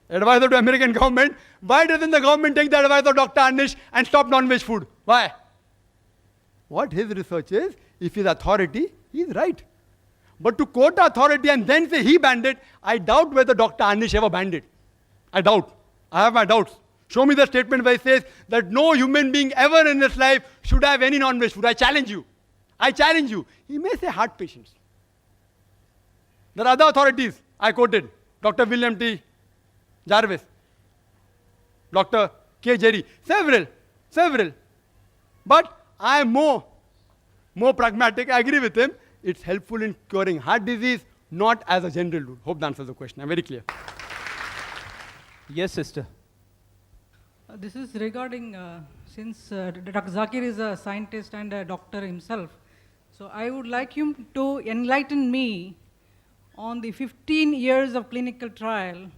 Advisor to American government. Why doesn't the government take the advice of Dr. Arnish and stop non-veg food? Why? What his research is, if he's authority, he's right. But to quote authority and then say he banned it, I doubt whether Dr. Arnish ever banned it. I doubt. I have my doubts. Show me the statement where it says that no human being ever in this life should have any non-veg food. I challenge you. I challenge you. He may say heart patients. There are other authorities I quoted. Dr. William T. Jarvis, Dr. K. Jerry, several. But I am more pragmatic. I agree with him. It's helpful in curing heart disease, not as a general rule. Hope that answers the question. I'm very clear. Yes, sister. This is regarding, since Dr. Zakir is a scientist and a doctor himself, so I would like him to enlighten me on the 15 years of clinical trial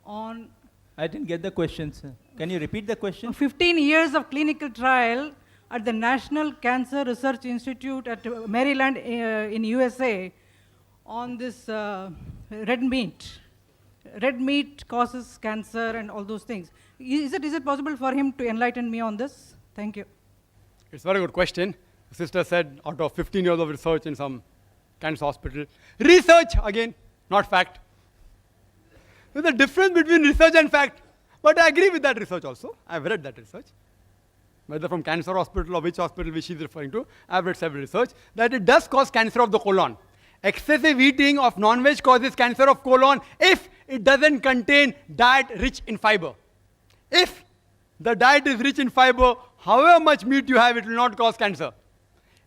on... I didn't get the question, sir. Can you repeat the question? 15 years of clinical trial at the National Cancer Research Institute at Maryland in USA on this red meat. Red meat causes cancer and all those things. Is it possible for him to enlighten me on this? Thank you. It's a very good question. The sister said out of 15 years of research in some cancer hospital. Research, again, not fact. There's a difference between research and fact. But I agree with that research also. I've read that research. Whether from cancer hospital or which hospital which she's referring to, I've read several research, that it does cause cancer of the colon. Excessive eating of non-veg causes cancer of colon if it doesn't contain diet rich in fiber. If the diet is rich in fiber, however much meat you have, it will not cause cancer.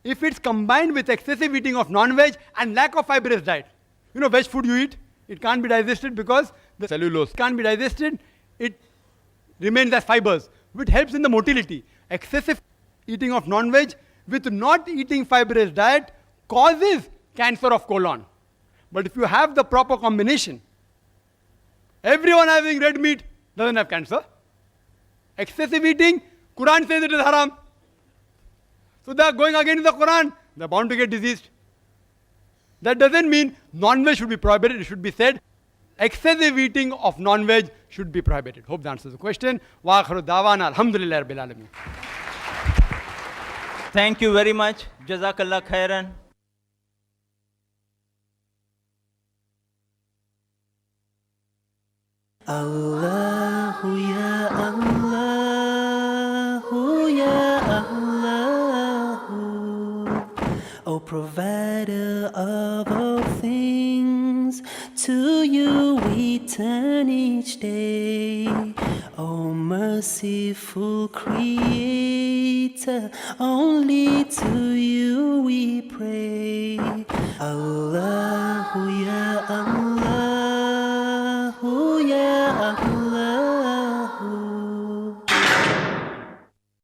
If it's combined with excessive eating of non-veg and lack of fibrous diet. You know, veg food you eat, it can't be digested because the cellulose can't be digested, it remains as fibers, which helps in the motility. Excessive eating of non-veg with not eating fibrous diet causes cancer of colon. But if you have the proper combination, everyone having red meat doesn't have cancer. Excessive eating, Qur'an says it is haram. So they are going against the Qur'an, they are bound to get diseased. That doesn't mean non-veg should be prohibited. It should be said excessive eating of non-veg should be prohibited. Hope that answers the question. Wa akhiru da'wana alhamdulillahi rabbil alamin. Thank you very much. Jazakallah khairan. Allahu ya Allahu ya Allahu, O provider of all things, to you we turn each day. O merciful creator, only to you we pray. Allahu ya Allah.